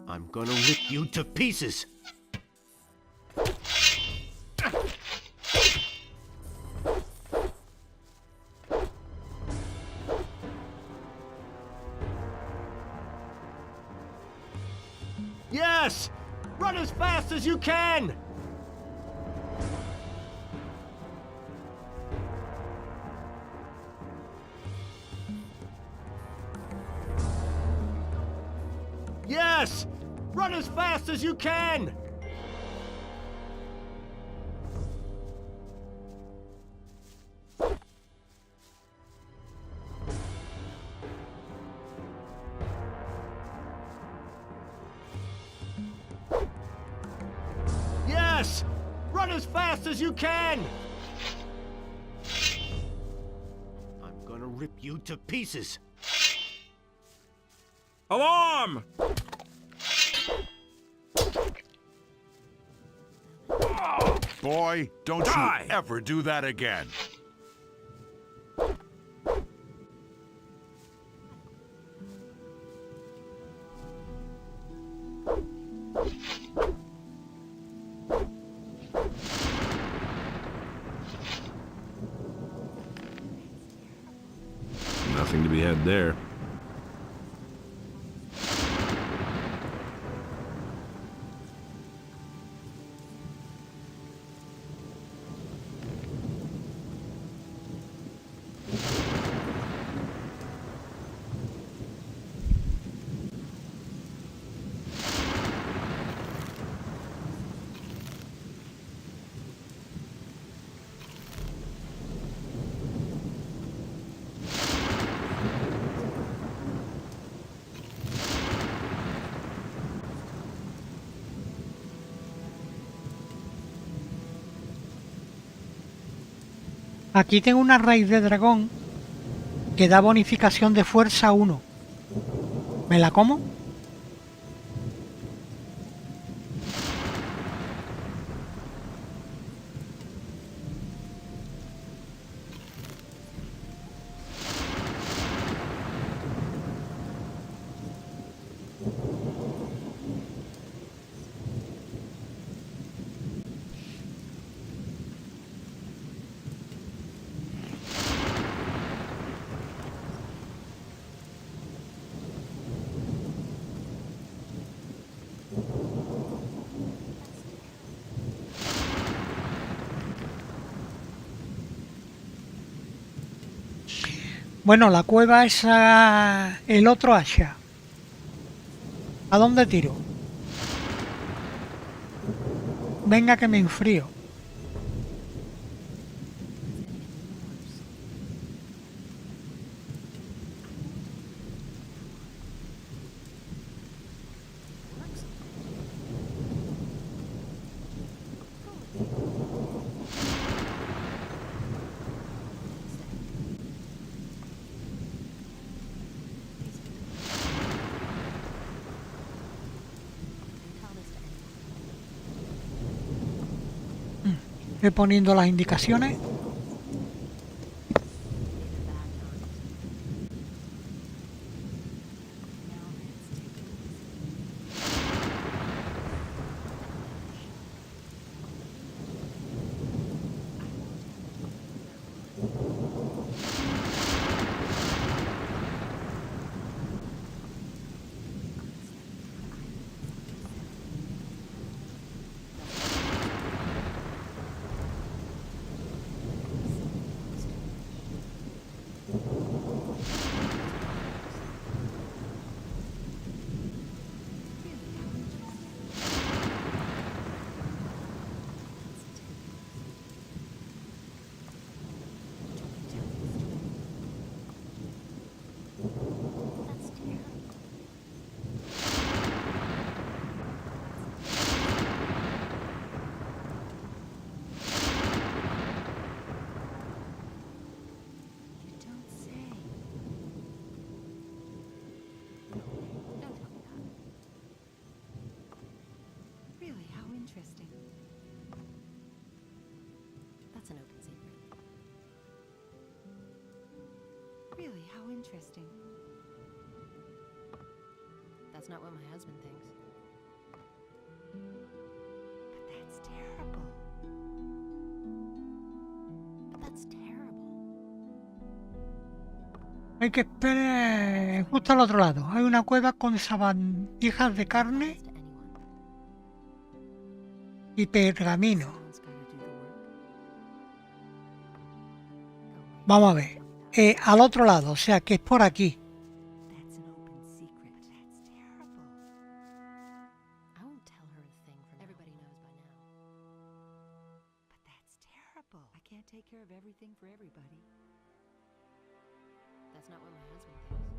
I'm gonna rip you to pieces! Yes! Run as fast as you can! Yes! Run as fast as you can! Yes! Run as fast as you can! I'm gonna rip you to pieces. Alarm! Boy, don't Die! you ever do that again. Nothing to be had there. Aquí tengo una raíz de dragón que da bonificación de fuerza 1. ¿Me la como? Bueno, la cueva es el otro hacha. ¿A dónde tiro? Venga que me enfrío. Voy poniendo las indicaciones. That's an open secret. Really, how interesting. That's not what my husband thinks. But that's terrible. But that's terrible. Hay que esperar justo al otro lado. Hay una cueva con sabandijas de carne y pergamino. Vamos a ver. Al otro lado, o sea que es por aquí. That's not what my husband thinks.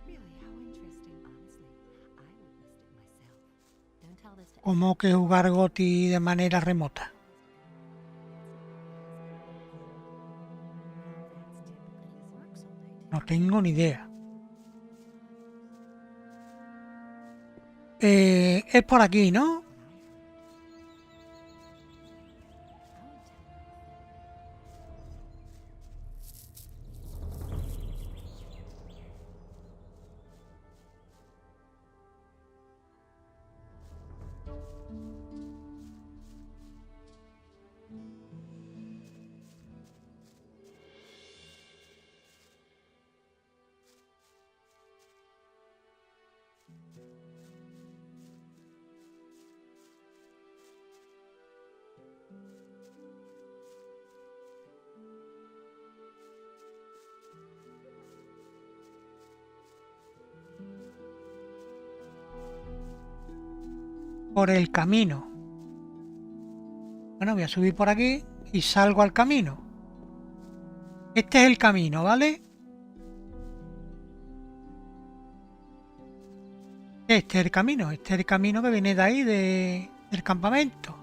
Really, how interesting. Honestly, I witnessed it myself. Don't tell this to Como que jugar Gothic de manera remota. No tengo ni idea. Es por aquí, ¿no? Por el camino. Bueno, voy a subir por aquí y salgo al camino. Este es el camino, ¿vale? Este es el camino. Este es el camino que viene de ahí, del campamento.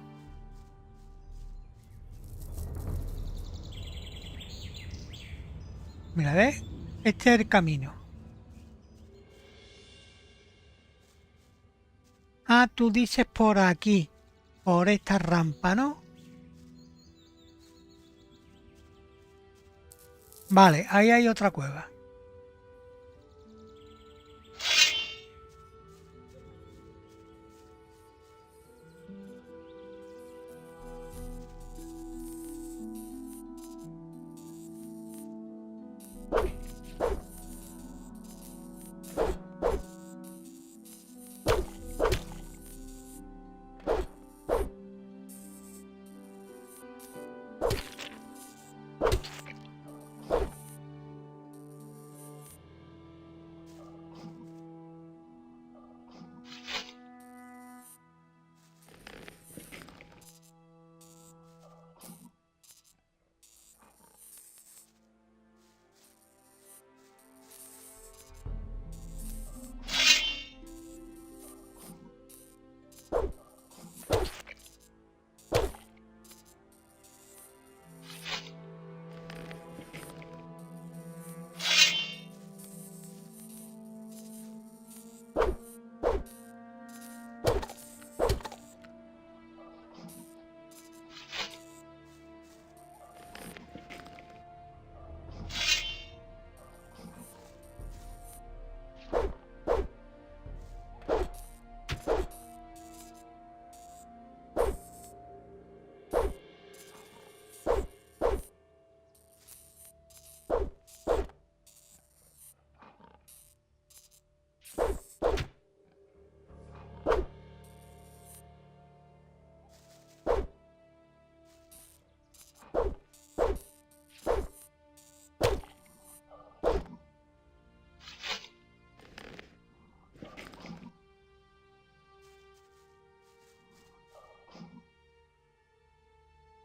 Mira, ¿ves? Este es el camino. Ah, tú dices por aquí, por esta rampa, ¿no? Vale, ahí hay otra cueva.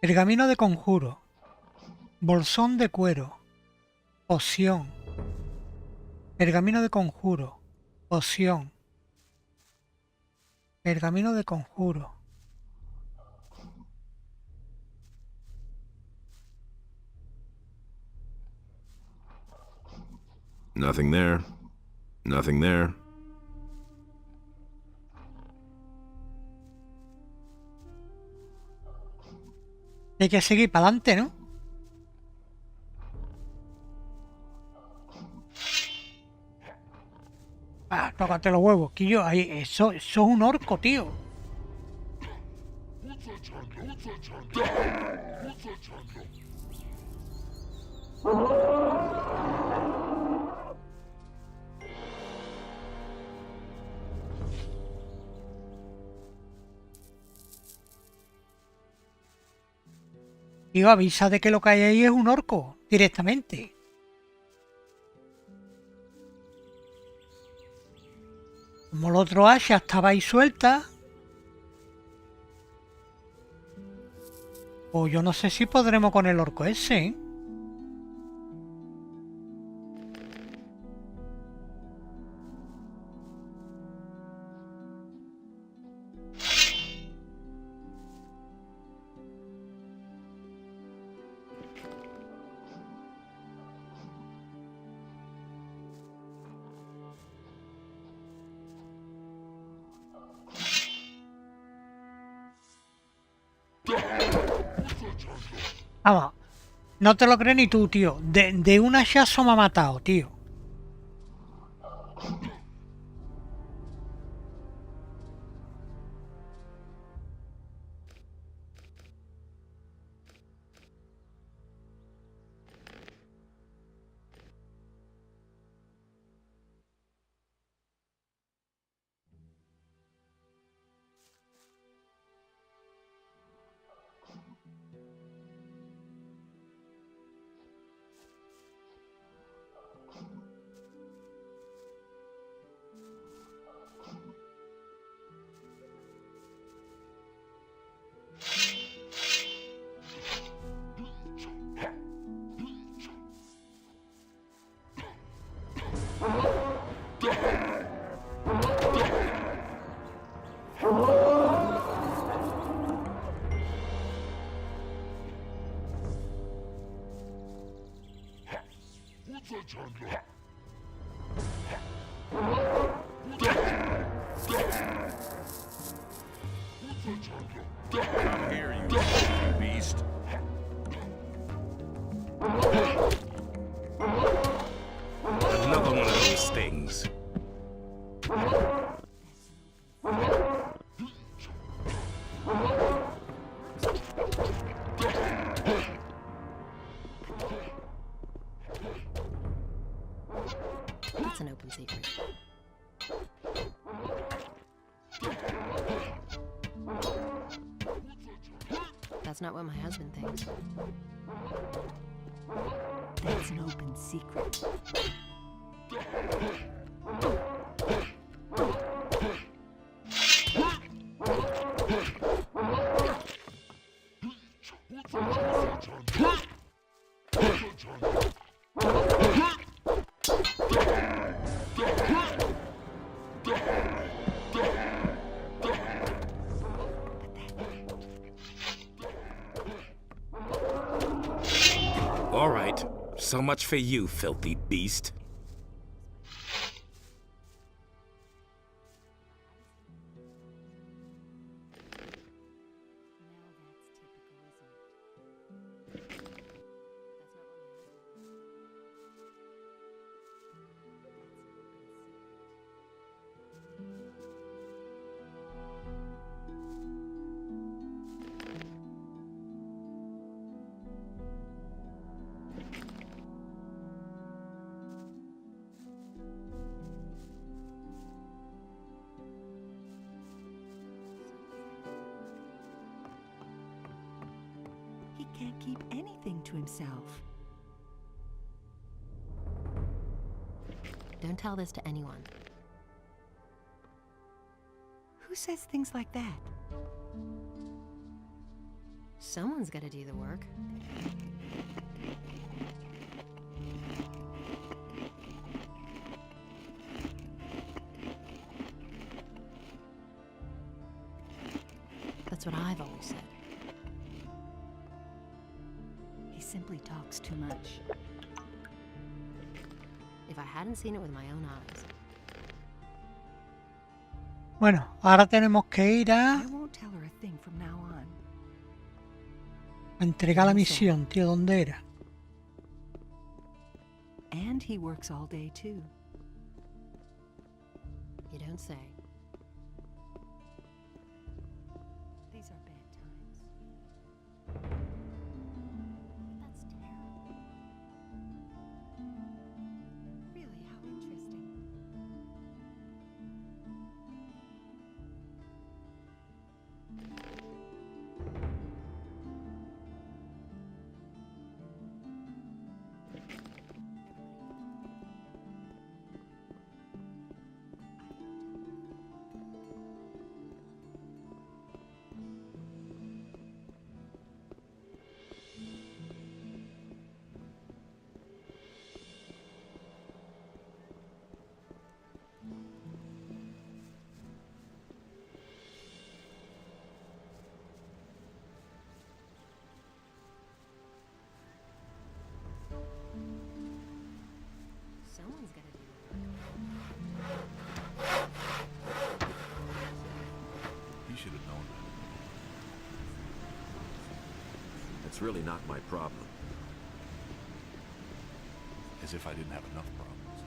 Pergamino de conjuro. Bolsón de cuero. Poción. Pergamino de conjuro. Poción. Pergamino de conjuro. Nothing there. Nothing there. Hay que seguir para adelante, ¿no? Ah, tócate los huevos, Quillo. Ahí, eso es un orco, tío. Tío, avisa de que lo que hay ahí es un orco, directamente. Como el otro Asha estaba ahí suelta. Pues yo no sé si podremos con el orco ese, ¿eh? Vamos, no te lo crees ni tú, tío. De un hachazo me ha matado, tío. Come here, you filthy beast. Another one of those things. That's an open secret. That's not what my husband thinks. That's an open secret. All right, so much for you, filthy beast. He can't keep anything to himself. Don't tell this to anyone. Who says things like that? Someone's got to do the work. That's what I've always said. He simply talks too much. If I hadn't seen it with my own eyes. Bueno, ahora tenemos que ir I won't tell her a thing from now on. a entregar la misión, tío. ¿Dónde era? And he works all day too. You don't say. These are bad times. That's terrible. Really, how interesting. Someone's got to do the He should have known that. It's really not my problem. As if I didn't have enough problems.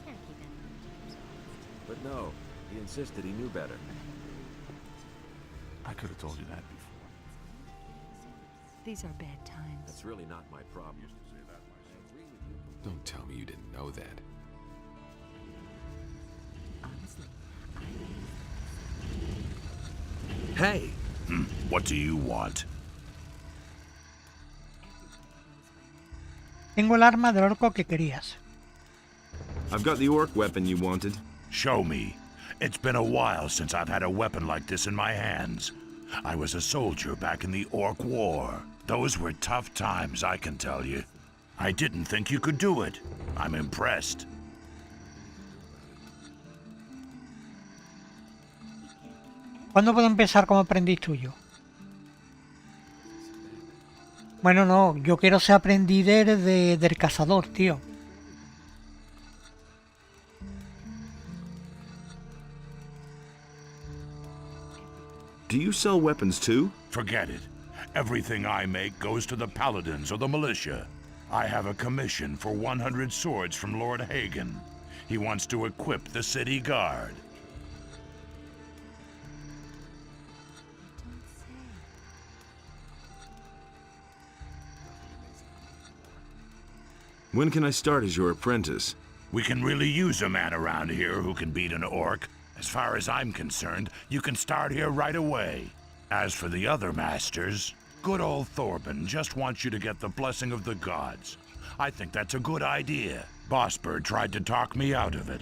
Can't keep anything to yourself. But no, he insisted he knew better. I could have told you that before. These are bad times. That's really not my problem. Don't tell me you didn't know that. Honestly, Hey! What do you want? Tengo el arma del orco que querías. I've got the orc weapon you wanted. Show me. It's been a while since I've had a weapon like this in my hands. I was a soldier back in the Orc War. Those were tough times, I can tell you. I didn't think you could do it. I'm impressed. ¿Cuándo puedo empezar como aprendiz tuyo? Bueno, no, yo quiero ser aprendiz del cazador, tío. Do you sell weapons too? Forget it. Everything I make goes to the paladins or the militia. I have a commission for 100 swords from Lord Hagen. He wants to equip the city guard. When can I start as your apprentice? We can really use a man around here who can beat an orc. As far as I'm concerned, you can start here right away. As for the other masters, good old Thorben just wants you to get the blessing of the gods. I think that's a good idea. Bossbird tried to talk me out of it.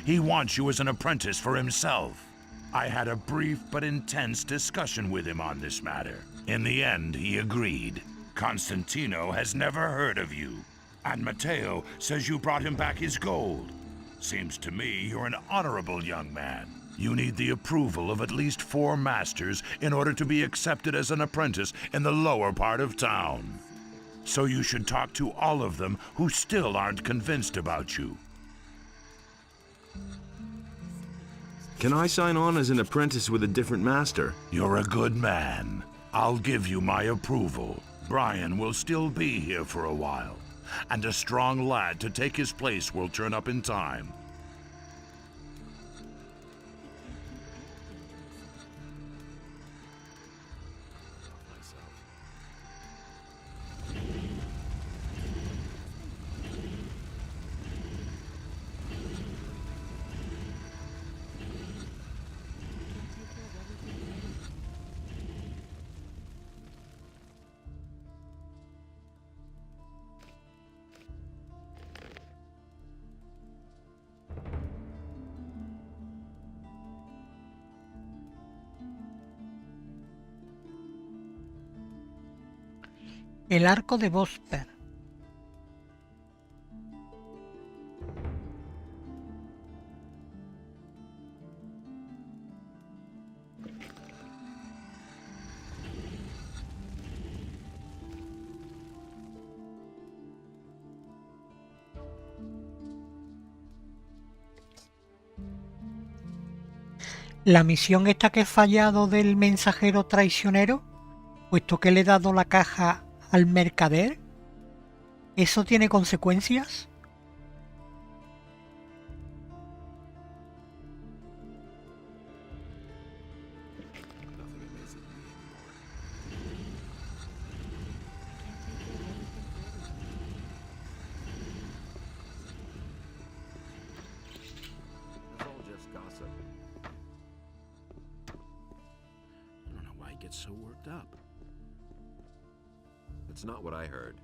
He wants you as an apprentice for himself. I had a brief but intense discussion with him on this matter. In the end, he agreed. Constantino has never heard of you. And Matteo says you brought him back his gold. Seems to me you're an honorable young man. You need the approval of at least 4 masters in order to be accepted as an apprentice in the lower part of town. So you should talk to all of them who still aren't convinced about you. Can I sign on as an apprentice with a different master? You're a good man. I'll give you my approval. Brian will still be here for a while. And a strong lad to take his place will turn up in time. El arco de Bosper. La misión esta que he fallado del mensajero traicionero, puesto que le he dado la caja al mercader, ¿eso tiene consecuencias? Gets so worked up. It's not what I heard.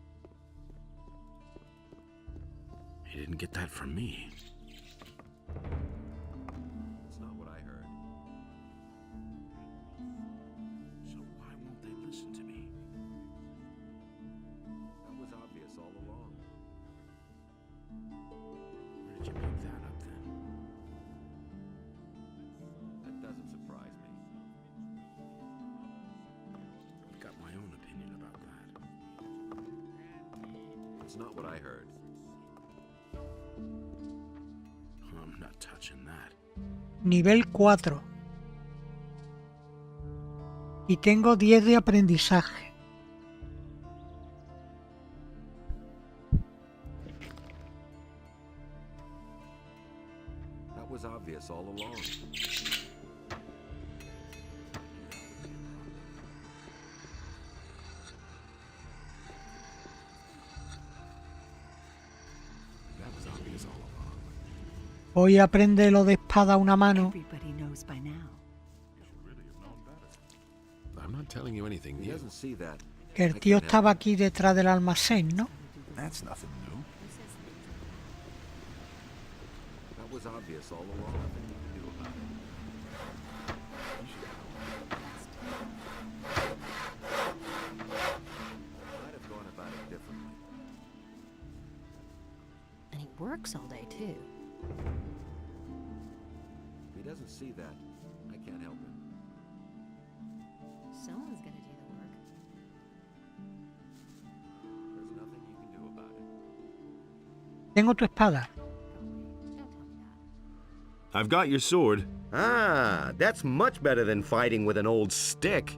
He didn't get that from me. It's not what I heard. So why won't they listen to me? That was obvious all along. Where did you pick that up then? That doesn't surprise me. I've got my own opinion about that. It's not what I heard. I'm not touching that. Nivel 4. Y tengo 10 de aprendizaje. That was obvious all along. That was obvious all along. Hoy aprende lo de espada a una mano. Everybody knows by now. I'm not telling you anything He new. doesn't see that. Que el tío estaba aquí detrás del almacén, ¿no? That's nothing new. That was obvious all along. Nothing you can do about it. Might have gone about it differently. And he works all day, too. If he doesn't see that, I can't help him. Someone's gonna do the work. There's nothing you can do about it. Tengo tu espada. I've got your sword. Ah, that's much better than fighting with an old stick.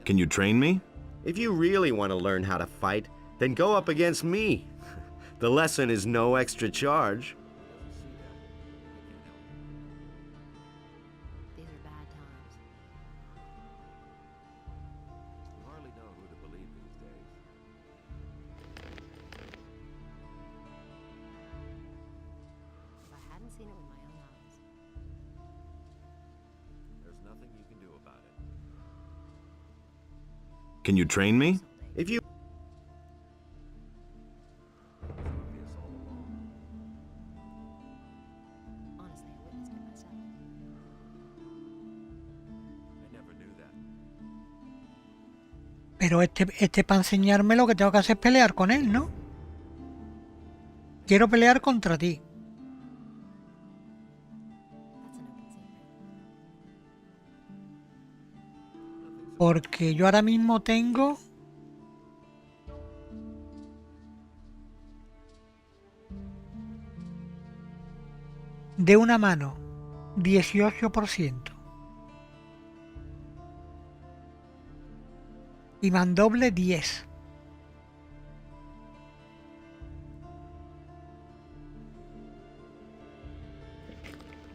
Can you train me? If you really want to learn how to fight, then go up against me. The lesson is no extra charge. These are bad times. You hardly know who to believe these days. If I hadn't seen it with my own eyes. There's nothing you can do about it. Can you train me? If you Obvious all along. Honestly, I witnessed it myself. I never knew that. Pero este para enseñarme lo que tengo que hacer es pelear con él, ¿no? Quiero pelear contra ti. That's an open secret. Porque yo ahora mismo tengo... de una mano, 18%. Y mandoble 10.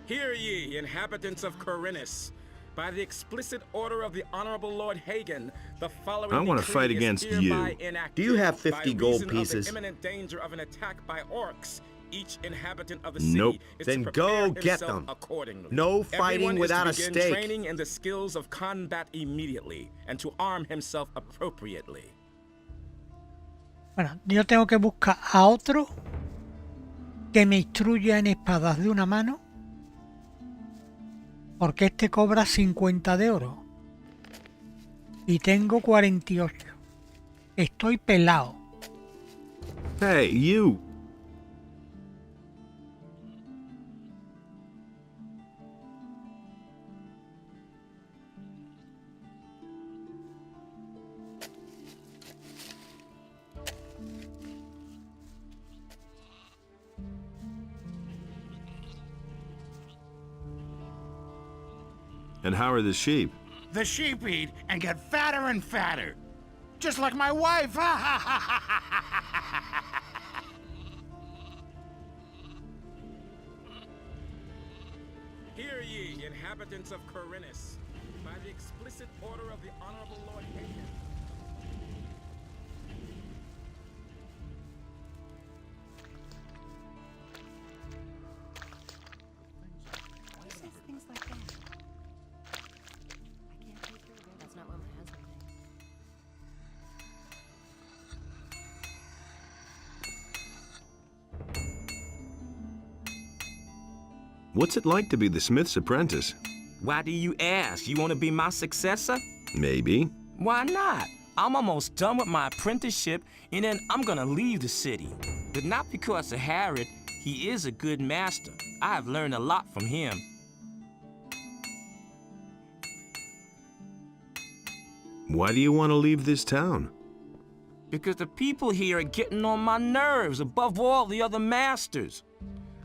Hear ye, inhabitants of Corinus. By the explicit order of the Honorable Lord Hagen, the following I want to decree fight is against hereby you. enacted. Do you have 50 By gold reason pieces? Of the imminent danger of an attack by orcs, each inhabitant of the city Nope. is Then to prepare go get himself them. accordingly. No fighting Everyone without a is to begin stake. training in the skills of combat immediately, and to arm himself appropriately. Bueno, yo tengo que buscar a otro que me instruya en espadas de una mano Porque este cobra 50 de oro. Y tengo 48. Estoy pelado. Hey, you! And how are the sheep? The sheep eat and get fatter and fatter. Just like my wife. Hear ye, inhabitants of Corinus, by the explicit order of the Honorable Lord Hagen. Who says things like that? I can't take your word. That's not what my husband thinks. What's it like to be the smith's apprentice? Why do you ask? You want to be my successor? Maybe. Why not? I'm almost done with my apprenticeship, and then I'm gonna leave the city. But not because of Harrod. He is a good master. I have learned a lot from him. Why do you want to leave this town? Because the people here are getting on my nerves above all the other masters.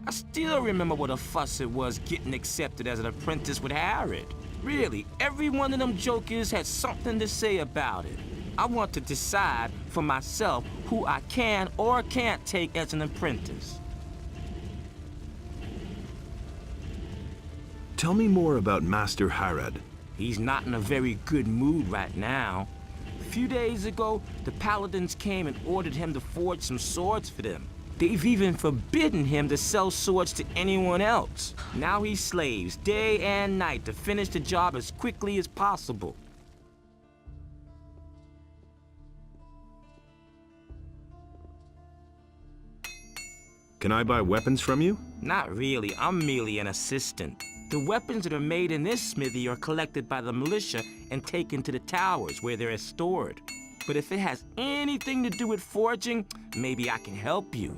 I still remember what a fuss it was getting accepted as an apprentice with Harrod. Really, every one of them jokers had something to say about it. I want to decide for myself who I can or can't take as an apprentice. Tell me more about Master Harrod. He's not in a very good mood right now. A few days ago, the paladins came and ordered him to forge some swords for them. They've even forbidden him to sell swords to anyone else. Now he slaves day and night to finish the job as quickly as possible. Can I buy weapons from you? Not really, I'm merely an assistant. The weapons that are made in this smithy are collected by the militia and taken to the towers where they're stored. But if it has anything to do with forging, maybe I can help you.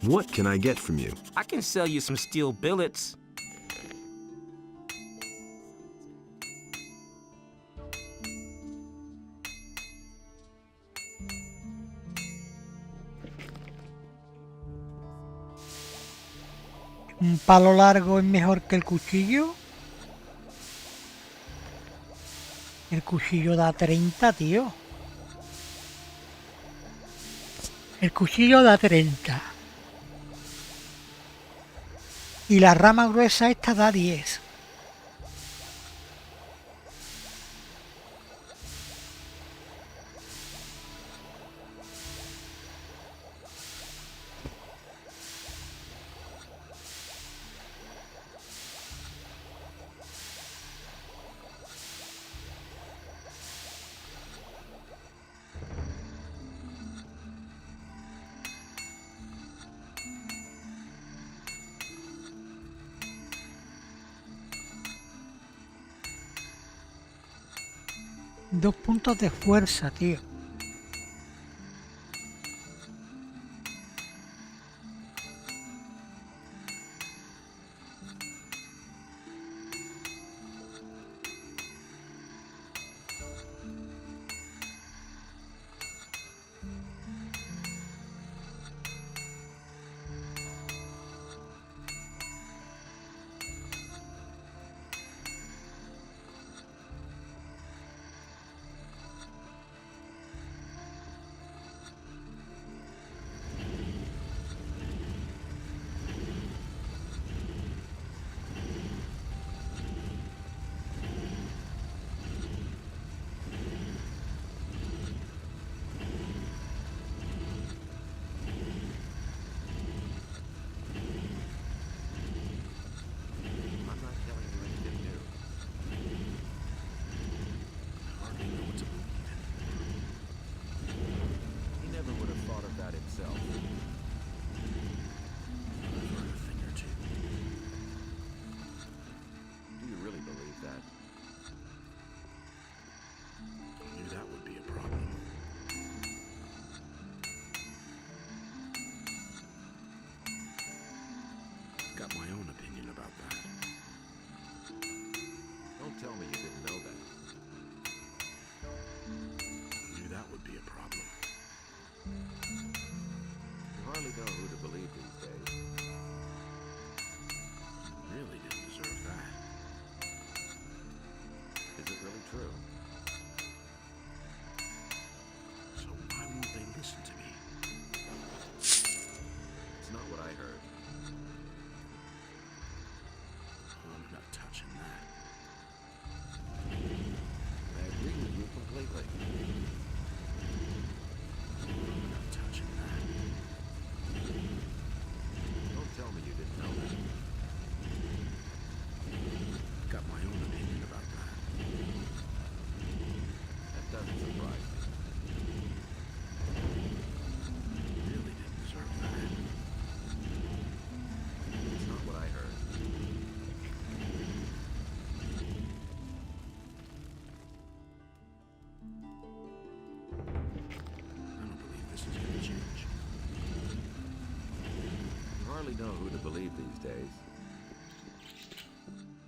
What can I get from you? I can sell you some steel billets. ¿Un palo largo es mejor que el cuchillo? El cuchillo da 30, tío. El cuchillo da 30. Y la rama gruesa esta da 10. Dos puntos de fuerza, tío. about that. Don't tell me you didn't know that. I knew that would be a problem. You hardly know who to believe these days. You really didn't deserve that. Is it really true? So why won't they listen to me? It's not what I heard. I'm not touching that. I agree with you completely. I'm not touching that. Don't tell me you didn't know that. Got my own opinion about that. That doesn't surprise me. You really didn't deserve that. It's not what I heard. I don't believe this is going to change. You hardly know who to believe these days.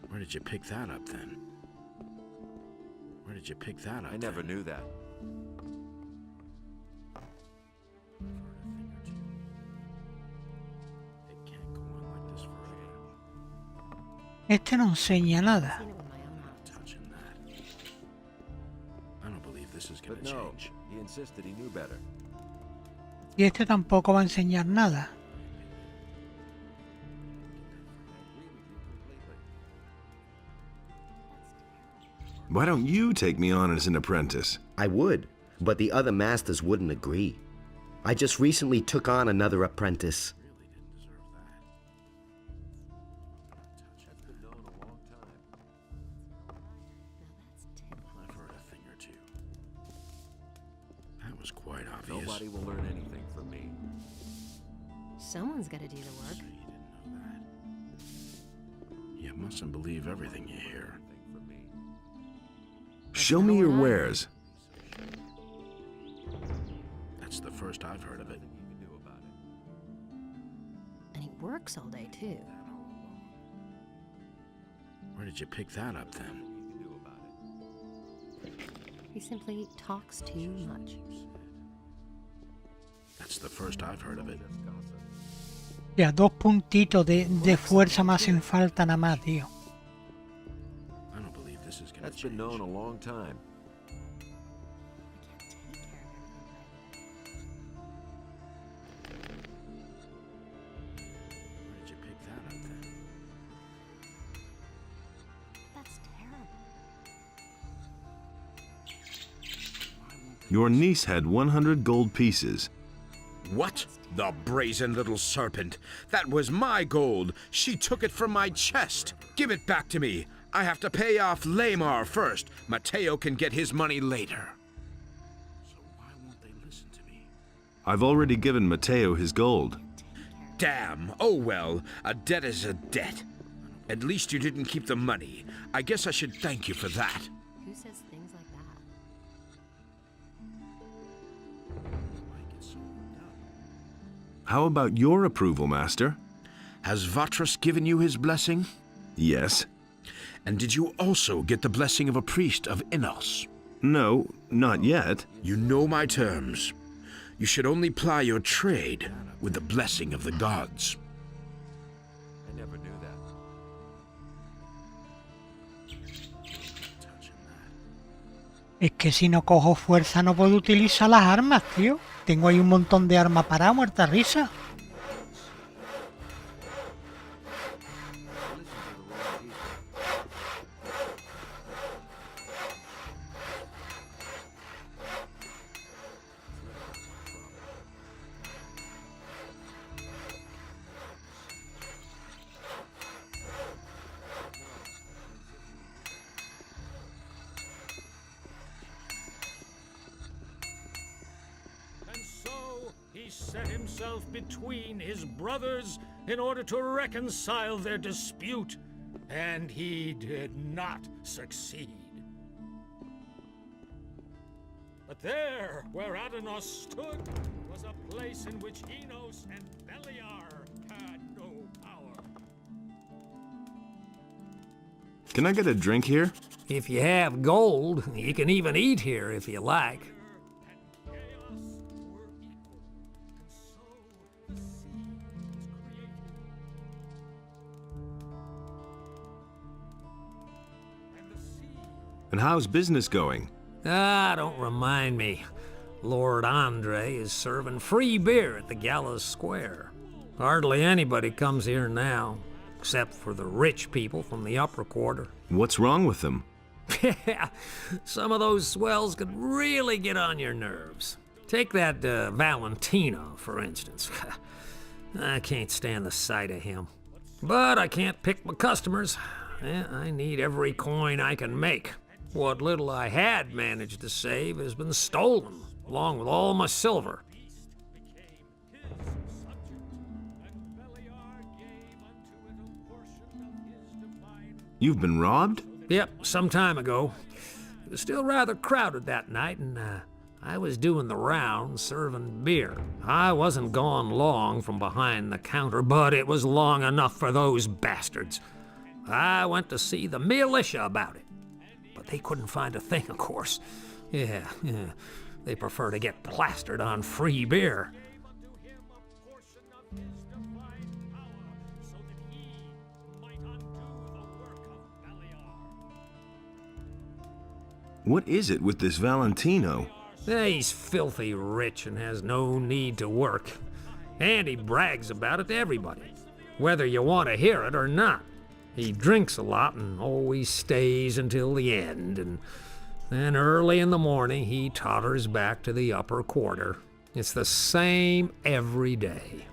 Where did you pick that up then? Where did you pick that up? I never knew that. It can't go on like this forever. Este no enseña nada. I'm not touching that. I don't believe this is going But to no, change. he insisted he knew better. Y este tampoco va a enseñar nada. Why don't you take me on as an apprentice? I would, but the other masters wouldn't agree. I just recently took on another apprentice. That's been known a long time. I've heard a thing or two. That was quite obvious. Nobody will learn anything from me. Someone's got to do the work. So you didn't know that. You mustn't believe everything you hear. Show me your wares. That's the first I've heard of it. And he works all day, too. Where did you pick that up then? He simply talks too much. That's the first I've heard of it. Ya, 2 puntitos de fuerza más en falta nada más, tío. I don't believe this is going to That's change. been known a long time. Where did you pick that up then? That's terrible. Your niece had 100 gold pieces. What? The brazen little serpent. That was my gold. She took it from my chest. Give it back to me. I have to pay off Lamar first. Mateo can get his money later. So why won't they listen to me? I've already given Mateo his gold. Damn. Oh well. A debt is a debt. At least you didn't keep the money. I guess I should thank you for that. Who says things like that? How about your approval, Master? Has Vatras given you his blessing? Yes. And did you also get the blessing of a priest of Innos? No, not yet. You know my terms. You should only ply your trade with the blessing of the gods. I never knew that. Es que si no cojo fuerza no puedo utilizar las armas, tío. Tengo ahí un montón de armas para muerta risa. He set himself between his brothers in order to reconcile their dispute, and he did not succeed. But there, where Adanos stood, was a place in which Enos and Beliar had no power. Can I get a drink here? If you have gold, you can even eat here if you like. And how's business going? Ah, don't remind me. Lord Andre is serving free beer at the Gallows Square. Hardly anybody comes here now, except for the rich people from the upper quarter. What's wrong with them? Yeah, some of those swells could really get on your nerves. Take that Valentino, for instance. I can't stand the sight of him. But I can't pick my customers. I need every coin I can make. What little I had managed to save has been stolen, along with all my silver. You've been robbed? Yep, some time ago. It was still rather crowded that night, and I was doing the rounds serving beer. I wasn't gone long from behind the counter, but it was long enough for those bastards. I went to see the militia about it. But they couldn't find a thing, of course. Yeah. They prefer to get plastered on free beer. What is it with this Valentino? He's filthy rich and has no need to work. And he brags about it to everybody, whether you want to hear it or not. He drinks a lot and always stays until the end, and then early in the morning he totters back to the upper quarter. It's the same every day.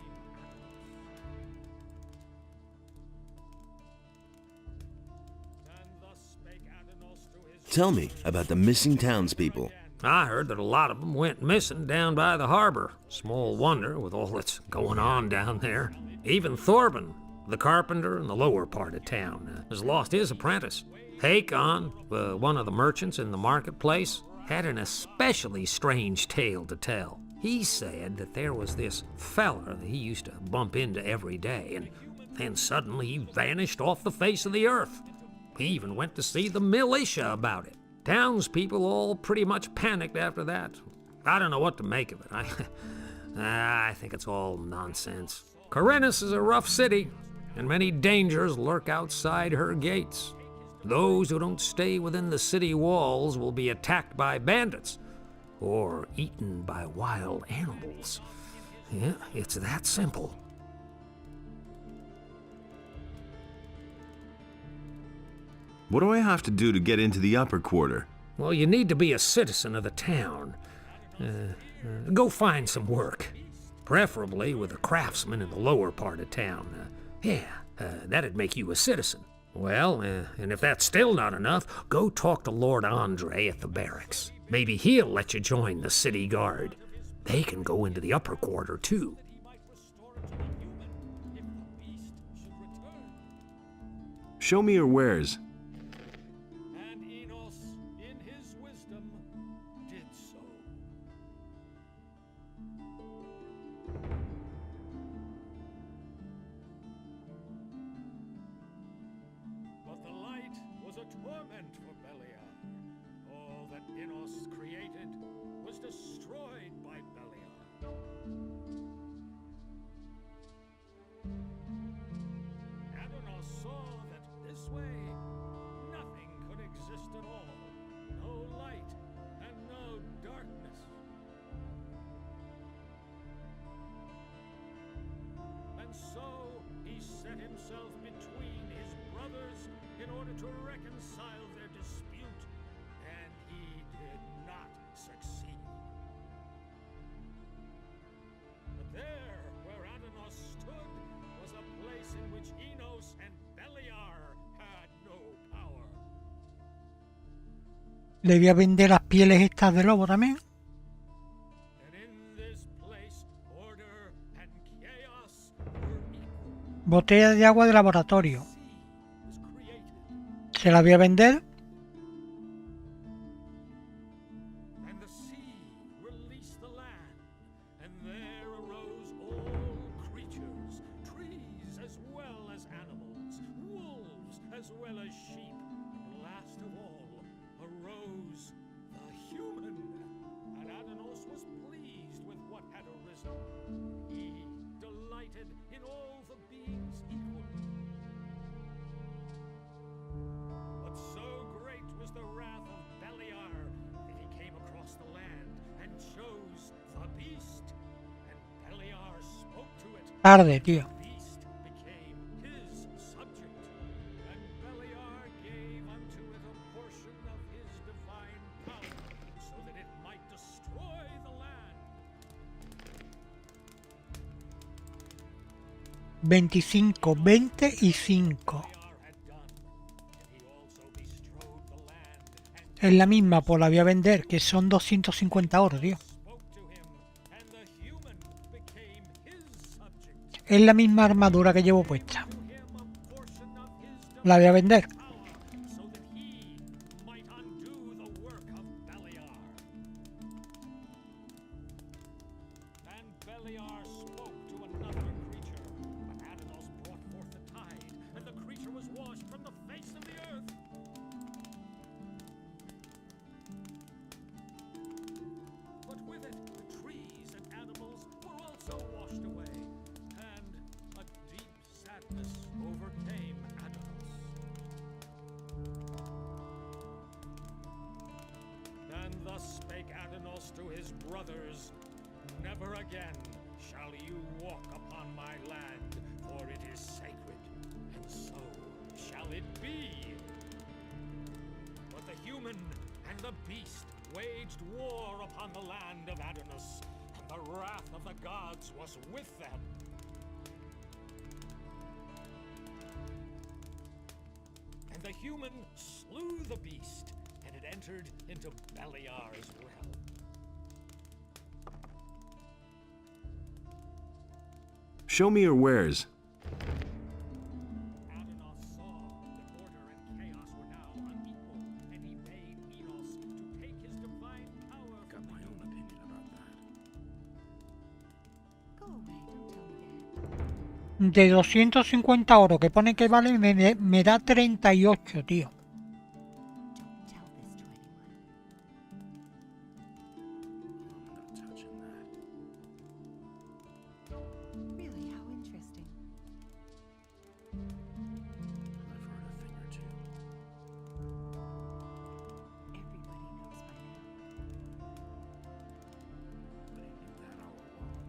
Tell me about the missing townspeople. I heard that a lot of them went missing down by the harbor. Small wonder with all that's going on down there. Even Thorben, the carpenter in the lower part of town, has lost his apprentice. Hakon, one of the merchants in the marketplace, had an especially strange tale to tell. He said that there was this fella that he used to bump into every day, and then suddenly he vanished off the face of the earth. He even went to see the militia about it. Townspeople all pretty much panicked after that. I don't know what to make of it. I think it's all nonsense. Corinus is a rough city, and many dangers lurk outside her gates. Those who don't stay within the city walls will be attacked by bandits or eaten by wild animals. Yeah, it's that simple. What do I have to do to get into the upper quarter? Well, you need to be a citizen of the town. Go find some work, preferably with a craftsman in the lower part of town. That'd make you a citizen. Well, and if that's still not enough, go talk to Lord Andre at the barracks. Maybe he'll let you join the city guard. They can go into the upper quarter, too. Show me your wares. Le voy a vender las pieles estas de lobo también. Botella de agua de laboratorio. Se la voy a vender. chose the human, and Adanos was pleased with what had arisen. He delighted in all the beings equal. But so great was the wrath of Beliar that he came across the land and chose the beast. And Beliar spoke to it. Tarde, tío. The beast became his subject. And Beliar gave unto it a portion of his divine power, so that it might destroy the land. 25, 20 y 5. Es la misma, pues la voy a vender, que son 250 oro, tío. Es la misma armadura que llevo puesta. La voy a vender. To his brothers, never again shall you walk upon my land, for it is sacred, and so shall it be. But the human and the beast waged war upon the land of Adanos, and the wrath of the gods was with them. And the human slew the beast, and it entered into Beliar's realm. Show me your wares. Adanos saw that order and chaos were now unequal, and he bade Enos to take his divine power. Got my own opinion about that. Go away, don't tell me that. De 250 oro que pone que vale, me da 38, tío. Really, how interesting. I've heard a thing or two. Everybody knows by now. But he knew that all along.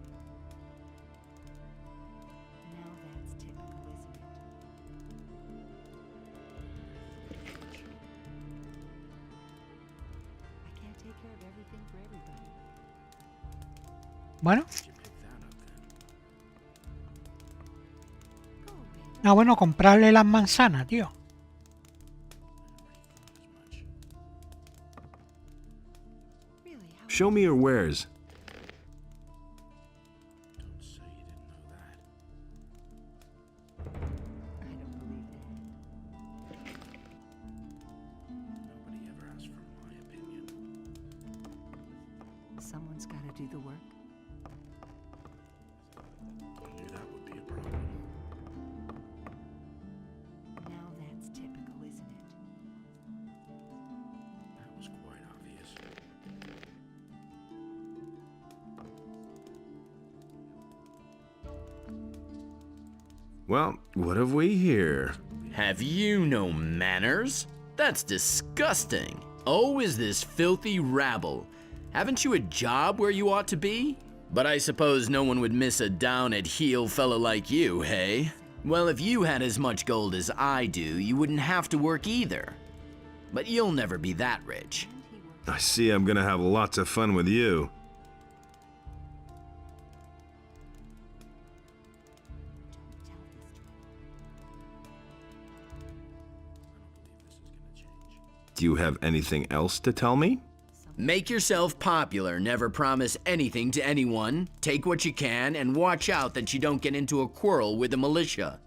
Now that's typical, isn't it? I can't take care of everything for everybody. Bueno. Did you pick that up then? Go away. Ah, bueno, comprarle las manzanas, tío. Really, how Show me your wares. Don't say you didn't know that. I don't believe that. Nobody ever asked for my opinion. Someone's got to do the work. I knew that would be a problem. Now that's typical, isn't it? That was quite obvious. Well, what have we here? Have you no manners? That's disgusting. Oh, is this filthy rabble. Haven't you a job where you ought to be? But I suppose no one would miss a down-at-heel fellow like you, hey? Well, if you had as much gold as I do, you wouldn't have to work either. But you'll never be that rich. I see I'm gonna have lots of fun with you. Do you have anything else to tell me? Make yourself popular, never promise anything to anyone, take what you can, and watch out that you don't get into a quarrel with the militia.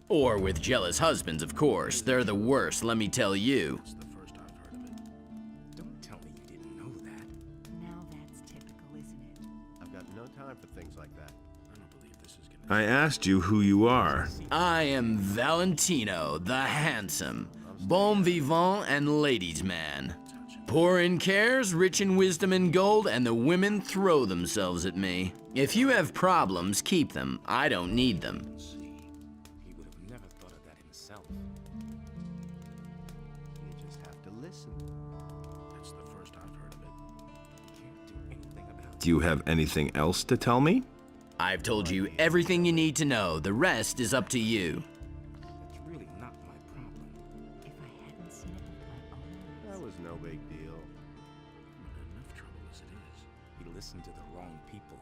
Or with jealous husbands, of course. They're the worst, let me tell you. That's the first I've heard of it. Don't tell me you didn't know that. Now that's typical, isn't it? I've got no time for things like that. I don't believe this is gonna. I asked you who you are. I am Valentino, the handsome, bon vivant and ladies' man. Poor in cares, rich in wisdom and gold, and the women throw themselves at me. If you have problems, keep them. I don't need them. He would have never thought of that himself. You just have to listen. That's the first I've heard of it. Can't do anything about it. Do you have anything else to tell me? I've told you everything you need to know. The rest is up to you. That's really not my problem. If I hadn't seen it with my own eyes. That was no big deal. I'm in enough trouble as it is. He listened to the wrong people.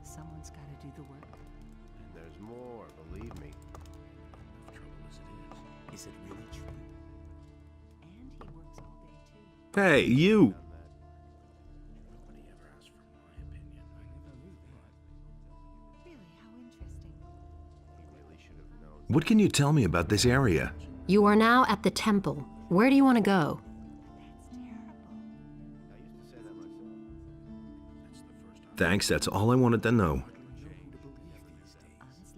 Someone's got to do the work. And there's more, believe me. Enough trouble as it is. Is it really true? And he works all day too. Hey, you! Nobody ever asked for my opinion. I never knew that. Really, how interesting. We really should have known. What can you tell me about this area? You are now at the temple. Where do you want to go? That's terrible. I used to say that myself. That's the first I've Thanks, that's all I wanted to know. Honestly, I would have missed it myself.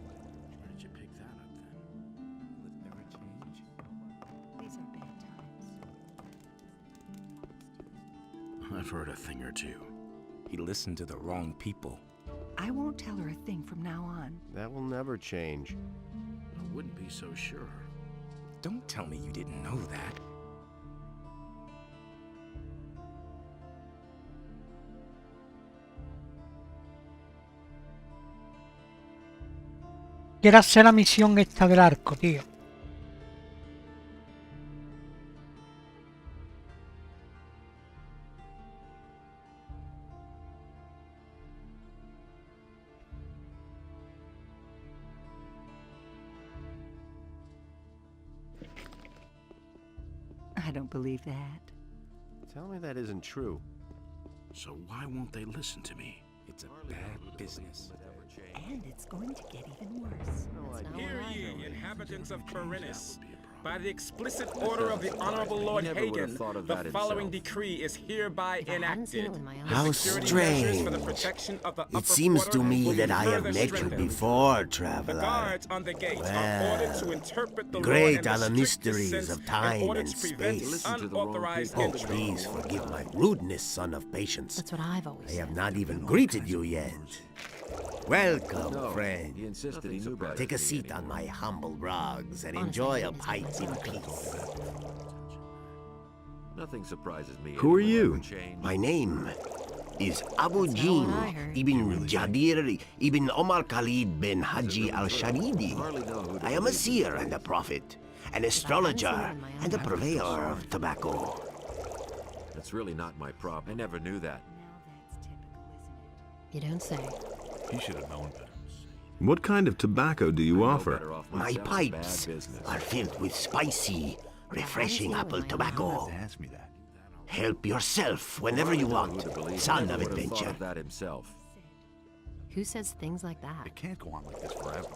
Where did you pick that up then? Will it ever change? These are bad times. I've heard a thing or two. He listened to the wrong people. I won't tell her a thing from now on. That will never change. I wouldn't be so sure. Don't tell me you didn't know that. Quiero hacer la misión esta del arco, tío. I don't believe that. Tell me that isn't true. So why won't they listen to me? It's a bad business. And it's going to get even worse. Hear ye, inhabitants of Corinus. By the explicit order of the Honorable Lord Hagen, the following decree is hereby enacted. How strange. It seems to me that I have met you before, traveler. Well, great are the mysteries of time and space. Oh, please forgive my rudeness, son of patience. That's what I've always I said. have not even greeted you yet. Welcome, friend. He insisted he knew better. Take a seat on my humble rugs and enjoy a pint in peace. Nothing surprises me. Who are you? My name is Abu Jin ibn Jabir ibn Omar Khalid bin Haji al-Sharidi. I am a seer and a prophet, an astrologer and a purveyor of tobacco. That's really not my problem. I never knew that. You don't say. He should have known better. What kind of tobacco do you offer? My pipes are filled with spicy, refreshing apple tobacco. Ask me that. Help yourself whenever you want, son of adventure. That himself. Who says things like that? It can't go on like this forever.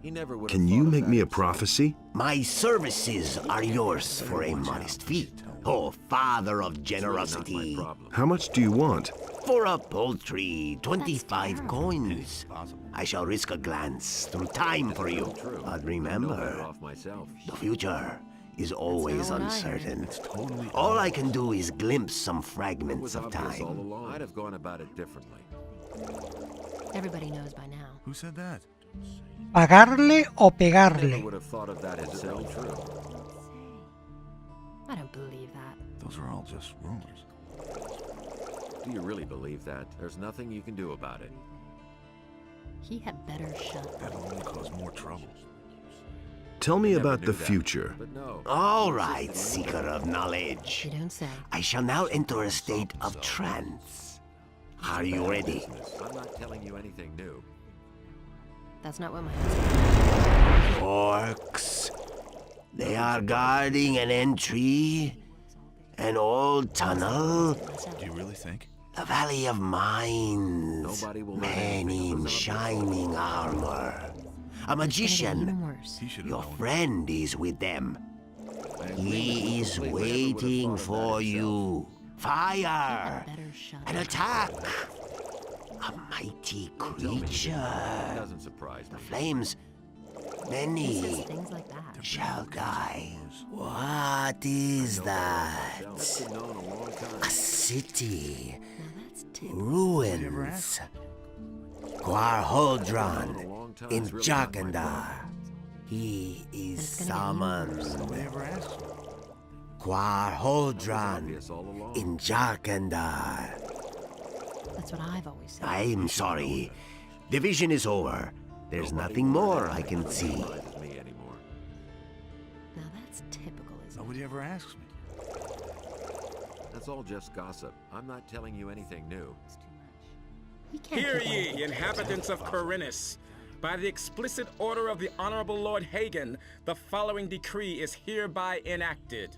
He never would. Can you make me a prophecy? My services are yours for a modest fee. Oh, father of generosity. How much do you want? For a paltry 25 coins. I shall risk a glance through time for you. But remember, the future is always uncertain. All I can do is glimpse some fragments of time. I'd have gone about it differently. Everybody knows by now. Who said that? ¿Pagarle o pegarle? Would have thought of that himself. True. I don't believe that. Those are all just rumors. Do you really believe that? There's nothing you can do about it. He had better shut. That'll only cause more trouble. Tell me about the future. All right, seeker of knowledge. You don't say. I shall now enter a state of trance. Are you ready? I'm not telling you anything new. That's not what my Orcs. They are guarding an entry, an old tunnel. Do you really think? The Valley of Mines. Men in shining armor. A magician. Your friend is with them. He is waiting for you. Fire! An attack! A mighty creature. Doesn't surprise me. The flames Many Things like that. shall die. What is that? A city. Ruins. Quarholdron in Jakandar. He is summoned. Quarholdron in Jakandar. That's what I've always said. I'm sorry. The vision is over. There's nothing more I can see. Now that's typical, isn't Nobody ever asks me. That's all just gossip. I'm not telling you anything new. Hear ye, inhabitants of Corinus. By the explicit order of the Honorable Lord Hagen, the following decree is hereby enacted.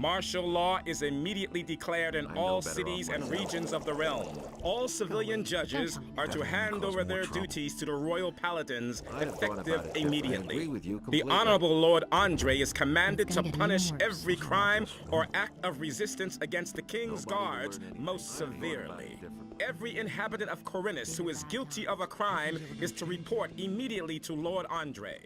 Martial law is immediately declared in all cities and regions of the realm. All civilian judges are to hand over their duties to the royal paladins, effective immediately. The Honorable Lord Andre is commanded to punish every crime or act of resistance against the king's guards most severely. Every inhabitant of Corinus who is guilty of a crime is to report immediately to Lord Andre.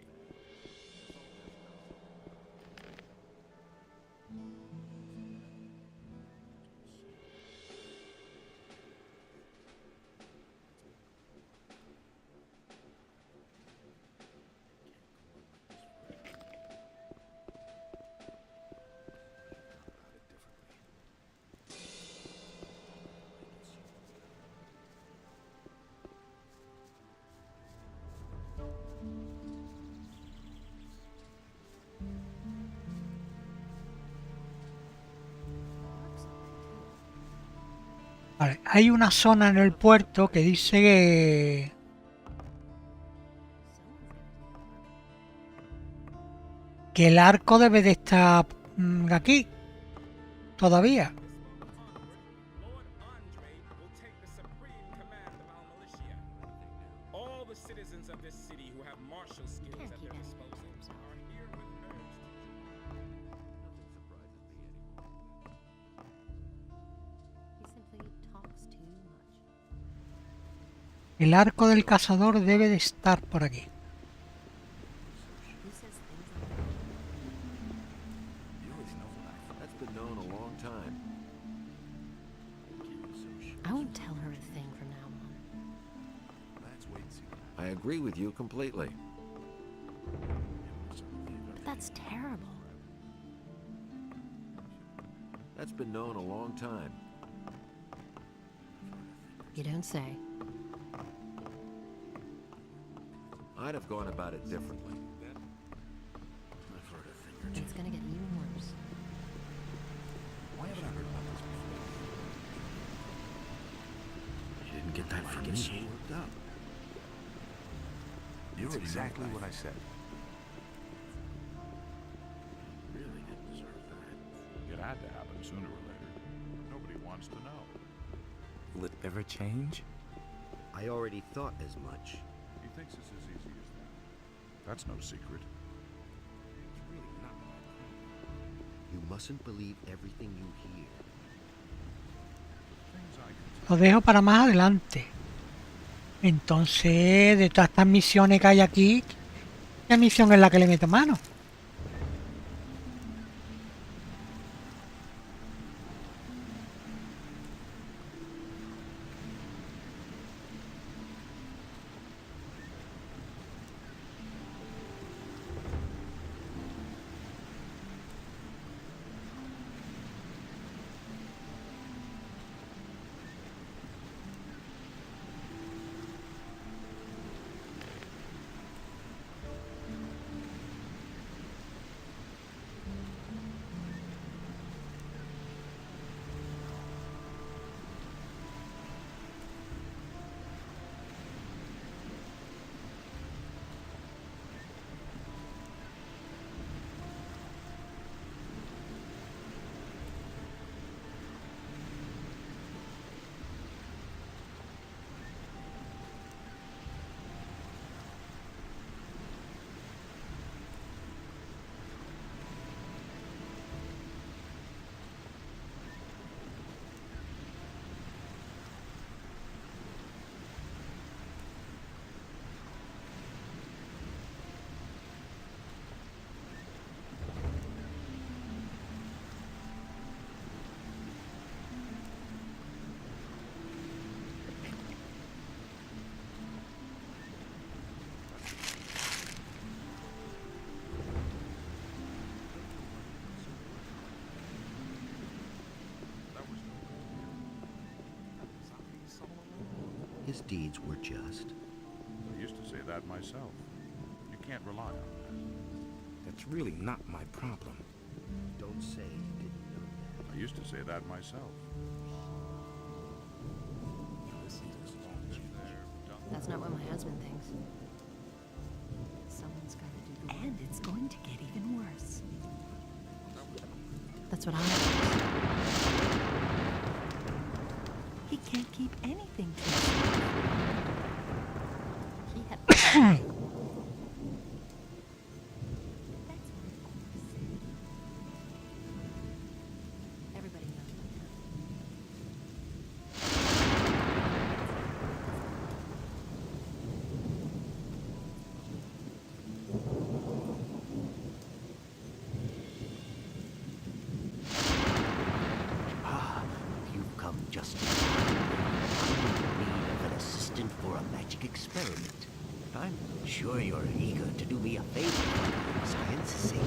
Vale, hay una zona en el puerto que dice que el arco debe de estar aquí todavía. El arco del cazador debe de estar por aquí. I won't tell her a thing from now on. I agree with you completely. But that's terrible. That's been known a long time. You don't say. I'd have gone about it differently. It's gonna get even worse. Why haven't I heard about this before? You didn't get that from me. So worked up. You're exactly what I said. Really didn't deserve that. It had to happen sooner or later. Nobody wants to know. Will it ever change? I already thought as much. He thinks it's as easy as that. That's no secret. It's really not my problem. You mustn't believe everything you hear. Lo dejo para más adelante. Entonces, de todas estas misiones que hay aquí, ¿qué misión es la que le meto mano? his deeds were just. I used to say that myself. You can't rely on that. That's really not my problem. Don't say you didn't know that. I used to say that myself. That's not what my husband thinks. Someone's got to do the work. And it's going to get even worse. That's what I think. He can't keep anything to himself. He had... Everybody knows about that. You've come just in time. I'm in need of an assistant for a magic experiment. I'm sure you're eager to do me a favor for science's sake.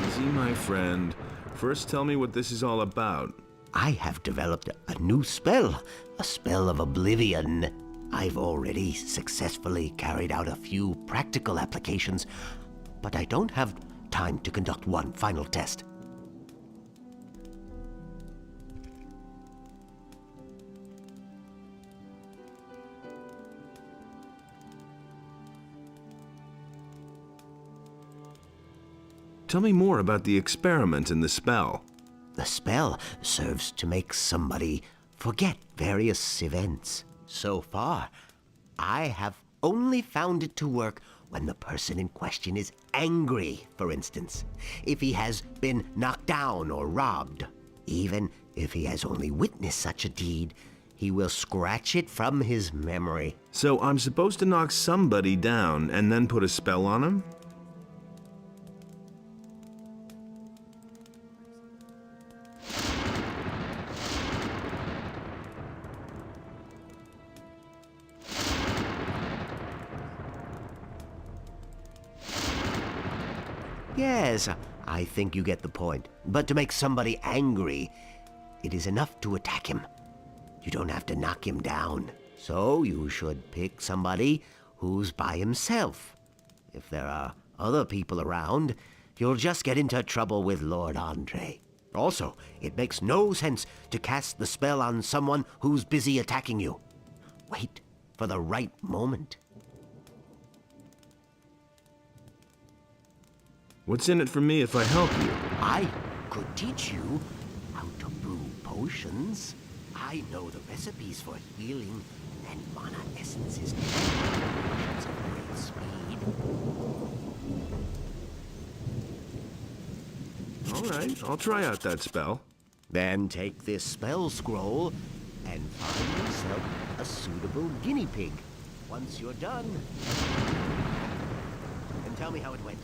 Easy, my friend. First tell me what this is all about. I have developed a new spell, a spell of oblivion. I've already successfully carried out a few practical applications, but I don't have time to conduct one final test. Tell me more about the experiment and the spell. The spell serves to make somebody forget various events. So far, I have only found it to work when the person in question is angry, for instance. If he has been knocked down or robbed. Even if he has only witnessed such a deed, he will scratch it from his memory. So I'm supposed to knock somebody down and then put a spell on him? Yes, I think you get the point. But to make somebody angry, it is enough to attack him. You don't have to knock him down. So you should pick somebody who's by himself. If there are other people around, you'll just get into trouble with Lord Andre. Also, it makes no sense to cast the spell on someone who's busy attacking you. Wait for the right moment. What's in it for me if I help you? I could teach you how to brew potions. I know the recipes for healing and mana essences and potions of great speed. All right, I'll try out that spell. Then take this spell scroll and find yourself a suitable guinea pig. Once you're done, and tell me how it went.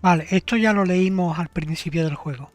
Vale, esto ya lo leímos al principio del juego.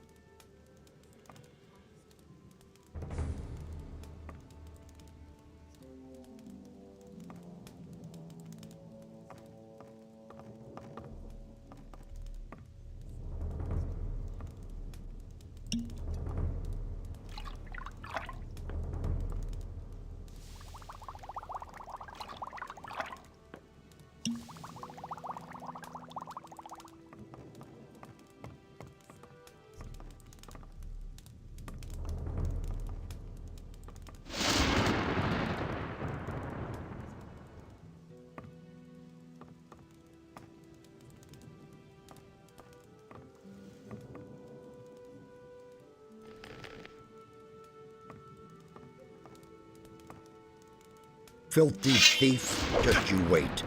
Filthy thief, just you wait.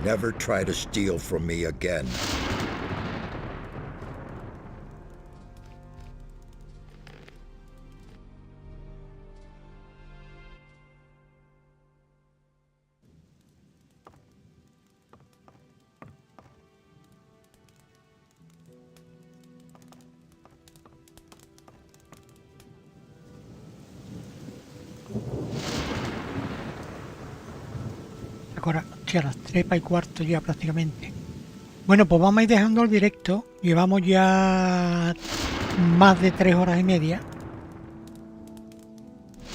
Never try to steal from me again. ahora, hostia, las 3:15 ya prácticamente. Bueno, pues vamos a ir dejando el directo. Llevamos ya más de 3 horas y media.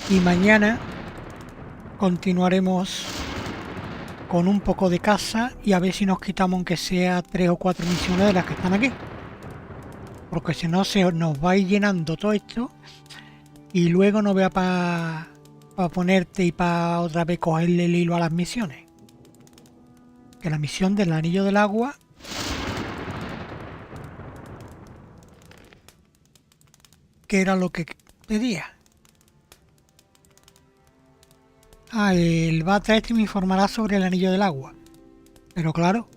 Y mañana continuaremos con un poco de casa y a ver si nos quitamos aunque sea 3 o 4 misiones de las que están aquí. Porque si no se nos va a ir llenando todo esto y luego no vea para ponerte y para otra vez cogerle el hilo a las misiones. Que la misión del anillo del agua que era lo que pedía. El bata este me informará sobre el anillo del agua. Pero claro,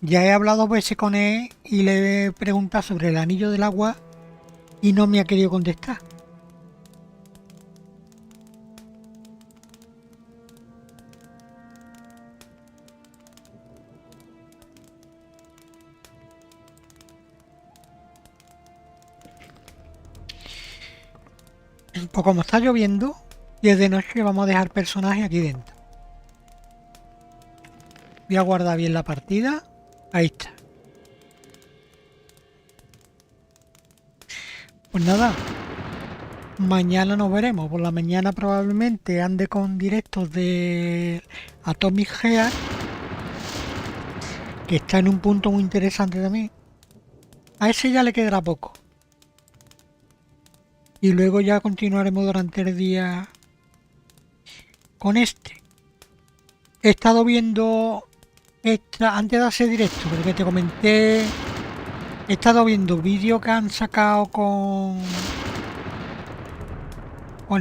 ya he hablado 2 veces con él y le he preguntado sobre el anillo del agua y no me ha querido contestar. Pues como está lloviendo y es de noche, vamos a dejar personajes aquí dentro. Voy a guardar bien la partida. Ahí está. Pues nada, mañana nos veremos. Por la mañana probablemente ande con directos de Atomic Heart, que está en un punto muy interesante también. A ese ya le quedará poco. Y luego ya continuaremos durante el día con este. He estado viendo antes de hacer directo, porque te comenté, he estado viendo vídeos que han sacado con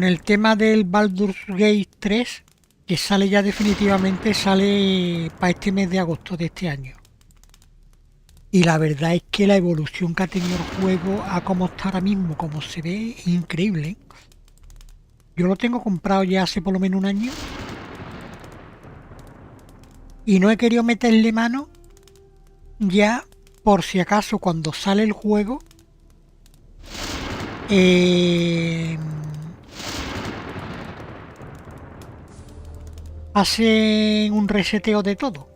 el tema del Baldur's Gate 3, que sale ya definitivamente, sale para este mes de agosto de este año. Y la verdad es que la evolución que ha tenido el juego a cómo está ahora mismo, como se ve, es increíble. Yo lo tengo comprado ya hace por lo menos un año. Y no he querido meterle mano ya por si acaso cuando sale el juego hacen un reseteo de todo.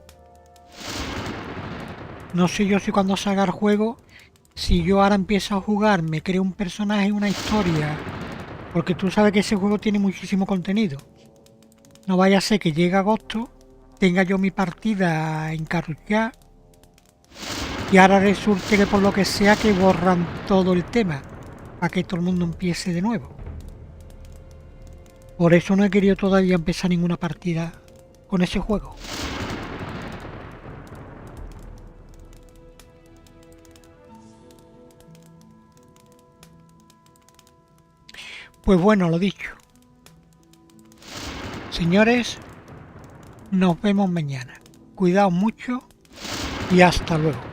No sé yo si cuando salga el juego, si yo ahora empiezo a jugar, me creo un personaje, una historia, porque tú sabes que ese juego tiene muchísimo contenido. No vaya a ser que llegue agosto, tenga yo mi partida encarruchada y ahora resulte que por lo que sea que borran todo el tema para que todo el mundo empiece de nuevo. Por eso no he querido todavía empezar ninguna partida con ese juego. Pues bueno, lo dicho. Señores, nos vemos mañana. Cuidaos mucho y hasta luego.